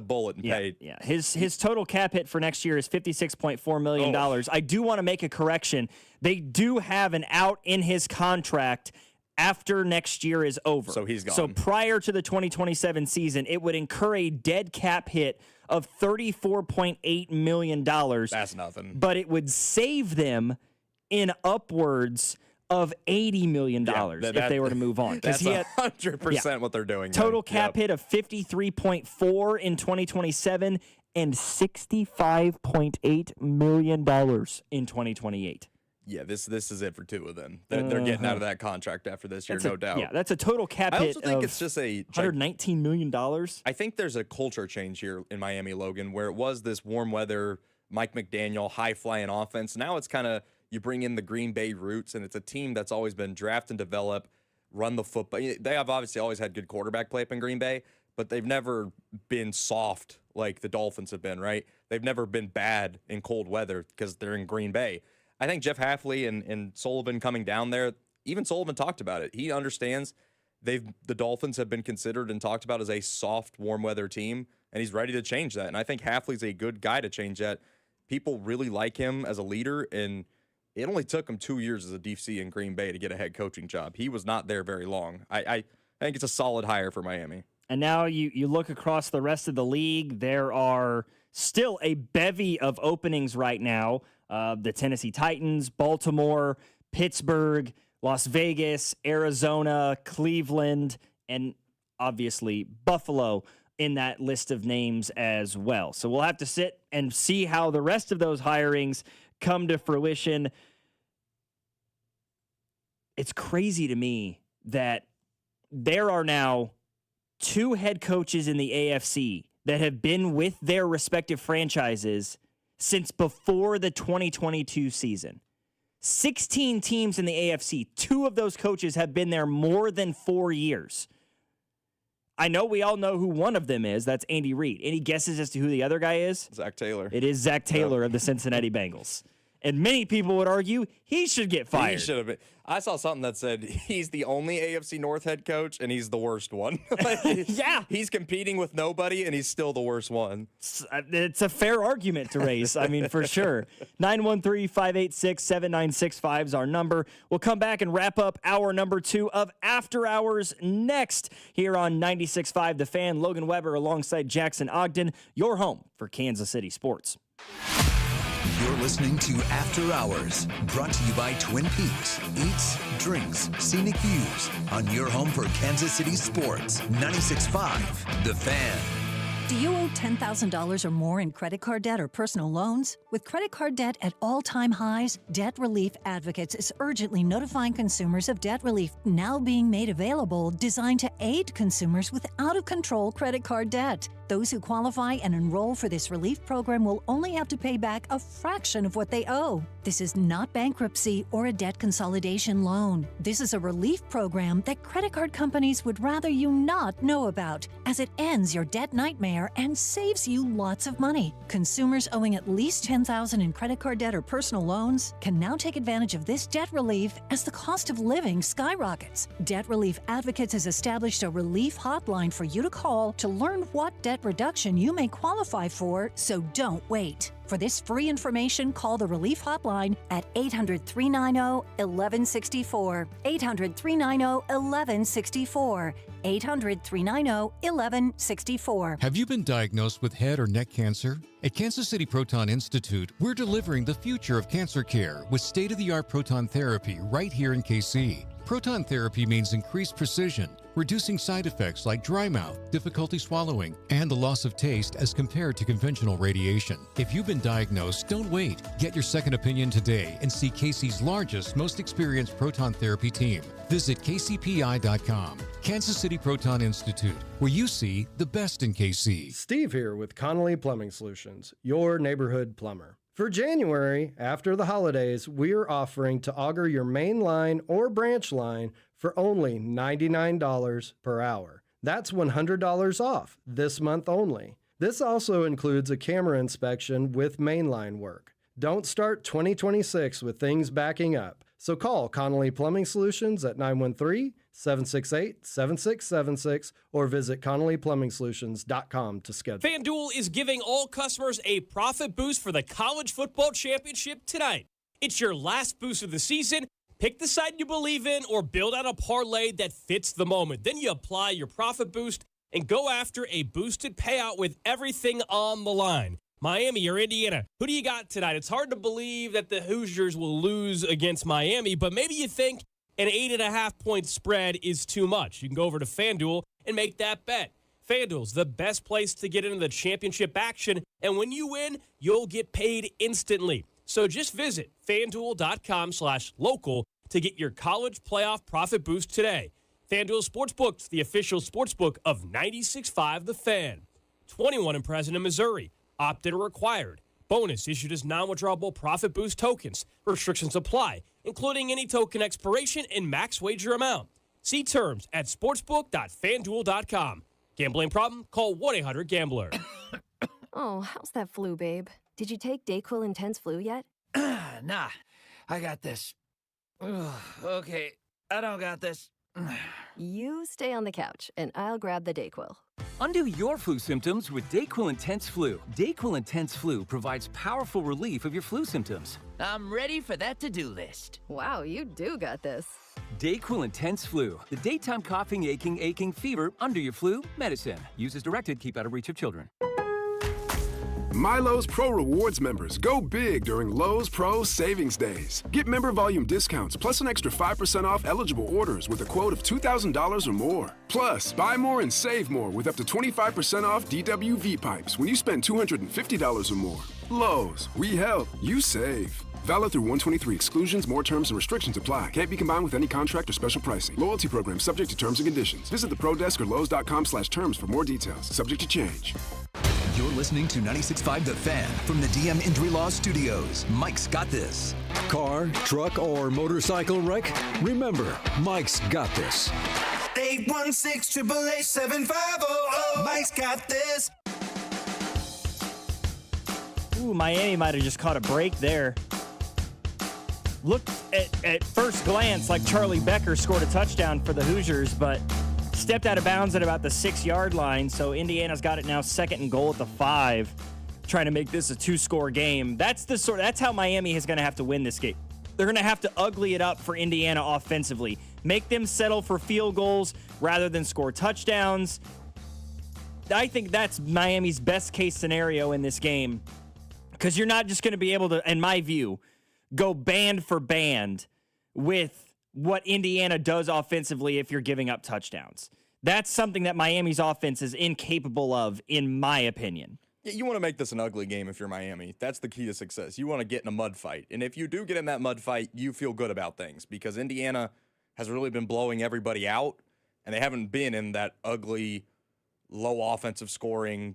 bullet and pay. Yeah, his total cap hit for next year is $56.4 million. I do want to make a correction. They do have an out in his contract after next year is over. So he's gone. So prior to the 2027 season, it would incur a dead cap hit of $34.8 million. That's nothing. But it would save them in upwards of $80 million if they were to move on. That's 100% what they're doing. Total cap hit of 53.4 in 2027 and $65.8 million in 2028. Yeah, this is it for Tua then. They're getting out of that contract after this year, no doubt. Yeah, that's a total cap hit I also think of it's just $119 million. I think there's a culture change here in Miami, Logan, where it was this warm weather, Mike McDaniel, high-flying offense. Now it's kind of you bring in the Green Bay roots, and it's a team that's always been draft and develop, run the football. They have obviously always had good quarterback play up in Green Bay, but they've never been soft like the Dolphins have been, right? They've never been bad in cold weather because they're in Green Bay. I think Jeff Hafley and Sullivan coming down there, even Sullivan talked about it. He understands the Dolphins have been considered and talked about as a soft, warm weather team, and he's ready to change that. And I think Hafley's a good guy to change that. People really like him as a leader, and it only took him 2 years as a DC in Green Bay to get a head coaching job. He was not there very long. I think it's a solid hire for Miami. And now you look across the rest of the league, there are still a bevy of openings right now. The Tennessee Titans, Baltimore, Pittsburgh, Las Vegas, Arizona, Cleveland, and obviously Buffalo in that list of names as well. So we'll have to sit and see how the rest of those hirings come to fruition. It's crazy to me that there are now 2 head coaches in the AFC that have been with their respective franchises since before the 2022 season. 16 teams in the AFC. 2 of those coaches have been there more than 4 years. I know we all know who one of them is. That's Andy Reid. Any guesses as to who the other guy is? Zach Taylor. It is Zach Taylor of the Cincinnati Bengals. And many people would argue he should get fired. He should have been. I saw something that said he's the only AFC North head coach, and he's the worst one. Yeah. He's competing with nobody, and he's still the worst one. It's a fair argument to raise. I mean, for sure. 913-586-7965 is our number. We'll come back and wrap up hour number 2 of After Hours next here on 96.5 The Fan. Logan Weber alongside Jackson Ogden, your home for Kansas City sports. You're listening to After Hours, brought to you by Twin Peaks. Eats, drinks, scenic views on your home for Kansas City sports. 96.5 The Fan. Do you owe $10,000 or more in credit card debt or personal loans? With credit card debt at all-time highs, Debt Relief Advocates is urgently notifying consumers of debt relief now being made available, designed to aid consumers with out-of-control credit card debt. Those who qualify and enroll for this relief program will only have to pay back a fraction of what they owe. This is not bankruptcy or a debt consolidation loan. This is a relief program that credit card companies would rather you not know about, as it ends your debt nightmare nightmare and saves you lots of money. Consumers owing at least $10,000 in credit card debt or personal loans can now take advantage of this debt relief as the cost of living skyrockets. Debt Relief Advocates has established a relief hotline for you to call to learn what debt reduction you may qualify for, so don't wait. For this free information, call the Relief Hotline at 800-390-1164. 800-390-1164. 800-390-1164. Have you been diagnosed with head or neck cancer? At Kansas City Proton Institute, we're delivering the future of cancer care with state-of-the-art proton therapy right here in KC. Proton therapy means increased precision, reducing side effects like dry mouth, difficulty swallowing, and the loss of taste as compared to conventional radiation. If you've been diagnosed, don't wait. Get your second opinion today and see KC's largest, most experienced proton therapy team. Visit kcpi.com. Kansas City Proton Institute, where you see the best in KC. Steve here with Connolly Plumbing Solutions, your neighborhood plumber. For January, after the holidays, we are offering to auger your main line or branch line for only $99 per hour. That's $100 off this month only. This also includes a camera inspection with mainline work. Don't start 2026 with things backing up. So call Connolly Plumbing Solutions at 913-768-7676 or visit ConnollyPlumbingSolutions.com to schedule. FanDuel is giving all customers a profit boost for the college football championship tonight. It's your last boost of the season. Pick the side you believe in or build out a parlay that fits the moment. Then you apply your profit boost and go after a boosted payout with everything on the line. Miami or Indiana, who do you got tonight? It's hard to believe that the Hoosiers will lose against Miami, but maybe you think an 8.5-point spread is too much. You can go over to FanDuel and make that bet. FanDuel's the best place to get into the championship action, and when you win, you'll get paid instantly. So just visit FanDuel.com/local to get your college playoff profit boost today. FanDuel Sportsbook's the official sportsbook of 96.5 The Fan. 21 and present in Missouri. Opt-in required. Bonus issued as non-withdrawable profit boost tokens. Restrictions apply, including any token expiration and max wager amount. See terms at sportsbook.fanduel.com. Gambling problem? Call 1-800-GAMBLER. Oh, how's that flu, babe? Did you take DayQuil Intense Flu yet? Nah, I got this. Ugh, okay, I don't got this. You stay on the couch, and I'll grab the DayQuil. Undo your flu symptoms with DayQuil Intense Flu. DayQuil Intense Flu provides powerful relief of your flu symptoms. I'm ready for that to-do list. Wow, you do got this. DayQuil Intense Flu. The daytime coughing, aching fever under your flu medicine. Use as directed. Keep out of reach of children. My Lowe's Pro Rewards members go big during Lowe's Pro Savings Days. Get member volume discounts plus an extra 5% off eligible orders with a quote of $2,000 or more. Plus, buy more and save more with up to 25% off DWV pipes when you spend $250 or more. Lowe's, we help, you save. Valid through 123. Exclusions, more terms and restrictions apply. Can't be combined with any contract or special pricing. Loyalty program subject to terms and conditions. Visit the Pro Desk or Lowe's.com/terms for more details. Subject to change. You're listening to 96.5 The Fan from the DM Injury Law Studios. Mike's got this. Car, truck, or motorcycle wreck? Remember, Mike's got this. 816-888-7500. Mike's got this. Ooh, Miami might have just caught a break there. Looked at first glance like Charlie Becker scored a touchdown for the Hoosiers, but stepped out of bounds at about the 6-yard line. So Indiana's got it now 2nd and goal at the 5, trying to make this a 2-score game. That's how Miami is going to have to win this game. They're going to have to ugly it up for Indiana offensively. Make them settle for field goals rather than score touchdowns. I think that's Miami's best case scenario in this game, because you're not just going to be able to, in my view, go band for band with what Indiana does offensively if you're giving up touchdowns. That's something that Miami's offense is incapable of, in my opinion. You want to make this an ugly game if you're Miami. That's the key to success. You want to get in a mud fight. And if you do get in that mud fight, you feel good about things, because Indiana has really been blowing everybody out, and they haven't been in that ugly, low offensive scoring,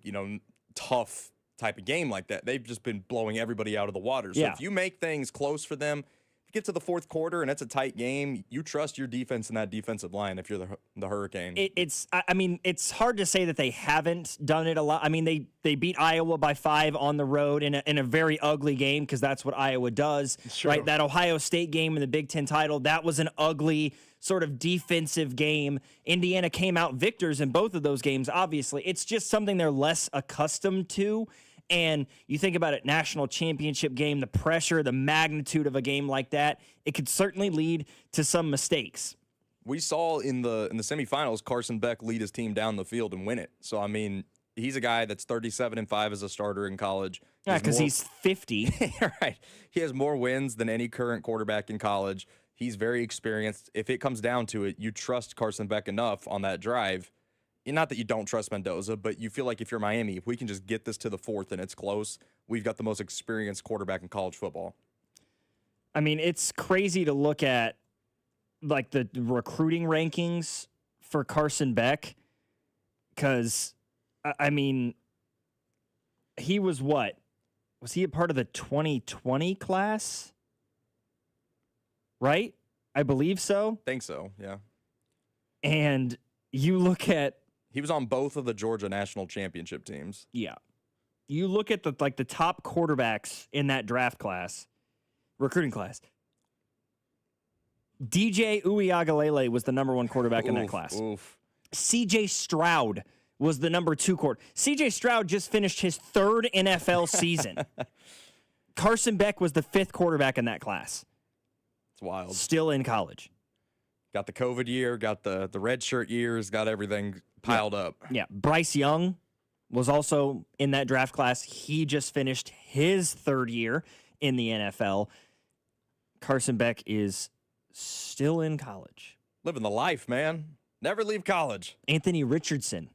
tough type of game like that. They've just been blowing everybody out of the water. So if you make things close for them, you get to the fourth quarter and it's a tight game, you trust your defense and that defensive line if you're the Hurricane. It's hard to say that they haven't done it a lot. I mean, they beat Iowa by 5 on the road in a very ugly game because that's what Iowa does, right? That Ohio State game in the Big Ten title, that was an ugly sort of defensive game. Indiana came out victors in both of those games, obviously. It's just something they're less accustomed to. And you think about it, national championship game, the pressure, the magnitude of a game like that, it could certainly lead to some mistakes. We saw in the semifinals, Carson Beck lead his team down the field and win it. So, I mean, he's a guy that's 37-5 as a starter in college. Yeah, because he's 50. Right. He has more wins than any current quarterback in college. He's very experienced. If it comes down to it, you trust Carson Beck enough on that drive. Not that you don't trust Mendoza, but you feel like if you're Miami, if we can just get this to the fourth and it's close, we've got the most experienced quarterback in college football. I mean, it's crazy to look at like the recruiting rankings for Carson Beck because, I mean, he was what? Was he a part of the 2020 class? Right? I believe so. Think so, yeah. And you look at... He was on both of the Georgia national championship teams. Yeah. You look at the top quarterbacks in that draft class, recruiting class. DJ Uiagalelei was the number 1 quarterback in that class. CJ Stroud was the number 2 quarterback. CJ Stroud just finished his 3rd NFL season. Carson Beck was the 5th quarterback in that class. It's wild. Still in college. Got the COVID year, got the red shirt years, got everything piled up. Yeah. Bryce Young was also in that draft class. He just finished his 3rd year in the NFL. Carson Beck is still in college. Living the life, man. Never leave college. Anthony Richardson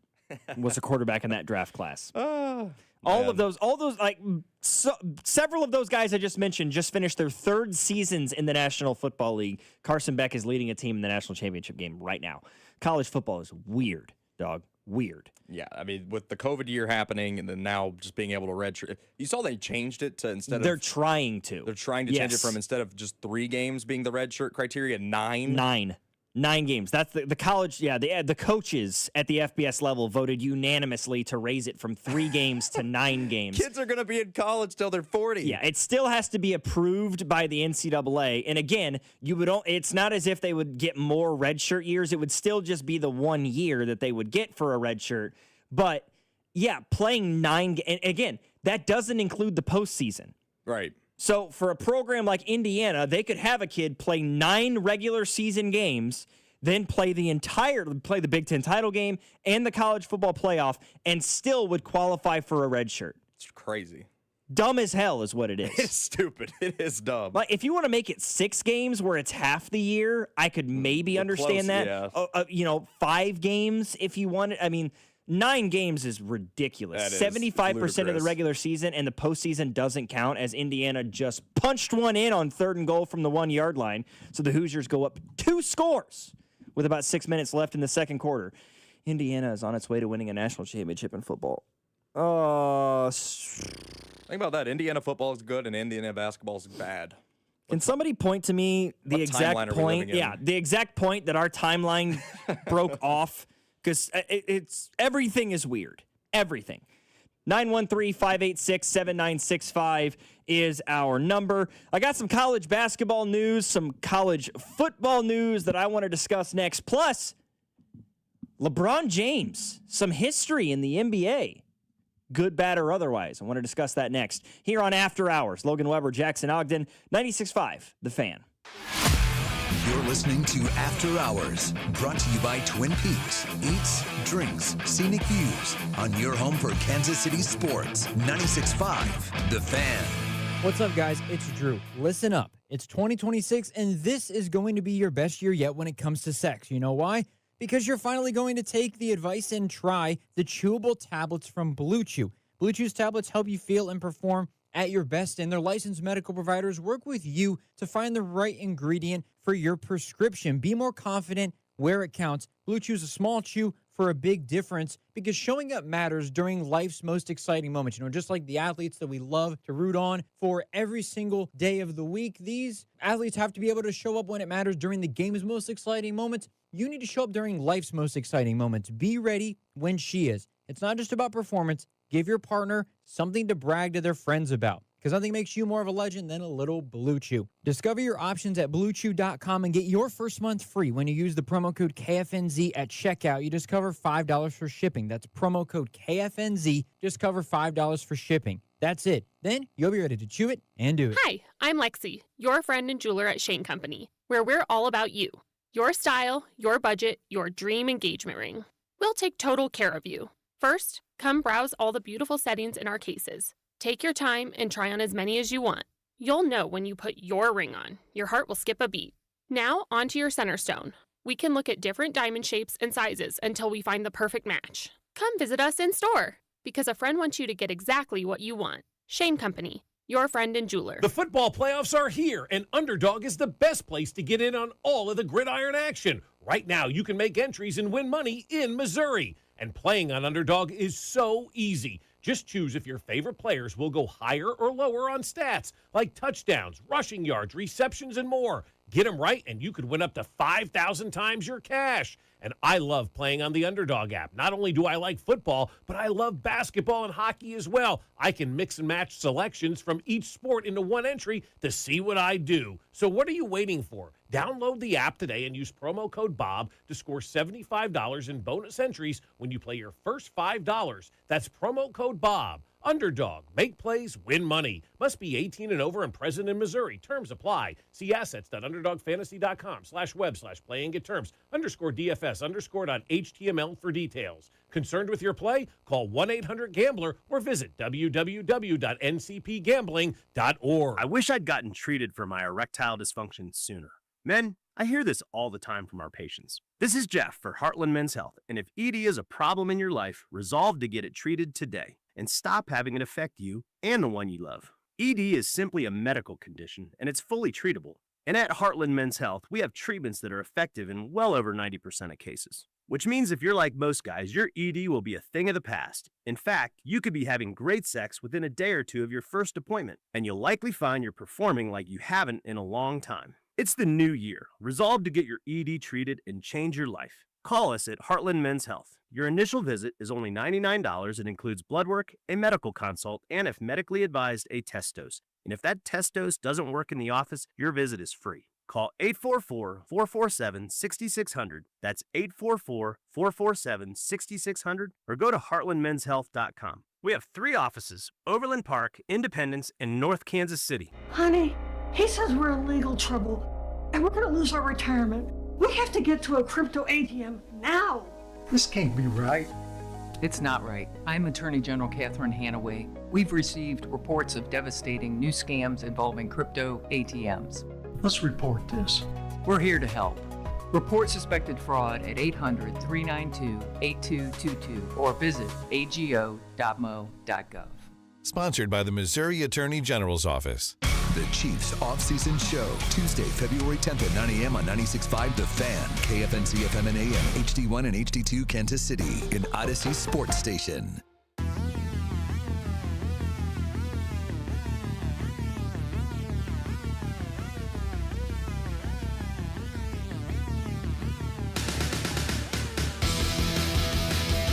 was a quarterback in that draft class. All those, like several of those guys I just mentioned just finished their 3rd seasons in the National Football League. Carson Beck is leading a team in the national championship game right now. College football is weird, dog. Weird. Yeah, I mean, with the COVID year happening and then now just being able to redshirt. You saw they changed it to They're trying to change it from instead of just 3 games being the redshirt criteria, 9. 9 games. That's the college. Yeah, the coaches at the FBS level voted unanimously to raise it from 3 games to 9 games. Kids are going to be in college till they're 40. Yeah, it still has to be approved by the NCAA. And again, it's not as if they would get more redshirt years. It would still just be the 1 year that they would get for a redshirt. But yeah, playing 9. And again, that doesn't include the postseason. Right. So for a program like Indiana, they could have a kid play 9 regular season games, then play the Big Ten title game and the college football playoff, and still would qualify for a red shirt. It's crazy. Dumb as hell is what it is. It's stupid. It is dumb. Like, if you want to make it 6 games where it's half the year, I could maybe understand that. Yeah. 5 games if you want it. I mean, 9 games is ridiculous. 75% of the regular season and the postseason doesn't count, as Indiana just punched one in on 3rd and goal from the 1-yard line. So the Hoosiers go up 2 scores with about 6 minutes left in the second quarter. Indiana is on its way to winning a national championship in football. Think about that. Indiana football is good and Indiana basketball is bad. Can somebody point to me the exact point? Yeah, the exact point that our timeline broke off. Because it's everything is weird. Everything. 913-586-7965 is our number. I got some college basketball news, some college football news that I want to discuss next. Plus, LeBron James, some history in the NBA. Good, bad, or otherwise. I want to discuss that next. Here on After Hours, Logan Weber, Jackson Ogden, 96.5, The Fan. You're listening to After Hours, brought to you by Twin Peaks. Eats, drinks, scenic views on your home for Kansas City sports. 96.5, The Fan. What's up, guys? It's Drew. Listen up. It's 2026, and this is going to be your best year yet when it comes to sex. You know why? Because you're finally going to take the advice and try the chewable tablets from Blue Chew. Blue Chew's tablets help you feel and perform at your best, and their licensed medical providers work with you to find the right ingredient for your prescription. Be more confident where it counts. Blue Chew's a small chew, for a big difference because showing up matters during life's most exciting moments. Just like the athletes that we love to root on for every single day of the week, these athletes have to be able to show up when it matters during the game's most exciting moments. You need to show up during life's most exciting moments. Be ready when she is. It's not just about performance. Give your partner something to brag to their friends about, because nothing makes you more of a legend than a little Blue Chew. Discover your options at BlueChew.com and get your first month free when you use the promo code KFNZ at checkout. You just cover $5 for shipping. That's promo code KFNZ. Just cover $5 for shipping. That's it. Then you'll be ready to chew it and do it. Hi, I'm Lexi, your friend and jeweler at Shane Company, where we're all about you. Your style, your budget, your dream engagement ring. We'll take total care of you. First, come browse all the beautiful settings in our cases. Take your time and try on as many as you want. You'll know when you put your ring on. Your heart will skip a beat. Now, onto your center stone. We can look at different diamond shapes and sizes until we find the perfect match. Come visit us in store, because a friend wants you to get exactly what you want. Shane Company, your friend and jeweler. The football playoffs are here, and Underdog is the best place to get in on all of the gridiron action. Right now, you can make entries and win money in Missouri. And playing on Underdog is so easy. Just choose if your favorite players will go higher or lower on stats, like touchdowns, rushing yards, receptions, and more. Get them right, and you could win up to 5,000 times your cash. And I love playing on the Underdog app. Not only do I like football, but I love basketball and hockey as well. I can mix and match selections from each sport into one entry to see what I do. So what are you waiting for? Download the app today and use promo code BOB to score $75 in bonus entries when you play your first $5. That's promo code BOB. Underdog. Make plays, win money. Must be 18 and over and present in Missouri. Terms apply. See assets.underdogfantasy.com/web/play and get terms. _DFS_.html for details. Concerned with your play? Call 1-800-GAMBLER or visit www.ncpgambling.org. I wish I'd gotten treated for my erectile dysfunction sooner. Men, I hear this all the time from our patients. This is Jeff for Heartland Men's Health, and if ED is a problem in your life, resolve to get it treated today and stop having it affect you and the one you love. ED is simply a medical condition, and it's fully treatable. And at Heartland Men's Health, we have treatments that are effective in well over 90% of cases. Which means if you're like most guys, your ED will be a thing of the past. In fact, you could be having great sex within a day or two of your first appointment, and you'll likely find you're performing like you haven't in a long time. It's the new year. Resolve to get your ED treated and change your life. Call us at Heartland Men's Health. Your initial visit is only $99 and includes blood work, a medical consult, and if medically advised, a test dose. And if that test dose doesn't work in the office, your visit is free. Call 844-447-6600. That's 844-447-6600 or go to heartlandmenshealth.com. We have 3 offices: Overland Park, Independence, and North Kansas City. Honey, he says we're in legal trouble and we're going to lose our retirement. We have to get to a crypto ATM now. This can't be right. It's not right. I'm Attorney General Catherine Hanaway. We've received reports of devastating new scams involving crypto ATMs. Let's report this. We're here to help. Report suspected fraud at 800-392-8222 or visit ago.mo.gov. Sponsored by the Missouri Attorney General's Office. The Chiefs off-season show, Tuesday, February 10th at 9 a.m. on 96.5 The Fan, KFNC FM and AM, HD1 and HD2 Kansas City, an Odyssey sports station.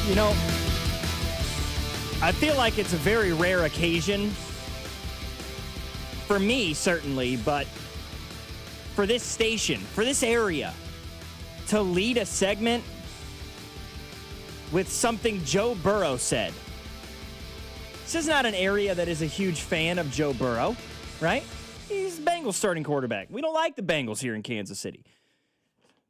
You know, I feel like it's a very rare occasion, for me certainly, but for this station, for this area, to lead a segment with something Joe Burrow said. This is not an area that is a huge fan of Joe Burrow, right? He's Bengals starting quarterback. We don't like the Bengals here in Kansas City.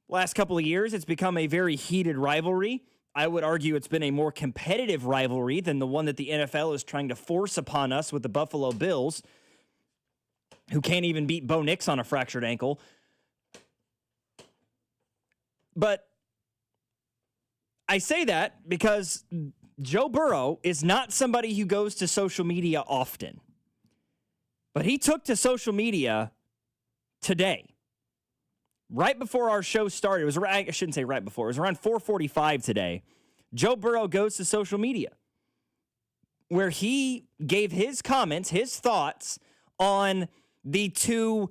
Last couple of years, it's become a very heated rivalry. I would argue it's been a more competitive rivalry than the one that the NFL is trying to force upon us with the Buffalo Bills, who can't even beat Bo Nix on a fractured ankle. But I say that because Joe Burrow is not somebody who goes to social media often. But he took to social media today. Right before our show started, I shouldn't say right before, it was around 4:45 today. Joe Burrow goes to social media where he gave his comments, his thoughts on the two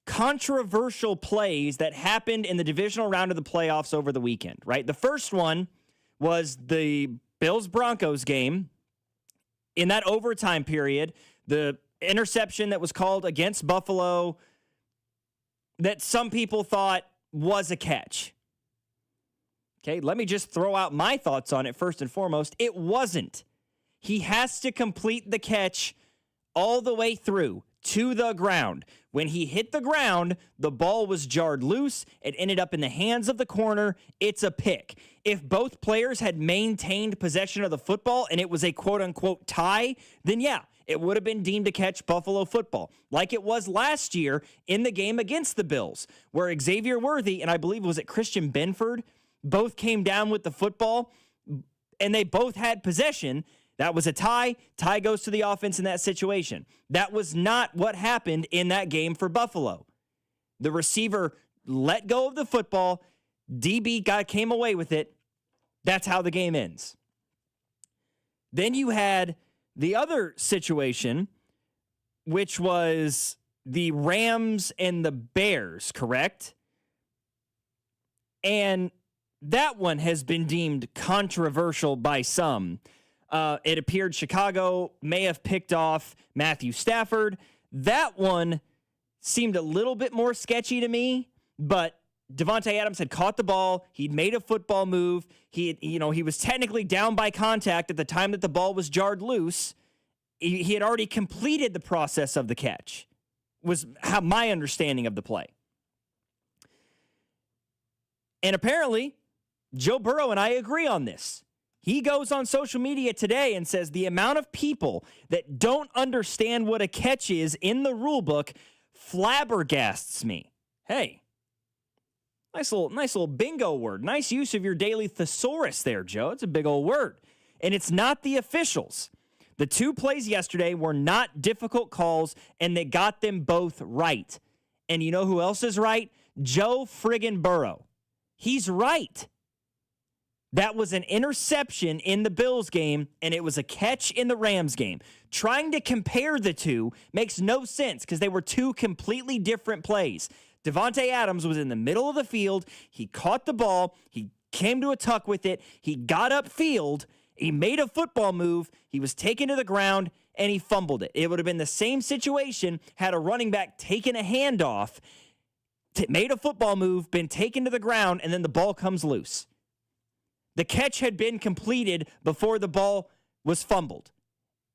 controversial plays that happened in the divisional round of the playoffs over the weekend, right? The first one was the Bills-Broncos game. In that overtime period, the interception that was called against Buffalo that some people thought was a catch. Okay, let me just throw out my thoughts on it first and foremost. It wasn't. He has to complete the catch all the way through to the ground. When he hit the ground, the ball was jarred loose. It ended up in the hands of the corner. It's a pick. If both players had maintained possession of the football and it was a quote-unquote tie, then yeah, it would have been deemed a catch Buffalo football, like it was last year in the game against the Bills, where Xavier Worthy and I believe was it Christian Benford both came down with the football and they both had possession. That was a tie. Tie goes to the offense in that situation. That was not what happened in that game for Buffalo. The receiver let go of the football. DB came away with it. That's how the game ends. Then you had the other situation, which was the Rams and the Bears, correct? And that one has been deemed controversial by some. It appeared Chicago may have picked off Matthew Stafford. That one seemed a little bit more sketchy to me, but Devontae Adams had caught the ball. He'd made a football move. He was technically down by contact at the time that the ball was jarred loose. He had already completed the process of the catch, was my understanding of the play. And apparently, Joe Burrow and I agree on this. He goes on social media today and says the amount of people that don't understand what a catch is in the rule book flabbergasts me. Hey, nice little bingo word. Nice use of your daily thesaurus there, Joe. It's a big old word. And it's not the officials. The two plays yesterday were not difficult calls, and they got them both right. And you know who else is right? Joe friggin' Burrow. He's right. That was an interception in the Bills game, and it was a catch in the Rams game. Trying to compare the two makes no sense because they were two completely different plays. Devontae Adams was in the middle of the field. He caught the ball. He came to a tuck with it. He got upfield. He made a football move. He was taken to the ground, and he fumbled it. It would have been the same situation had a running back taken a handoff, made a football move, been taken to the ground, and then the ball comes loose. The catch had been completed before the ball was fumbled,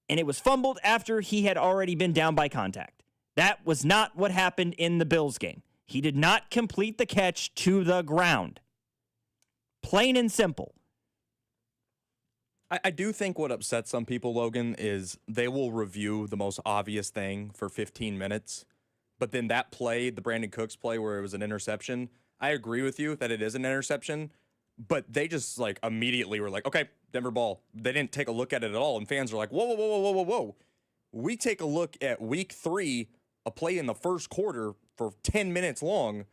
and it was fumbled after he had already been down by contact. That was not what happened in the Bills game. He did not complete the catch to the ground. Plain and simple. I do think what upsets some people, Logan, is they will review the most obvious thing for 15 minutes, but then that play, the Brandon Cooks play where it was an interception, I agree with you that it is an interception, but they just immediately were like, okay, Denver ball. They didn't take a look at it at all. And fans are like, whoa, whoa, whoa, whoa, whoa, whoa. We take a look at week 3, a play in the first quarter for 10 minutes long.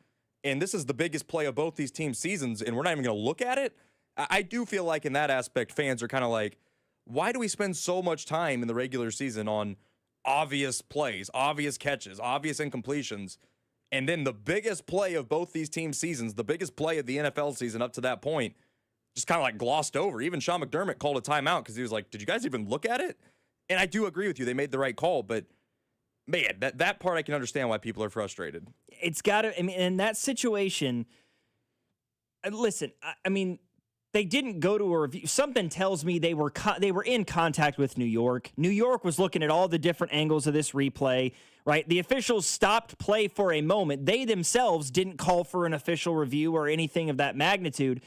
And this is the biggest play of both these teams' seasons. And we're not even going to look at it. I do feel like in that aspect, fans are kind of like, why do we spend so much time in the regular season on obvious plays, obvious catches, obvious incompletions? And then the biggest play of both these teams' seasons, the biggest play of the NFL season up to that point, just kind of glossed over. Even Sean McDermott called a timeout because he was like, did you guys even look at it? And I do agree with you. They made the right call. But, man, that part I can understand why people are frustrated. It's got to, in that situation, listen, they didn't go to a review. Something tells me they were in contact with New York. New York was looking at all the different angles of this replay, right? The officials stopped play for a moment. They themselves didn't call for an official review or anything of that magnitude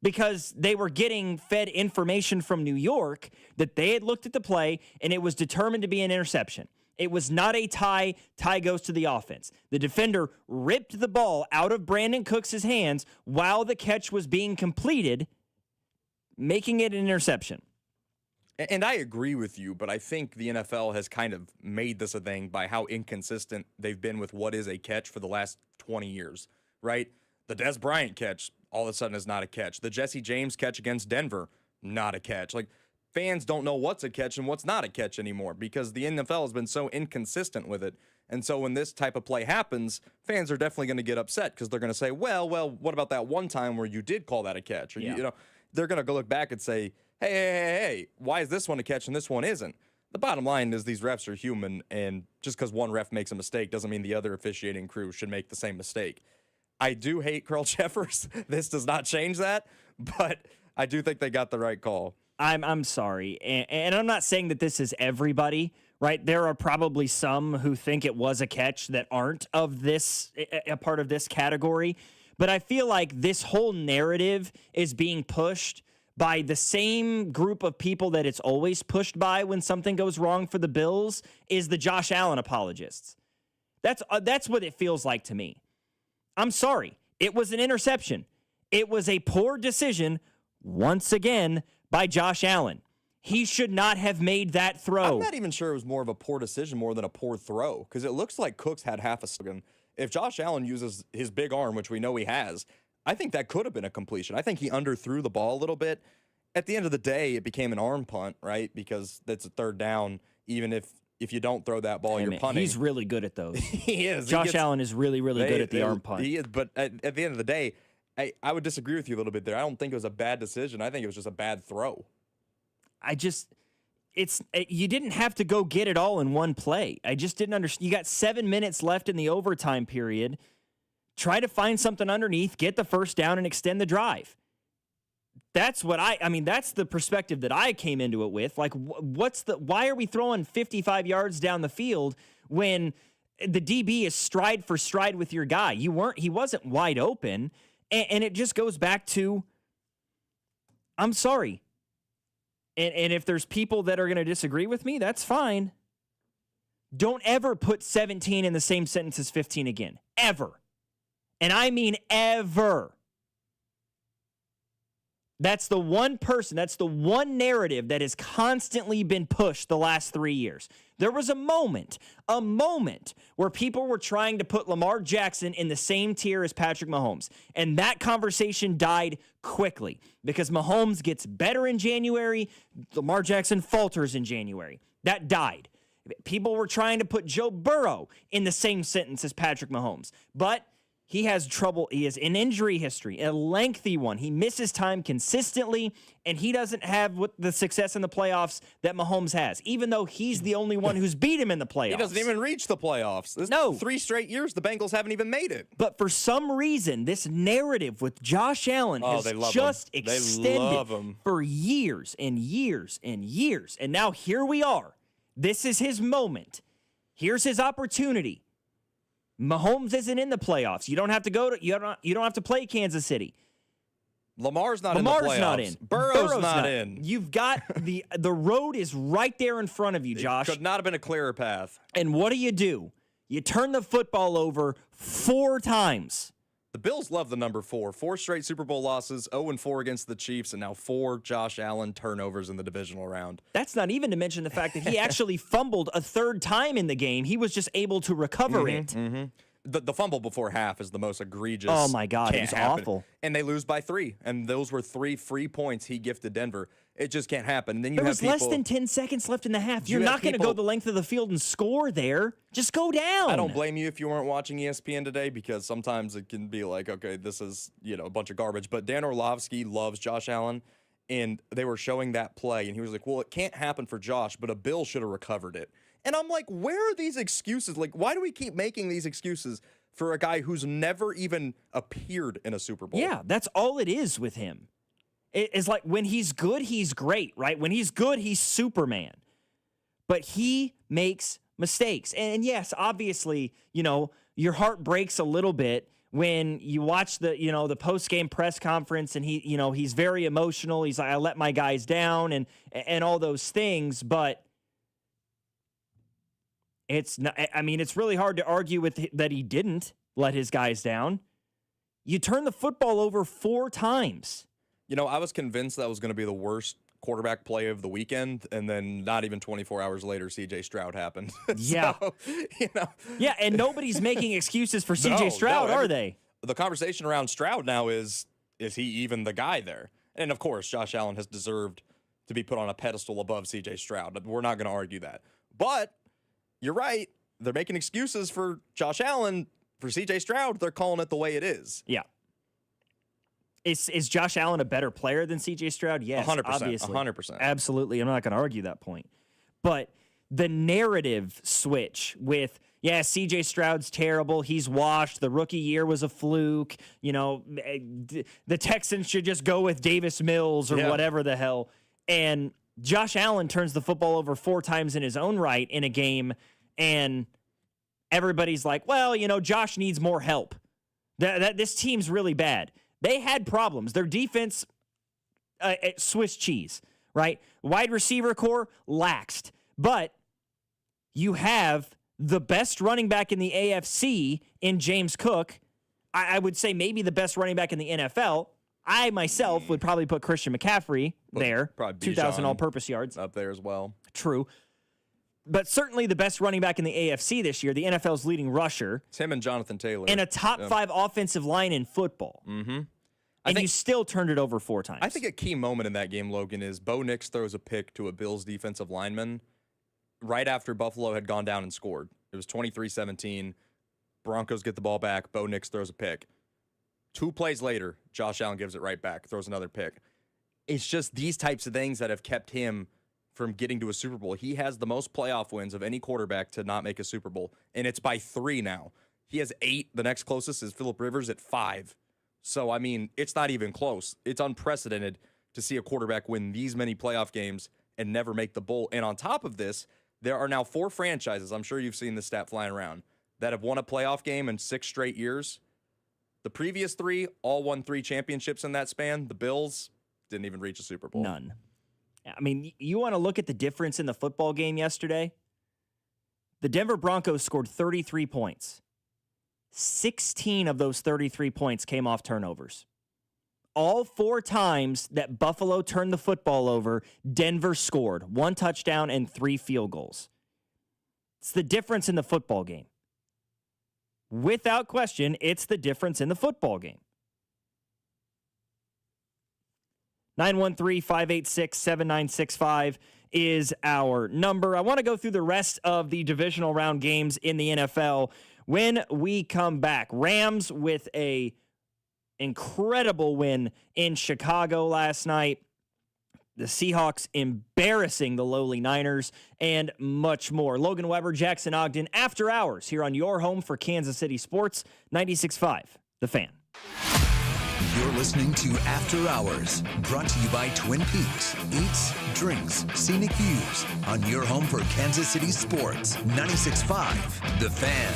because they were getting fed information from New York that they had looked at the play and it was determined to be an interception. It was not a tie. Tie goes to the offense. The defender ripped the ball out of Brandon Cooks' hands while the catch was being completed, making it an interception. And I agree with you, but I think the NFL has kind of made this a thing by how inconsistent they've been with what is a catch for the last 20 years, right? The Des Bryant catch all of a sudden is not a catch. The Jesse James catch against Denver, not a catch. Like, fans don't know what's a catch and what's not a catch anymore because the NFL has been so inconsistent with it. And so when this type of play happens, fans are definitely going to get upset because they're going to say, well, what about that one time where you did call that a catch? Or, you know, they're going to go look back and say, hey, why is this one a catch and this one isn't? The bottom line is these refs are human, and just because one ref makes a mistake doesn't mean the other officiating crew should make the same mistake. I do hate Carl Jeffers. This does not change that, but I do think they got the right call. I'm sorry, and I'm not saying that this is everybody, right? There are probably some who think it was a catch that aren't of this, a part of this category, but I feel like this whole narrative is being pushed by the same group of people that it's always pushed by when something goes wrong for the Bills, is the Josh Allen apologists. That's what it feels like to me. I'm sorry. It was an interception. It was a poor decision, once again, by Josh Allen. He should not have made that throw. I'm not even sure it was more of a poor decision more than a poor throw, because it looks like Cooks had half a second. If Josh Allen uses his big arm, which we know he has, I think that could have been a completion. I think he underthrew the ball a little bit. At the end of the day, it became an arm punt, right? Because that's a third down. Even if you don't throw that ball, you're punting. He's really good at those. He is. Josh Allen is really, really good at the arm punt. He is, but at the end of the day, I would disagree with you a little bit there. I don't think it was a bad decision. I think it was just a bad throw. You didn't have to go get it all in one play. I just didn't understand. You got 7 minutes left in the overtime period. Try to find something underneath, get the first down, and extend the drive. That's what that's the perspective that I came into it with. Like, why are we throwing 55 yards down the field when the DB is stride for stride with your guy? He wasn't wide open. And it just goes back to, I'm sorry. And if there's people that are going to disagree with me, that's fine. Don't ever put 17 in the same sentence as 15 again. Ever. And I mean ever. That's the one narrative that has constantly been pushed the last 3 years. There was a moment where people were trying to put Lamar Jackson in the same tier as Patrick Mahomes. And that conversation died quickly because Mahomes gets better in January. Lamar Jackson falters in January. That died. People were trying to put Joe Burrow in the same sentence as Patrick Mahomes. But he has trouble. He has an injury history, a lengthy one. He misses time consistently, and he doesn't have the success in the playoffs that Mahomes has, even though he's the only one who's beat him in the playoffs. He doesn't even reach the playoffs. No. 3 straight years, the Bengals haven't even made it. But for some reason, this narrative with Josh Allen has just extended for years and years and years. And now here we are. This is his moment. Here's his opportunity. Mahomes isn't in the playoffs. You don't have to you don't have to play Kansas City. Lamar's not in the playoffs. Not in. Burrow's not in. You've got the road is right there in front of you, Josh. It could not have been a clearer path. And what do? You turn the football over 4 times. The Bills love the number 4. 4 straight Super Bowl losses, 0-4 against the Chiefs, and now 4 Josh Allen turnovers in the divisional round. That's not even to mention the fact that he actually fumbled a 3rd time in the game. He was just able to recover it. Mm-hmm. The fumble before half is the most egregious. Oh, my God. It was awful. And they lose by 3. And those were 3 free points he gifted Denver. It just can't happen. And then there was less than 10 seconds left in the half. You're not going to go the length of the field and score there. Just go down. I don't blame you if you weren't watching ESPN today, because sometimes it can be like, okay, this is, a bunch of garbage. But Dan Orlovsky loves Josh Allen, and they were showing that play, and he was like, well, it can't happen for Josh, but a Bill should have recovered it. And I'm like, where are these excuses? Like, why do we keep making these excuses for a guy who's never even appeared in a Super Bowl? Yeah, that's all it is with him. It's like when he's good, he's great, right? When he's good, he's Superman. But he makes mistakes. And yes, obviously, your heart breaks a little bit when you watch the post-game press conference and he's very emotional. He's like, I let my guys down and all those things, but it's not, it's really hard to argue with that he didn't let his guys down. You turn the football over 4 times. I was convinced that was going to be the worst quarterback play of the weekend, and then not even 24 hours later, C.J. Stroud happened. Yeah. Yeah, and nobody's making excuses for C.J. Stroud, are they? the conversation around Stroud now is he even the guy there? And of course, Josh Allen has deserved to be put on a pedestal above CJ Stroud. We're not going to argue that. But you're right. They're making excuses for Josh Allen. For CJ Stroud, they're calling it the way it is. Yeah. Is Josh Allen a better player than CJ Stroud? Yes, 100%, obviously. 100%. Absolutely. I'm not going to argue that point. But the narrative switch with, yeah, CJ Stroud's terrible. He's washed. The rookie year was a fluke. You know, the Texans should just go with Davis Mills or whatever the hell. And Josh Allen turns the football over 4 times in his own right in a game, and everybody's like, well, you know, Josh needs more help. This team's really bad. They had problems. Their defense, Swiss cheese, right? Wide receiver core, laxed. But you have the best running back in the AFC in James Cook. I would say maybe the best running back in the NFL. I myself would probably put Christian McCaffrey there. Probably 2,000 all-purpose yards. Up there as well. True. But certainly the best running back in the AFC this year, the NFL's leading rusher. It's him and Jonathan Taylor. And a top 5 offensive line in football. Mm-hmm. And you still turned it over 4 times. I think a key moment in that game, Logan, is Bo Nix throws a pick to a Bills defensive lineman right after Buffalo had gone down and scored. It was 23-17. Broncos get the ball back. Bo Nix throws a pick. 2 plays later, Josh Allen gives it right back, throws another pick. It's just these types of things that have kept him from getting to a Super Bowl. He has the most playoff wins of any quarterback to not make a Super Bowl, and it's by 3 now. He has 8. The next closest is Phillip Rivers at 5. So, I mean, it's not even close. It's unprecedented to see a quarterback win these many playoff games and never make the bowl. And on top of this, there are now 4 franchises, I'm sure you've seen this stat flying around, that have won a playoff game in 6 straight years. The previous 3 all won 3 championships in that span. The Bills didn't even reach a Super Bowl. None. I mean, you want to look at the difference in the football game yesterday? The Denver Broncos scored 33 points. 16 of those 33 points came off turnovers. All 4 times that Buffalo turned the football over, Denver scored 1 touchdown and 3 field goals. It's the difference in the football game. Without question, it's the difference in the football game. 913-586-7965 is our number. I want to go through the rest of the divisional round games in the NFL when we come back. Rams with a incredible win in Chicago last night. The Seahawks embarrassing the lowly Niners, and much more. Logan Weber, Jackson Ogden, After Hours, here on your home for Kansas City Sports, 96.5, The Fan. You're listening to After Hours, brought to you by Twin Peaks. Eats, drinks, scenic views, on your home for Kansas City Sports, 96.5, The Fan.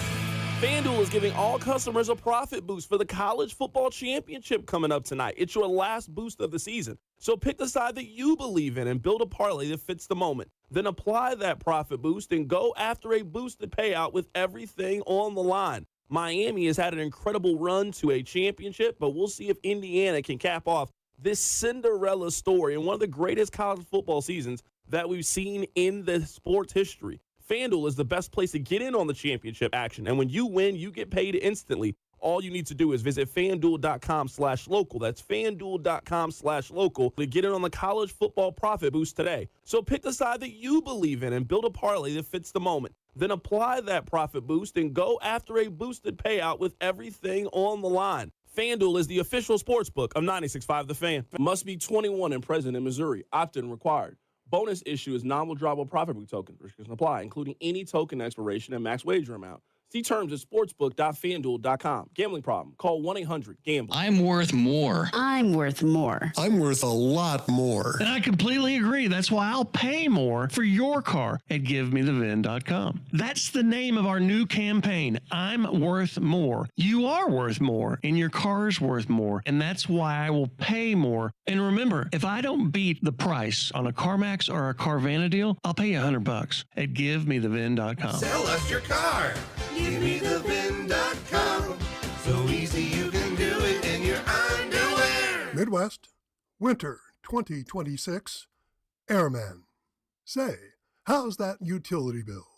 FanDuel is giving all customers a profit boost for the college football championship coming up tonight. It's your last boost of the season. So pick the side that you believe in and build a parlay that fits the moment. Then apply that profit boost and go after a boosted payout with everything on the line. Miami has had an incredible run to a championship, but we'll see if Indiana can cap off this Cinderella story and one of the greatest college football seasons that we've seen in the sports history. FanDuel is the best place to get in on the championship action. And when you win, you get paid instantly. All you need to do is visit FanDuel.com/local. That's FanDuel.com/local to get in on the college football profit boost today. So pick the side that you believe in and build a parlay that fits the moment. Then apply that profit boost and go after a boosted payout with everything on the line. FanDuel is the official sports book of 96.5 The Fan. Must be 21 and present in Missouri. Opt-in required. Bonus issue is non-withdrawable profit book token. Restrictions apply, including any token expiration and max wager amount. See terms at sportsbook.fanduel.com. Gambling problem? Call 1-800-GAMBLER. I'm worth more. I'm worth more. I'm worth a lot more. And I completely agree. That's why I'll pay more for your car at GiveMeTheVin.com. That's the name of our new campaign. I'm worth more. You are worth more, and your car's worth more. And that's why I will pay more. And remember, if I don't beat the price on a CarMax or a Carvana deal, I'll pay you $100 at GiveMeTheVin.com. Sell us your car. GiveMeTheVin.com. So easy you can do it in your underwear. Midwest, winter 2026, Airman. Say, how's that utility bill?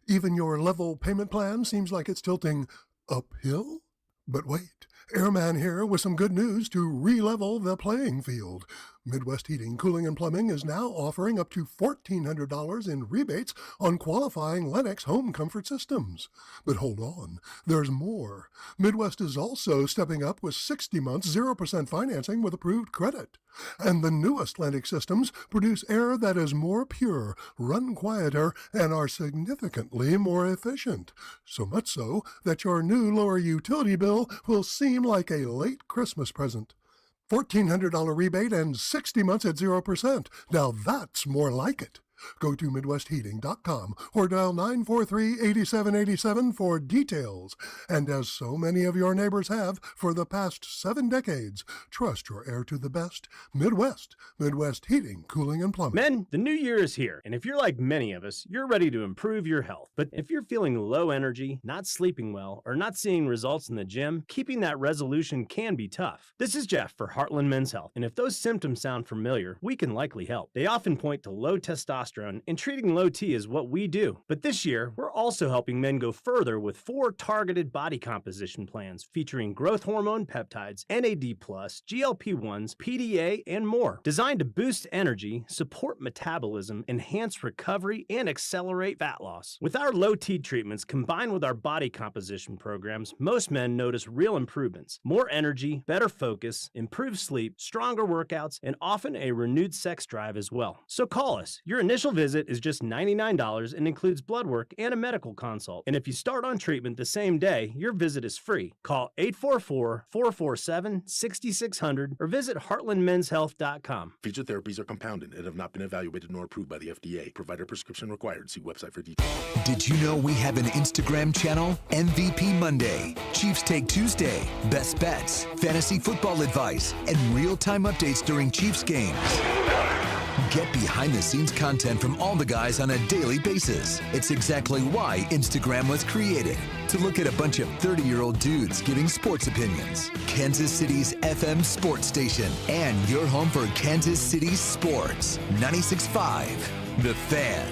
Even your level payment plan seems like it's tilting uphill? But wait, Airman here with some good news to re-level the playing field. Midwest Heating, Cooling, and Plumbing is now offering up to $1,400 in rebates on qualifying Lennox home comfort systems. But hold on, there's more. Midwest is also stepping up with 60 months 0% financing with approved credit. And the newest Lennox systems produce air that is more pure, run quieter, and are significantly more efficient. So much so that your new lower utility bill will seem like a late Christmas present. $1,400 rebate and 60 months at 0%. Now that's more like it. Go to MidwestHeating.com or dial 943-8787 for details. And as so many of your neighbors have for the past 7 decades, trust your air to the best. Midwest Heating, Cooling, and Plumbing. Men, the new year is here, and if you're like many of us, you're ready to improve your health. But if you're feeling low energy, not sleeping well, or not seeing results in the gym, keeping that resolution can be tough. This is Jeff for Heartland Men's Health, and if those symptoms sound familiar, we can likely help. They often point to low testosterone, and treating low T is what we do. But this year, we're also helping men go further with 4 targeted body composition plans featuring growth hormone peptides, NAD+, GLP-1s, PDA, and more, designed to boost energy, support metabolism, enhance recovery, and accelerate fat loss. With our low T treatments combined with our body composition programs, most men notice real improvements: more energy, better focus, improved sleep, stronger workouts, and often a renewed sex drive as well. So call us. Your initial visit is just $99 and includes blood work and a medical consult. And if you start on treatment the same day, your visit is free. Call 844-447-6600 or visit heartlandmenshealth.com. Featured therapies are compounded and have not been evaluated nor approved by the FDA. Provider prescription required. See website for details. Did you know we have an Instagram channel? MVP Monday, Chiefs Take Tuesday, best bets, fantasy football advice, and real-time updates during Chiefs games. Get behind-the-scenes content from all the guys on a daily basis. It's exactly why Instagram was created, to look at a bunch of 30-year-old dudes giving sports opinions. Kansas City's FM sports station and your home for Kansas City sports. 96.5, The Fan.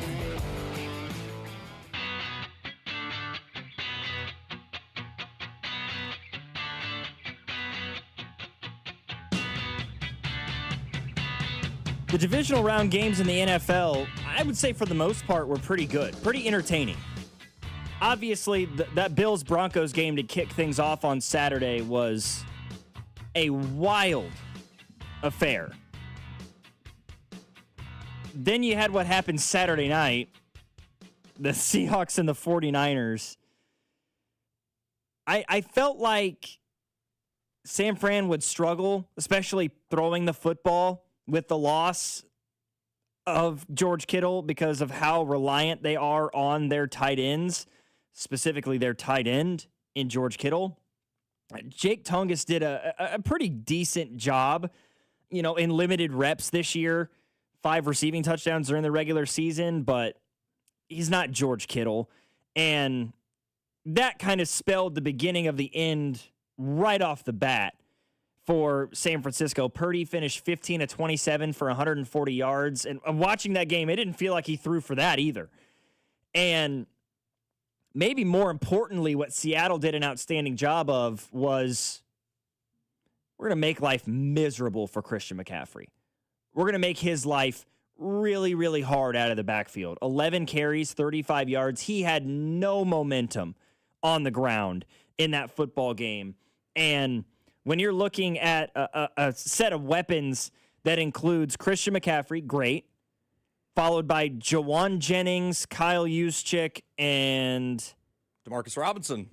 The divisional round games in the NFL, I would say for the most part, were pretty good, pretty entertaining. Obviously, that Bills-Broncos game to kick things off on Saturday was a wild affair. Then you had what happened Saturday night, the Seahawks and the 49ers. I felt like San Fran would struggle, especially throwing the football, with the loss of George Kittle because of how reliant they are on their tight ends, specifically their tight end in George Kittle. Jake Tungus did a pretty decent job, in limited reps this year. 5 receiving touchdowns during the regular season, but he's not George Kittle. And that kind of spelled the beginning of the end right off the bat for San Francisco. Purdy finished 15 of 27 for 140 yards. And watching that game, it didn't feel like he threw for that either. And maybe more importantly, what Seattle did an outstanding job of was, we're going to make life miserable for Christian McCaffrey. We're going to make his life really, really hard out of the backfield. 11 carries, 35 yards. He had no momentum on the ground in that football game. And when you're looking at a set of weapons that includes Christian McCaffrey, great, followed by Jawan Jennings, Kyle Juszczyk, and Demarcus Robinson.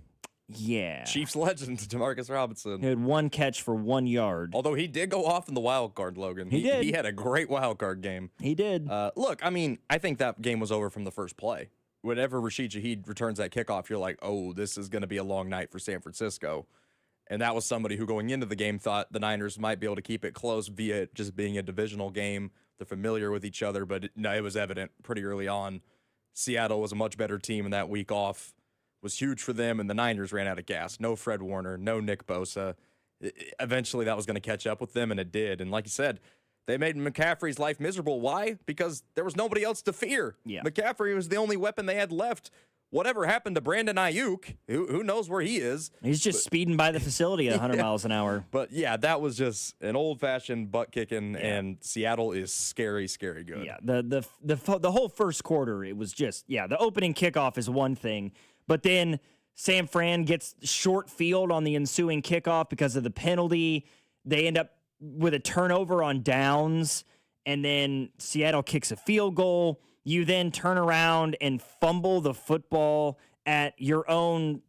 Yeah. Chiefs legend, Demarcus Robinson. He had 1 catch for 1 yard. Although he did go off in the wild card, Logan. He did. He had a great wild card game. He did. Look, I think that game was over from the first play. Whenever Rashid Shaheed returns that kickoff, you're like, oh, this is going to be a long night for San Francisco. And that was somebody who going into the game thought the Niners might be able to keep it close via just being a divisional game. They're familiar with each other, but it was evident pretty early on. Seattle was a much better team, and that week off was huge for them, and the Niners ran out of gas. No Fred Warner, no Nick Bosa. Eventually that was going to catch up with them, and it did. And like you said, they made McCaffrey's life miserable. Why? Because there was nobody else to fear. Yeah. McCaffrey was the only weapon they had left. whatever happened to Brandon Ayuk? Who knows where he is? He's just speeding by the facility at 100 miles an hour. But yeah, that was just an old-fashioned butt kicking, and Seattle is scary, scary good. Yeah, the whole first quarter, it was just, the opening kickoff is one thing, but then San Fran gets short field on the ensuing kickoff because of the penalty. They end up with a turnover on downs, and then Seattle kicks a field goal. You then turn around and fumble the football at your own,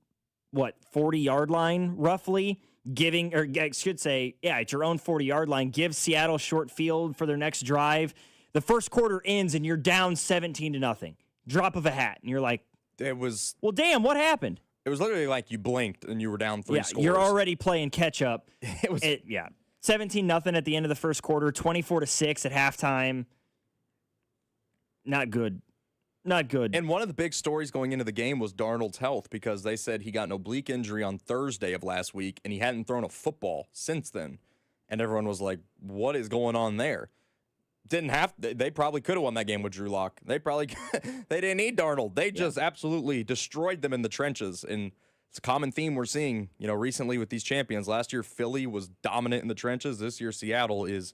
40-yard line, roughly, at your own 40-yard line, give Seattle short field for their next drive. The first quarter ends, and you're down 17-0. Drop of a hat, and you're like, it was... Well, damn, what happened? It was literally like you blinked, and you were down 3 scores. You're already playing catch-up. It was... 17-0 at the end of the first quarter, 24-6 at halftime. Not good. Not good. And one of the big stories going into the game was Darnold's health, because they said he got an oblique injury on Thursday of last week, and he hadn't thrown a football since then. And everyone was like, what is going on there? They probably could have won that game with Drew Lock. They didn't need Darnold. They just absolutely destroyed them in the trenches. And it's a common theme we're seeing, recently with these champions. Last year, Philly was dominant in the trenches. This year, Seattle is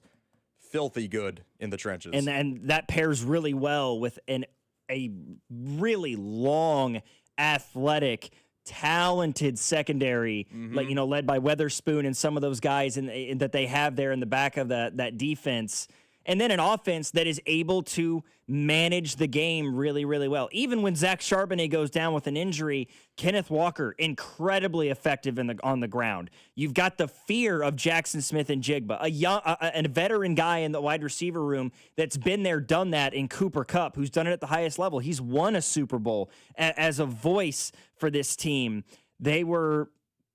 filthy good in the trenches. And that pairs really well with a really long, athletic, talented secondary, led by Weatherspoon and some of those guys that they have there in the back of that defense. And then an offense that is able to manage the game really, really well. Even when Zach Charbonnet goes down with an injury, Kenneth Walker, incredibly effective on the ground. You've got the fear of Jackson Smith and Jigba, a veteran guy in the wide receiver room that's been there, done that in Cooper Kupp, who's done it at the highest level. He's won a Super Bowl as a voice for this team. They are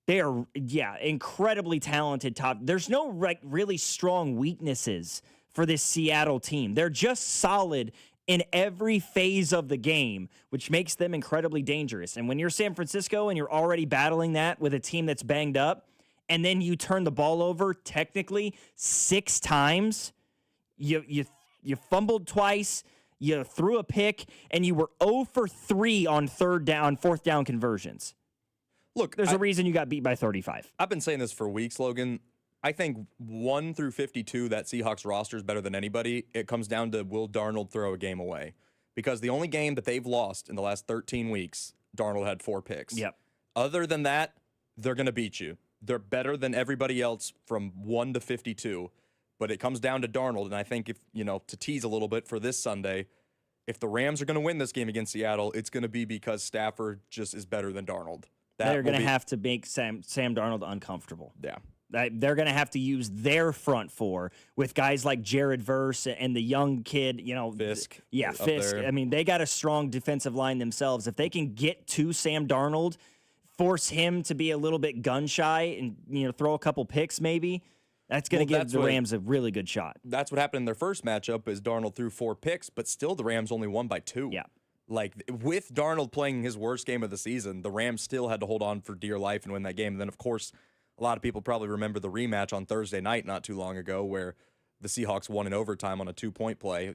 incredibly talented top. There's no really strong weaknesses for this Seattle team. They're just solid in every phase of the game, which makes them incredibly dangerous. And when you're San Francisco and you're already battling that with a team that's banged up, and then you turn the ball over technically 6 times, you fumbled twice, you threw a pick, and you were 0 for 3 on fourth down conversions. Look, there's a reason you got beat by 35. I've been saying this for weeks, Logan. I think 1 through 52, that Seahawks roster is better than anybody. It comes down to, will Darnold throw a game away? Because the only game that they've lost in the last 13 weeks, Darnold had 4 picks. Yep. Other than that, they're going to beat you. They're better than everybody else from 1 to 52. But it comes down to Darnold. And I think if, to tease a little bit for this Sunday, if the Rams are going to win this game against Seattle, it's going to be because Stafford just is better than Darnold. They're going to have to make Sam Darnold uncomfortable. Yeah. They're going to have to use their front four with guys like Jared Verse and the young kid, Fisk. Yeah, Fisk. There. I mean, they got a strong defensive line themselves. If they can get to Sam Darnold, force him to be a little bit gun shy and, throw a couple picks maybe, that's going to give the Rams a really good shot. That's what happened in their first matchup is Darnold threw 4 picks, but still the Rams only won by 2. Yeah. Like, with Darnold playing his worst game of the season, the Rams still had to hold on for dear life and win that game. And then, of course, a lot of people probably remember the rematch on Thursday night not too long ago where the Seahawks won in overtime on a 2-point play.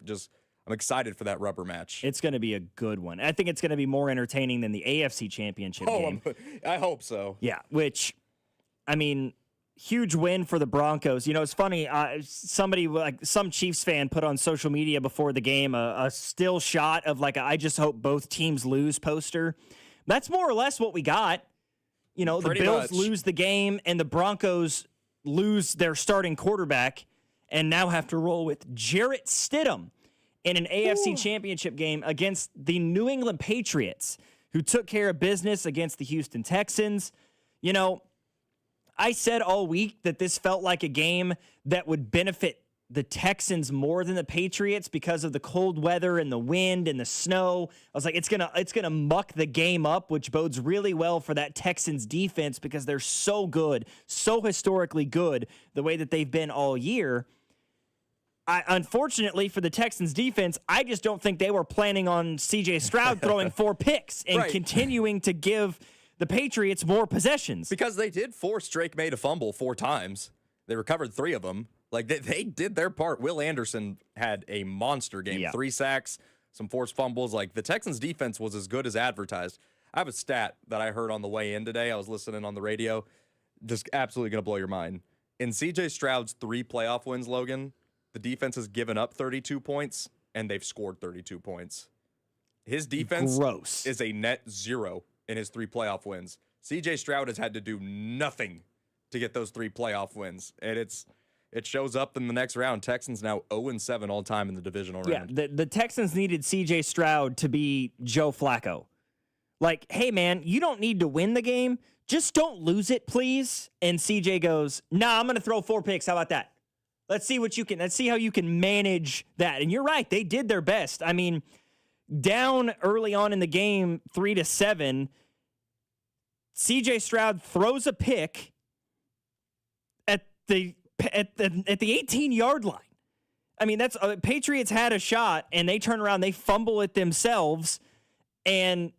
I'm excited for that rubber match. It's going to be a good one. I think it's going to be more entertaining than the AFC Championship game. I hope so. Yeah, which, huge win for the Broncos. It's funny. Somebody, some Chiefs fan, put on social media before the game a still shot of I just hope both teams lose poster. That's more or less what we got. The Bills lose the game and the Broncos lose their starting quarterback and now have to roll with Jarrett Stidham in an AFC Championship game against the New England Patriots, who took care of business against the Houston Texans. I said all week that this felt like a game that would benefit the Texans more than the Patriots because of the cold weather and the wind and the snow. I was like, it's gonna muck the game up, which bodes really well for that Texans defense because they're so good, so historically good, the way that they've been all year. Unfortunately for the Texans defense, I just don't think they were planning on C.J. Stroud throwing 4 picks and continuing to give the Patriots more possessions. Because they did force Drake May to fumble 4 times. They recovered 3 of them. They did their part. Will Anderson had a monster game. 3 sacks, some forced fumbles. The Texans defense was as good as advertised. I have a stat that I heard on the way in today. I was listening on the radio. Just absolutely going to blow your mind. In CJ Stroud's 3 playoff wins, Logan, the defense has given up 32 points, and they've scored 32 points. His defense is a net 0 in his 3 playoff wins. CJ Stroud has had to do nothing to get those 3 playoff wins, and it shows up in the next round. Texans now 0-7 all time in the divisional round. Yeah, the Texans needed CJ Stroud to be Joe Flacco. Like, hey, man, you don't need to win the game. Just don't lose it, please. And CJ goes, nah, I'm going to throw 4 picks. How about that? Let's see how you can manage that. And you're right. They did their best. I mean, down early on in the game, 3-7, CJ Stroud throws a pick at the 18-yard line. I mean, that's Patriots had a shot, and they turn around, they fumble it themselves, and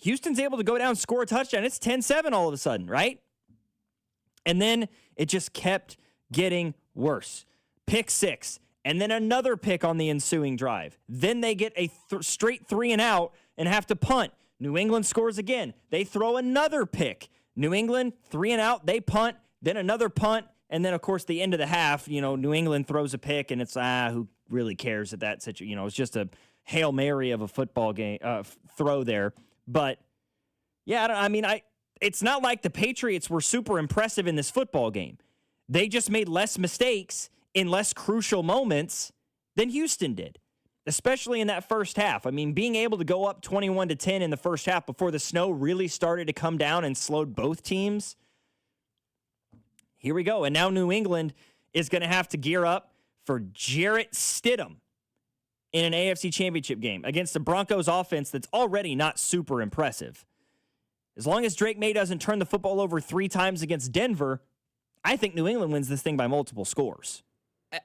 Houston's able to go down, score a touchdown. It's 10-7 all of a sudden, right? And then it just kept getting worse. Pick 6, and then another pick on the ensuing drive. Then they get a straight 3 and out and have to punt. New England scores again. They throw another pick. New England, 3 and out, they punt, then another punt, and then, of course, the end of the half, New England throws a pick, and it's, who really cares at that situation? It's just a Hail Mary of a football game throw there. But, yeah, it's not like the Patriots were super impressive in this football game. They just made less mistakes in less crucial moments than Houston did, especially in that first half. I mean, being able to go up 21-10 in the first half before the snow really started to come down and slowed both teams. Here we go. And now New England is going to have to gear up for Jarrett Stidham in an AFC Championship game against the Broncos offense that's already not super impressive. As long as Drake May doesn't turn the football over 3 times against Denver, I think New England wins this thing by multiple scores.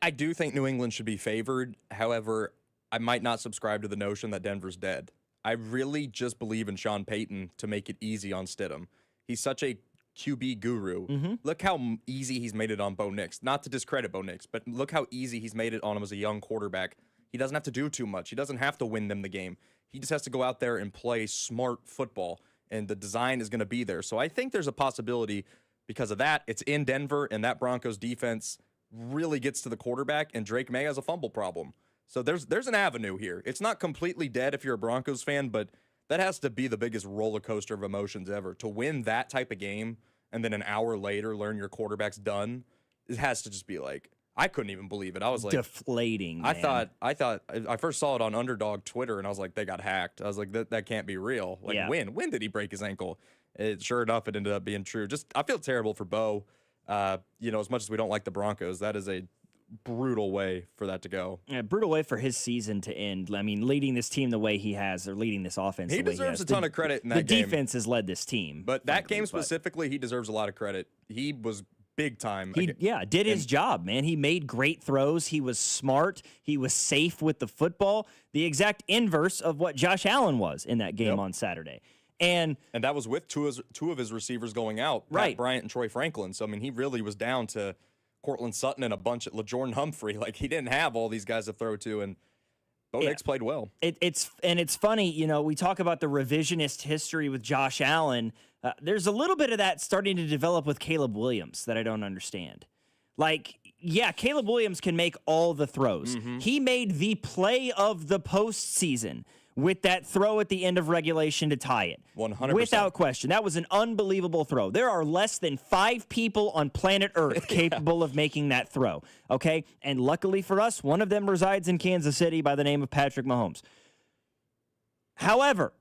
I do think New England should be favored. However, I might not subscribe to the notion that Denver's dead. I really just believe in Sean Payton to make it easy on Stidham. He's such a QB guru. Mm-hmm. Look how easy he's made it on Bo Nix. Not to discredit Bo Nix, but look how easy he's made it on him as a young quarterback. He doesn't have to do too much. He doesn't have to win them the game. He just has to go out there and play smart football, and the design is going to be there. So I think there's a possibility because of that. It's in Denver, and that Broncos defense really gets to the quarterback, and Drake May has a fumble problem. So there's an avenue here. It's not completely dead if you're a Broncos fan, but that has to be the biggest roller coaster of emotions ever. To win that type of game and then an hour later learn your quarterback's done, it has to just be like, I couldn't even believe it. I was like deflating. I thought I first saw it on Underdog Twitter, and I was like, they got hacked. I was like, that can't be real. Like, yeah. When did he break his ankle? Sure enough, it ended up being true. Just I feel terrible for Bo. As much as we don't like the Broncos, that is a brutal way for that to go. Yeah, brutal way for his season to end. I mean, leading this team the way he has, or leading this offense. He the way deserves he has. a ton of credit in that game. The defense has led this team, but that game specifically, he deserves a lot of credit. He was big time. He did his job, man. He made great throws. He was smart. He was safe with the football. The exact inverse of what Josh Allen was in that game on Saturday. And that was with two of his receivers going out, Pat Bryant and Troy Franklin. So, I mean, he really was down to Cortland Sutton and a bunch of LaJordan Humphrey. Like, he didn't have all these guys to throw to, and Bo Nix played well. It's funny, we talk about the revisionist history with Josh Allen. There's a little bit of that starting to develop with Caleb Williams that I don't understand. Like, yeah, Caleb Williams can make all the throws. Mm-hmm. He made the play of the postseason with that throw at the end of regulation to tie it. 100%. Without question. That was an unbelievable throw. There are less than 5 people on planet Earth capable of making that throw, okay? And luckily for us, one of them resides in Kansas City by the name of Patrick Mahomes. However,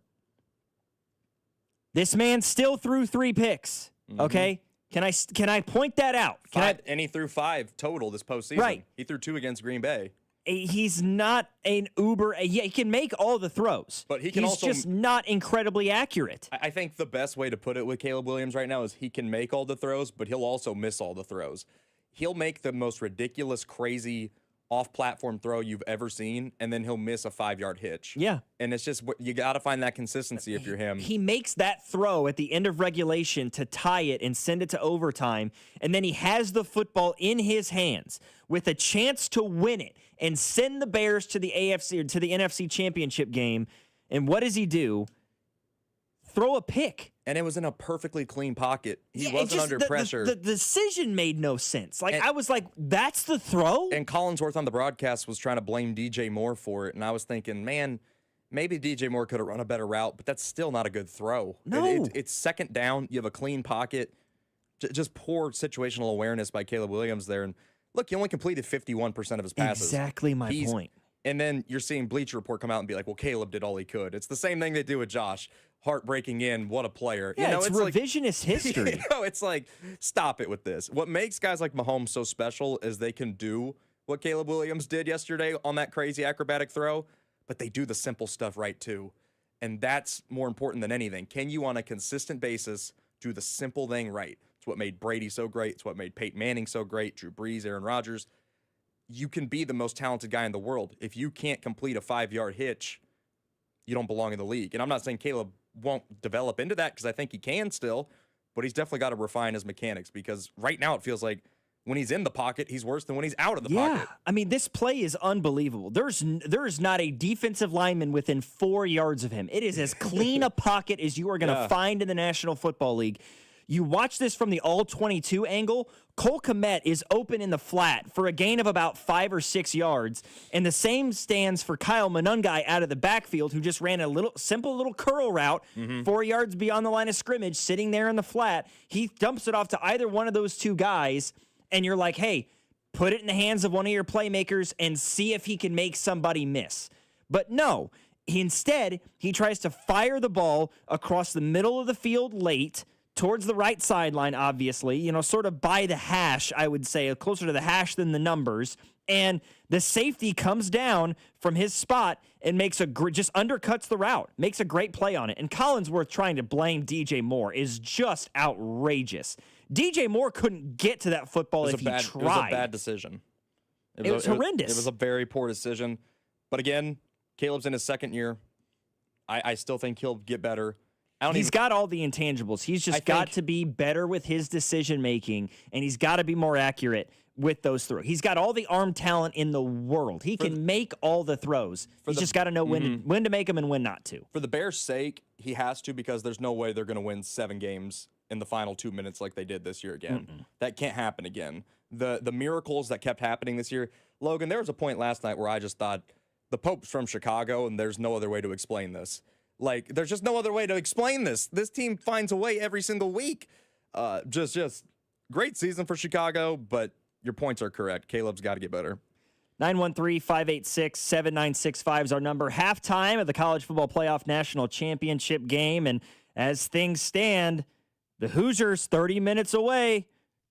this man still threw 3 picks, okay? Can I point that out? And he threw 5 total this postseason. Right. He threw 2 against Green Bay. He's not an uber. Yeah, he can make all the throws, but he's also just not incredibly accurate. I think the best way to put it with Caleb Williams right now is he can make all the throws, but he'll also miss all the throws. He'll make the most ridiculous, crazy off-platform throw you've ever seen, and then he'll miss a 5-yard hitch. Yeah. And it's just, you got to find that consistency if you're him. He makes that throw at the end of regulation to tie it and send it to overtime, and then he has the football in his hands with a chance to win it and send the Bears to the NFC or to the NFC Championship game. And what does he do? throw a pick. And it was in a perfectly clean pocket. He wasn't just under the pressure. The decision made no sense. Like, I was like, that's the throw? And Collinsworth on the broadcast was trying to blame DJ Moore for it. And I was thinking, man, maybe DJ Moore could have run a better route, but that's still not a good throw. No. It's second down. You have a clean pocket. Just poor situational awareness by Caleb Williams there. And look, he only completed 51% of his passes. Exactly my point. And then you're seeing Bleacher Report come out and be like, well, Caleb did all he could. It's the same thing they do with Josh. Heartbreaking in, what a player. Yeah, you know, it's revisionist history. You know, it's like, stop it with this. What makes guys like Mahomes so special is they can do what Caleb Williams did yesterday on that crazy acrobatic throw, but they do the simple stuff right too. And that's more important than anything. Can you, on a consistent basis, do the simple thing right? It's what made Brady so great. It's what made Peyton Manning so great, Drew Brees, Aaron Rodgers. You can be the most talented guy in the world. If you can't complete a 5-yard hitch, you don't belong in the league. And I'm not saying Caleb won't develop into that, because I think he can still, but he's definitely got to refine his mechanics, because right now it feels like when he's in the pocket, he's worse than when he's out of the pocket. I mean, this play is unbelievable. There is not a defensive lineman within 4 yards of him. It is as clean a pocket as you are going to find in the National Football League. You watch this from the all-22 angle. Cole Kmet is open in the flat for a gain of about 5 or 6 yards, and the same stands for Kyle Monungai out of the backfield, who just ran a simple little curl route 4 yards beyond the line of scrimmage, sitting there in the flat. He dumps it off to either one of those two guys, and you're like, hey, put it in the hands of one of your playmakers and see if he can make somebody miss. But no, instead, he tries to fire the ball across the middle of the field late, towards the right sideline, obviously, you know, sort of by the hash, I would say, closer to the hash than the numbers. And the safety comes down from his spot and just undercuts the route, makes a great play on it. And Collinsworth trying to blame DJ Moore is just outrageous. DJ Moore couldn't get to that football if he tried. It was a bad decision. It was horrendous. It was a very poor decision. But again, Caleb's in his second year. I still think he'll get better. He's got all the intangibles. He's just got to be better with his decision-making, and he's got to be more accurate with those throws. He's got all the arm talent in the world. He can make all the throws. He's just got to know when to make them and when not to. For the Bears' sake, he has to, because there's no way they're going to win 7 games in the final 2 minutes like they did this year again. That can't happen again. The miracles that kept happening this year. Logan, there was a point last night where I just thought, the Pope's from Chicago, and there's no other way to explain this. Like, there's just no other way to explain this. This team finds a way every single week. Just great season for Chicago, but your points are correct. Caleb's got to get better. 913-586-7965 is our number. Halftime of the College Football Playoff National Championship game. And as things stand, the Hoosiers 30 minutes away.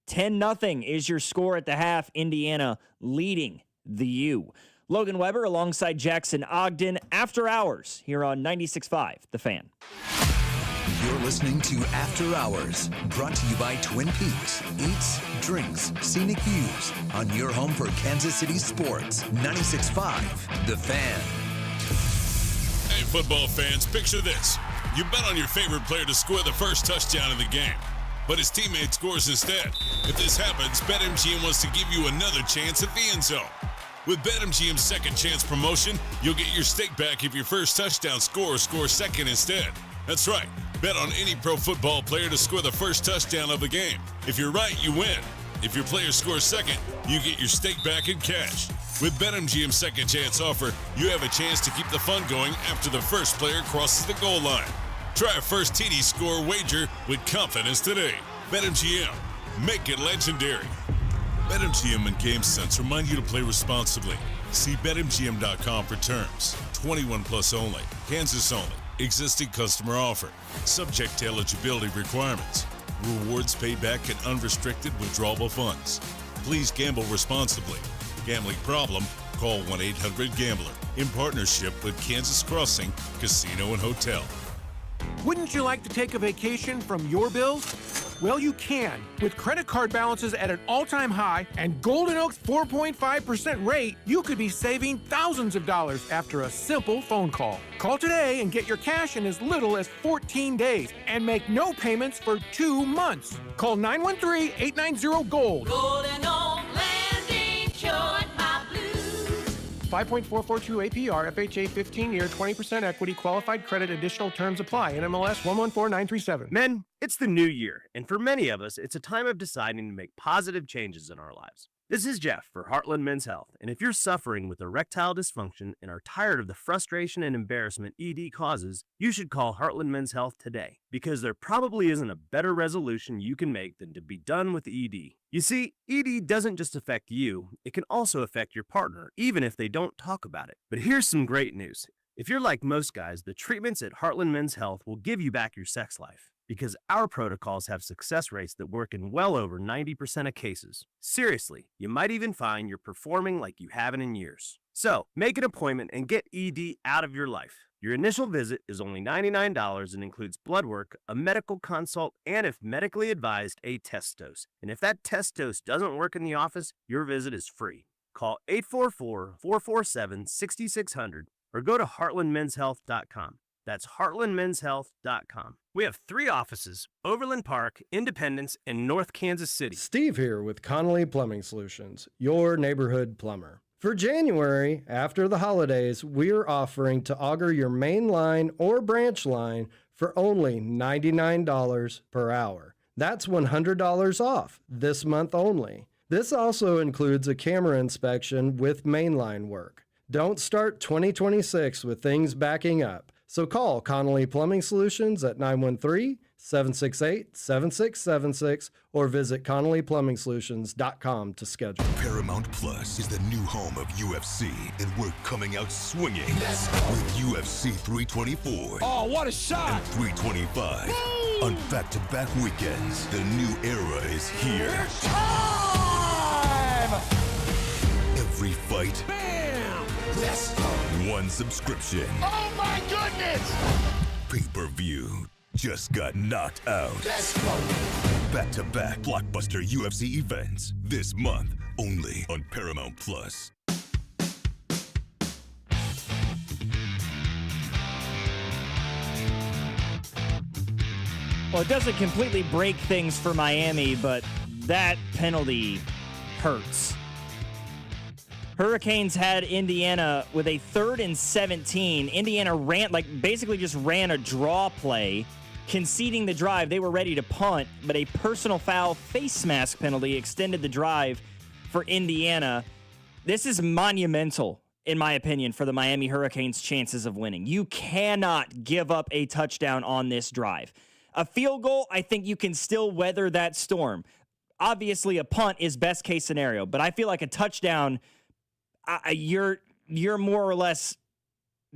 10-0 is your score at the half. Indiana leading the U. Logan Weber alongside Jackson Ogden, After Hours, here on 96.5, The Fan. You're listening to After Hours, brought to you by Twin Peaks. Eats, drinks, scenic views on your home for Kansas City sports. 96.5, The Fan. Hey, football fans, picture this. You bet on your favorite player to score the first touchdown in the game, but his teammate scores instead. If this happens, BetMGM wants to give you another chance at the end zone. With BetMGM's second chance promotion, you'll get your stake back if your first touchdown scorer scores second instead. That's right. Bet on any pro football player to score the first touchdown of the game. If you're right, you win. If your player scores second, you get your stake back in cash. With BetMGM's second chance offer, you have a chance to keep the fun going after the first player crosses the goal line. Try a first TD score wager with confidence today. BetMGM. Make it legendary. BetMGM and GameSense remind you to play responsibly. See BetMGM.com for terms. 21 plus only. Kansas only. Existing customer offer. Subject to eligibility requirements. Rewards paid back in unrestricted withdrawable funds. Please gamble responsibly. Gambling problem? Call 1-800-GAMBLER. In partnership with Kansas Crossing Casino and Hotel. Wouldn't you like to take a vacation from your bills? Well, you can. With credit card balances at an all-time high and Golden Oak's 4.5% rate, you could be saving thousands of dollars after a simple phone call. Call today and get your cash in as little as 14 days and make no payments for 2 months. Call 913-890-GOLD. Golden Oak Landing, cured my blues. 5.442 APR, FHA 15-year, 20% equity, qualified credit, additional terms apply. NMLS 114937. Men, it's the new year, and for many of us, it's a time of deciding to make positive changes in our lives. This is Jeff for Heartland Men's Health, and if you're suffering with erectile dysfunction and are tired of the frustration and embarrassment ED causes, you should call Heartland Men's Health today, because there probably isn't a better resolution you can make than to be done with ED. You see, ED doesn't just affect you, it can also affect your partner, even if they don't talk about it. But here's some great news. If you're like most guys, the treatments at Heartland Men's Health will give you back your sex life, because our protocols have success rates that work in well over 90% of cases. Seriously, you might even find you're performing like you haven't in years. So, make an appointment and get ED out of your life. Your initial visit is only $99 and includes blood work, a medical consult, and if medically advised, a test dose. And if that test dose doesn't work in the office, your visit is free. Call 844-447-6600 or go to heartlandmenshealth.com. That's heartlandmenshealth.com. We have 3 offices: Overland Park, Independence, and North Kansas City. Steve here with Connolly Plumbing Solutions, your neighborhood plumber. For January, after the holidays, we're offering to auger your main line or branch line for only $99 per hour. That's $100 off this month only. This also includes a camera inspection with mainline work. Don't start 2026 with things backing up. So call Connolly Plumbing Solutions at 913-768-7676 or visit ConnollyPlumbingSolutions.com to schedule. Paramount Plus is the new home of UFC, and we're coming out swinging with UFC 324. Oh, what a shot! And 325. Boom! On back-to-back weekends, the new era is here. It's time! Every fight. Bam! Let's go! One subscription. Oh my goodness! Pay-per-view just got knocked out. Let's go! Back-to-back blockbuster UFC events this month only on Paramount Plus. Well, it doesn't completely break things for Miami, but that penalty hurts. Hurricanes had Indiana with a 3rd and 17. Indiana basically just ran a draw play, conceding the drive. They were ready to punt, but a personal foul face mask penalty extended the drive for Indiana. This is monumental, in my opinion, for the Miami Hurricanes' chances of winning. You cannot give up a touchdown on this drive. A field goal, I think you can still weather that storm. Obviously, a punt is best case scenario, but I feel like a touchdown, you're more or less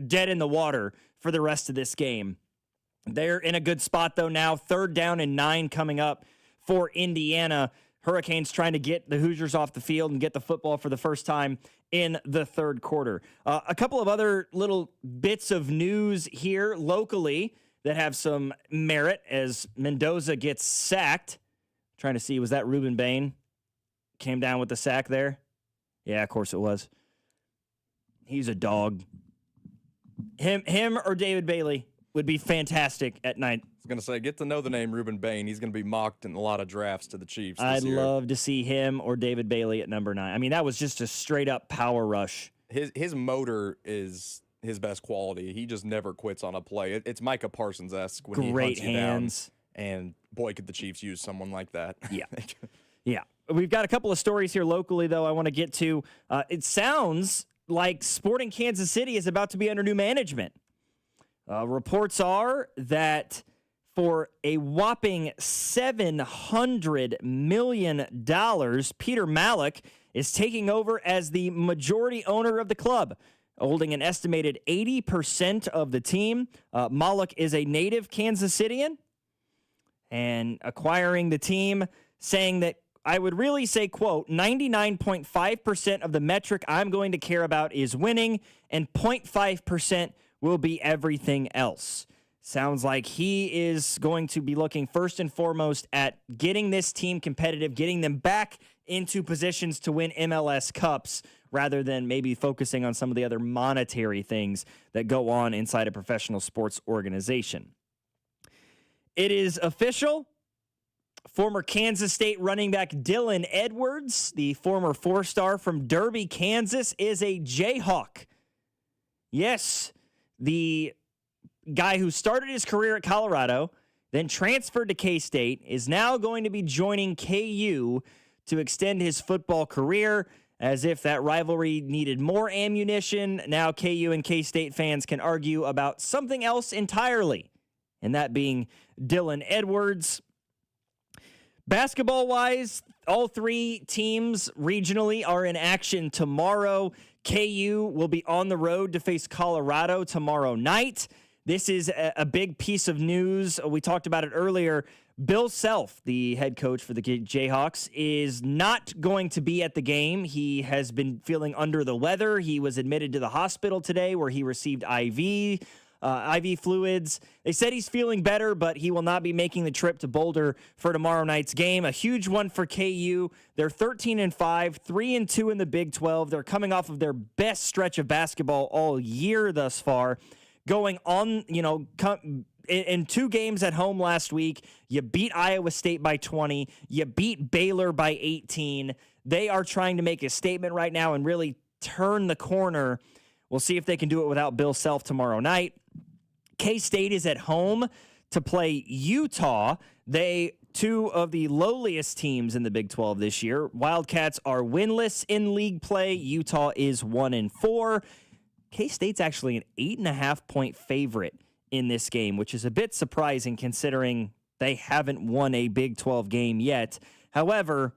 dead in the water for the rest of this game. They're in a good spot, though, now. 3rd down and 9 coming up for Indiana. Hurricanes trying to get the Hoosiers off the field and get the football for the first time in the 3rd quarter. A couple of other little bits of news here locally that have some merit as Mendoza gets sacked. Trying to see, was that Ruben Bain? Came down with the sack there? Yeah, of course it was. He's a dog. Him or David Bailey would be fantastic at night. I was going to say, get to know the name Ruben Bain. He's going to be mocked in a lot of drafts to the Chiefs this I'd year. love to see him or David Bailey at number 9. I mean, that was just a straight-up power rush. His motor is his best quality. He just never quits on a play. It's Micah Parsons-esque when Great he hunts hands. you down. And boy, could the Chiefs use someone like that. Yeah. Yeah. We've got a couple of stories here locally, though, I want to get to. It sounds like Sporting Kansas City is about to be under new management. Reports are that for a whopping $700 million, Peter Malik is taking over as the majority owner of the club, holding an estimated 80% of the team. Malik is a native Kansas Citian and acquiring the team, saying that I would really say, quote, 99.5% of the metric I'm going to care about is winning, and 0.5% will be everything else. Sounds like he is going to be looking first and foremost at getting this team competitive, getting them back into positions to win MLS Cups, rather than maybe focusing on some of the other monetary things that go on inside a professional sports organization. It is official. former Kansas State running back Dylan Edwards, the former four-star from Derby, Kansas, is a Jayhawk. Yes, the guy who started his career at Colorado, then transferred to K-State, is now going to be joining KU to extend his football career. As if that rivalry needed more ammunition, now KU and K-State fans can argue about something else entirely, and that being Dylan Edwards. Basketball-wise, all three teams regionally are in action tomorrow. KU will be on the road to face Colorado tomorrow night. This is a big piece of news. We talked about it earlier. Bill Self, the head coach for the Jayhawks, is not going to be at the game. He has been feeling under the weather. He was admitted to the hospital today where he received IV fluids. They said he's feeling better, but he will not be making the trip to Boulder for tomorrow night's game. A huge one for KU. They're 13-5, 3-2 in the Big 12. They're coming off of their best stretch of basketball all year thus far. Going on, in 2 games at home last week, you beat Iowa State by 20. You beat Baylor by 18. They are trying to make a statement right now and really turn the corner. We'll see if they can do it without Bill Self tomorrow night. K-State is at home to play Utah. Two of the lowliest teams in the Big 12 this year. Wildcats are winless in league play. Utah is 1-4. K-State's actually an 8.5-point favorite in this game, which is a bit surprising considering they haven't won a Big 12 game yet. However,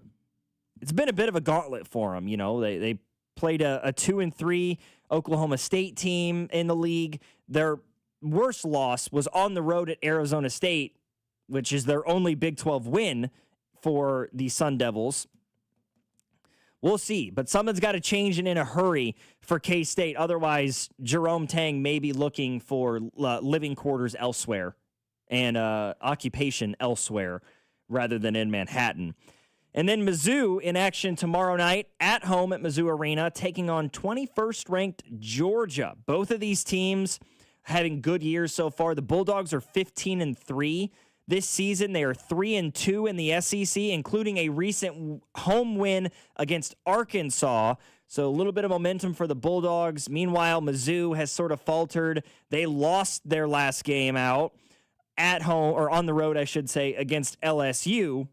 it's been a bit of a gauntlet for them. They played a 2-3 Oklahoma State team in the league. Their worst loss was on the road at Arizona State, which is their only Big 12 win for the Sun Devils. We'll see, but something's got to change and in a hurry for K-State. Otherwise, Jerome Tang may be looking for living quarters elsewhere and occupation elsewhere rather than in Manhattan. And then Mizzou in action tomorrow night at home at Mizzou Arena, taking on 21st-ranked Georgia. Both of these teams having good years so far. The Bulldogs are 15-3. This season, they are 3-2 in the SEC, including a recent home win against Arkansas. So a little bit of momentum for the Bulldogs. Meanwhile, Mizzou has sort of faltered. They lost their last game out at home, or on the road, I should say, against LSU.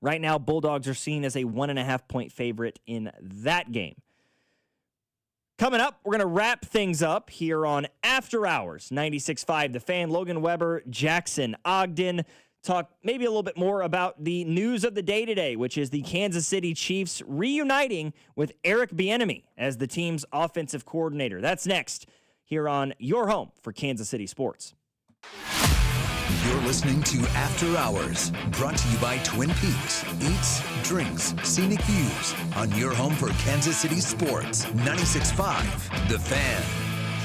Right now, Bulldogs are seen as a 1.5-point favorite in that game. Coming up, we're going to wrap things up here on After Hours, 96.5 The Fan. Logan Weber, Jackson Ogden. Talk maybe a little bit more about the news of the day today, which is the Kansas City Chiefs reuniting with Eric Bieniemy as the team's offensive coordinator. That's next here on your home for Kansas City sports. You're listening to After Hours, brought to you by Twin Peaks. Eats, drinks, scenic views on your home for Kansas City sports. 96.5 The Fan.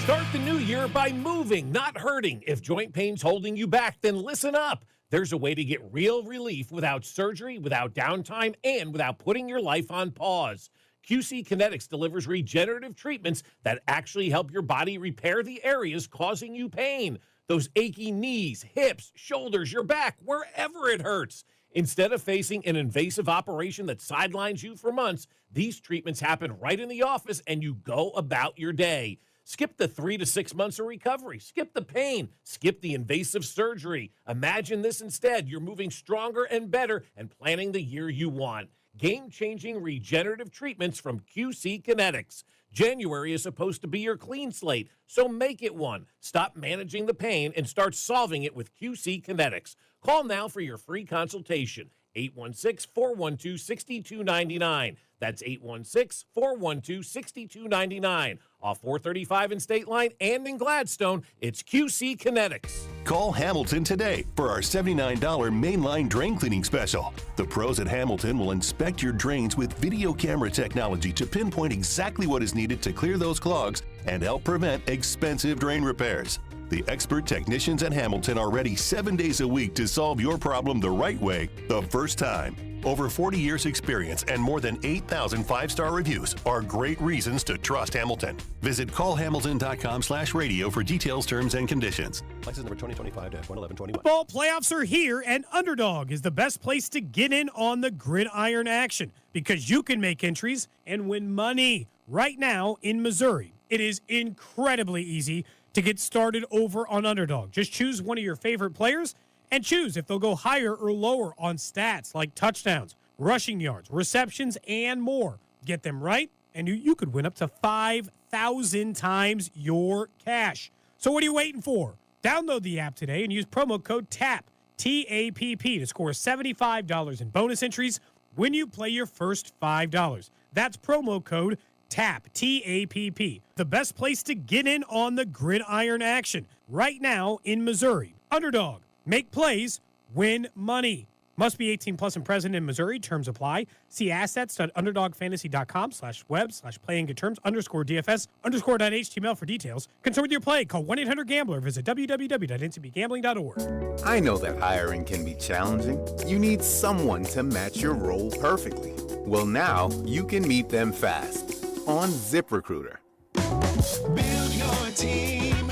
Start the new year by moving, not hurting. If joint pain's holding you back, then listen up. There's a way to get real relief without surgery, without downtime, and without putting your life on pause. QC Kinetics delivers regenerative treatments that actually help your body repair the areas causing you pain. Those achy knees, hips, shoulders, your back, wherever it hurts. Instead of facing an invasive operation that sidelines you for months, these treatments happen right in the office and you go about your day. Skip the 3 to 6 months of recovery. Skip the pain. Skip the invasive surgery. Imagine this instead. You're moving stronger and better and planning the year you want. Game-changing regenerative treatments from QC Kinetics. January is supposed to be your clean slate, so make it one. Stop managing the pain and start solving it with QC Kinetics. Call now for your free consultation. 816-412-6299. That's 816-412-6299. Off 435 in State Line and in Gladstone, it's QC Kinetics. Call Hamilton today for our $79 mainline drain cleaning special. The pros at Hamilton will inspect your drains with video camera technology to pinpoint exactly what is needed to clear those clogs and help prevent expensive drain repairs. The expert technicians at Hamilton are ready 7 days a week to solve your problem the right way, the first time. Over 40 years experience and more than 8,000 five-star reviews are great reasons to trust Hamilton. Visit callhamilton.com/radio for details, terms, and conditions. License number 2025-11121. Football playoffs are here, and Underdog is the best place to get in on the gridiron action because you can make entries and win money. Right now in Missouri, it is incredibly easy to get started over on Underdog. Just choose one of your favorite players and choose if they'll go higher or lower on stats like touchdowns, rushing yards, receptions, and more. Get them right, and you could win up to 5,000 times your cash. So what are you waiting for? Download the app today and use promo code TAPP, T-A-P-P, to score $75 in bonus entries when you play your first $5. That's promo code TAPP, T-A-P-P. The best place to get in on the gridiron action right now in Missouri. Underdog. Make plays, win money. Must be 18 plus and present in Missouri. Terms apply. See assets.underdogfantasy.com/web/play and get terms _DFS_.html for details. Concerned with your play, call 1-800-GAMBLER. Visit www.ncbgambling.org. I know that hiring can be challenging. You need someone to match your role perfectly. Well, now you can meet them fast on ZipRecruiter. Build your team,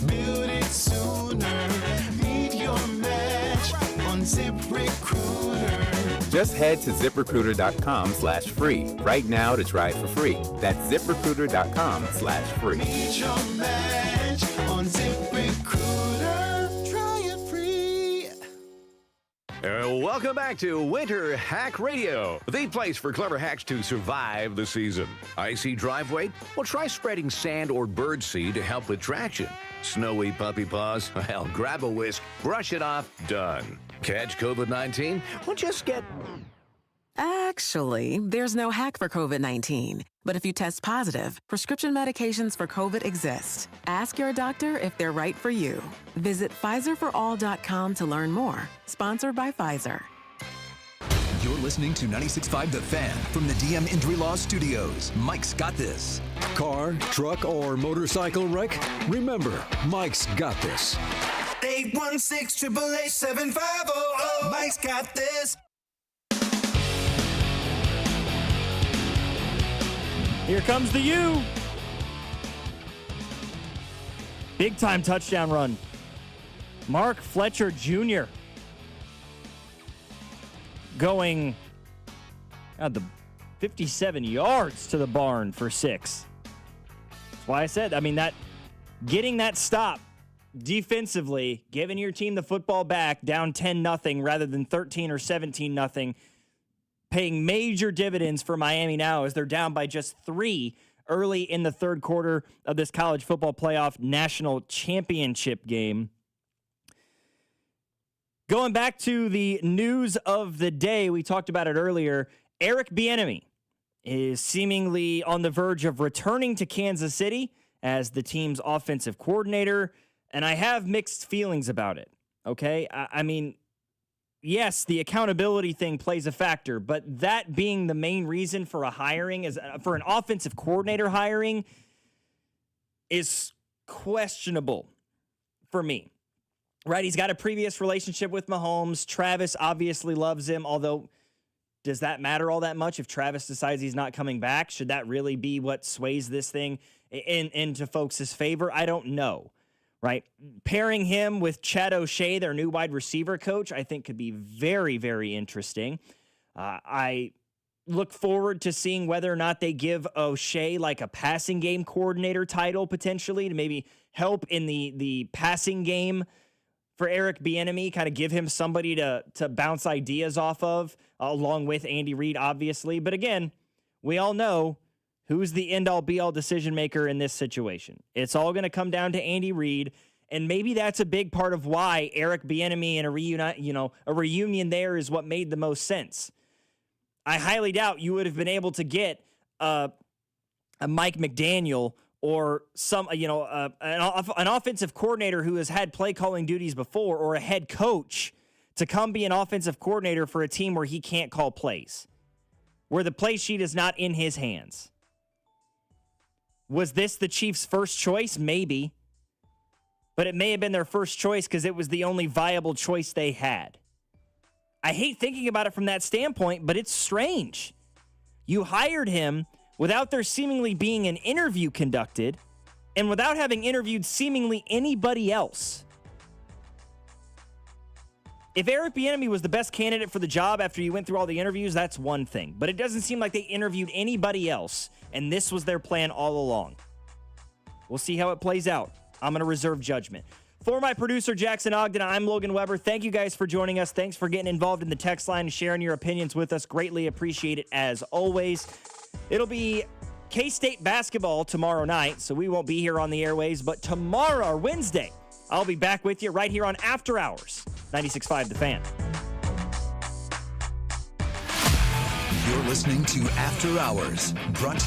build it sooner. Meet your match on ZipRecruiter. Just head to ZipRecruiter.com/free right now to try it for free. That's ZipRecruiter.com/free. Meet your match on ZipRecruiter. Try it free. Welcome back to Winter Hack Radio, the place for clever hacks to survive the season. Icy driveway? Well, try spreading sand or birdseed to help with traction. Snowy puppy paws? Well, grab a whisk, brush it off, done. Catch COVID-19? Well, just get... Actually, there's no hack for COVID-19. But if you test positive, prescription medications for COVID exist. Ask your doctor if they're right for you. Visit PfizerForAll.com to learn more. Sponsored by Pfizer. You're listening to 96.5 The Fan from the DM Injury Law Studios. Mike's got this. Car, truck, or motorcycle wreck? Remember, Mike's got this. 816-888-7500. Mike's got this. Here comes the U. Big time touchdown run. Mark Fletcher Jr. going the 57 yards to the barn for 6. That's why I said, getting that stop defensively, giving your team the football back down 10-0 rather than 13 or 17-0, paying major dividends for Miami now as they're down by just 3 early in the third quarter of this college football playoff national championship game. Going back to the news of the day, we talked about it earlier. Eric Bieniemy is seemingly on the verge of returning to Kansas City as the team's offensive coordinator, and I have mixed feelings about it, okay? Yes, the accountability thing plays a factor, but that being the main reason for a hiring, is for an offensive coordinator hiring, is questionable for me. Right? He's got a previous relationship with Mahomes. Travis obviously loves him, although does that matter all that much if Travis decides he's not coming back? Should that really be what sways this thing into folks' favor? I don't know. Right? Pairing him with Chad O'Shea, their new wide receiver coach, I think could be very, very interesting. I look forward to seeing whether or not they give O'Shea like a passing game coordinator title potentially to maybe help in the passing game for Eric Bieniemy, kind of give him somebody to bounce ideas off of, along with Andy Reid, obviously. But again, we all know who's the end-all, be-all decision maker in this situation. It's all going to come down to Andy Reid, and maybe that's a big part of why Eric Bieniemy and a reunion there is what made the most sense. I highly doubt you would have been able to get a Mike McDaniel or an offensive coordinator who has had play calling duties before, or a head coach to come be an offensive coordinator for a team where he can't call plays, where the play sheet is not in his hands. Was this the Chiefs' first choice? Maybe. But it may have been their first choice because it was the only viable choice they had. I hate thinking about it from that standpoint, but it's strange. You hired him without there seemingly being an interview conducted and without having interviewed seemingly anybody else. If Eric Bieniemy was the best candidate for the job after you went through all the interviews, that's one thing. But it doesn't seem like they interviewed anybody else, and this was their plan all along. We'll see how it plays out. I'm going to reserve judgment. For my producer, Jackson Ogden, I'm Logan Weber. Thank you guys for joining us. Thanks for getting involved in the text line and sharing your opinions with us. Greatly appreciate it as always. It'll be K-State basketball tomorrow night, so we won't be here on the airways. But tomorrow, or Wednesday, I'll be back with you right here on After Hours, 96.5 The Fan. You're listening to After Hours, brought to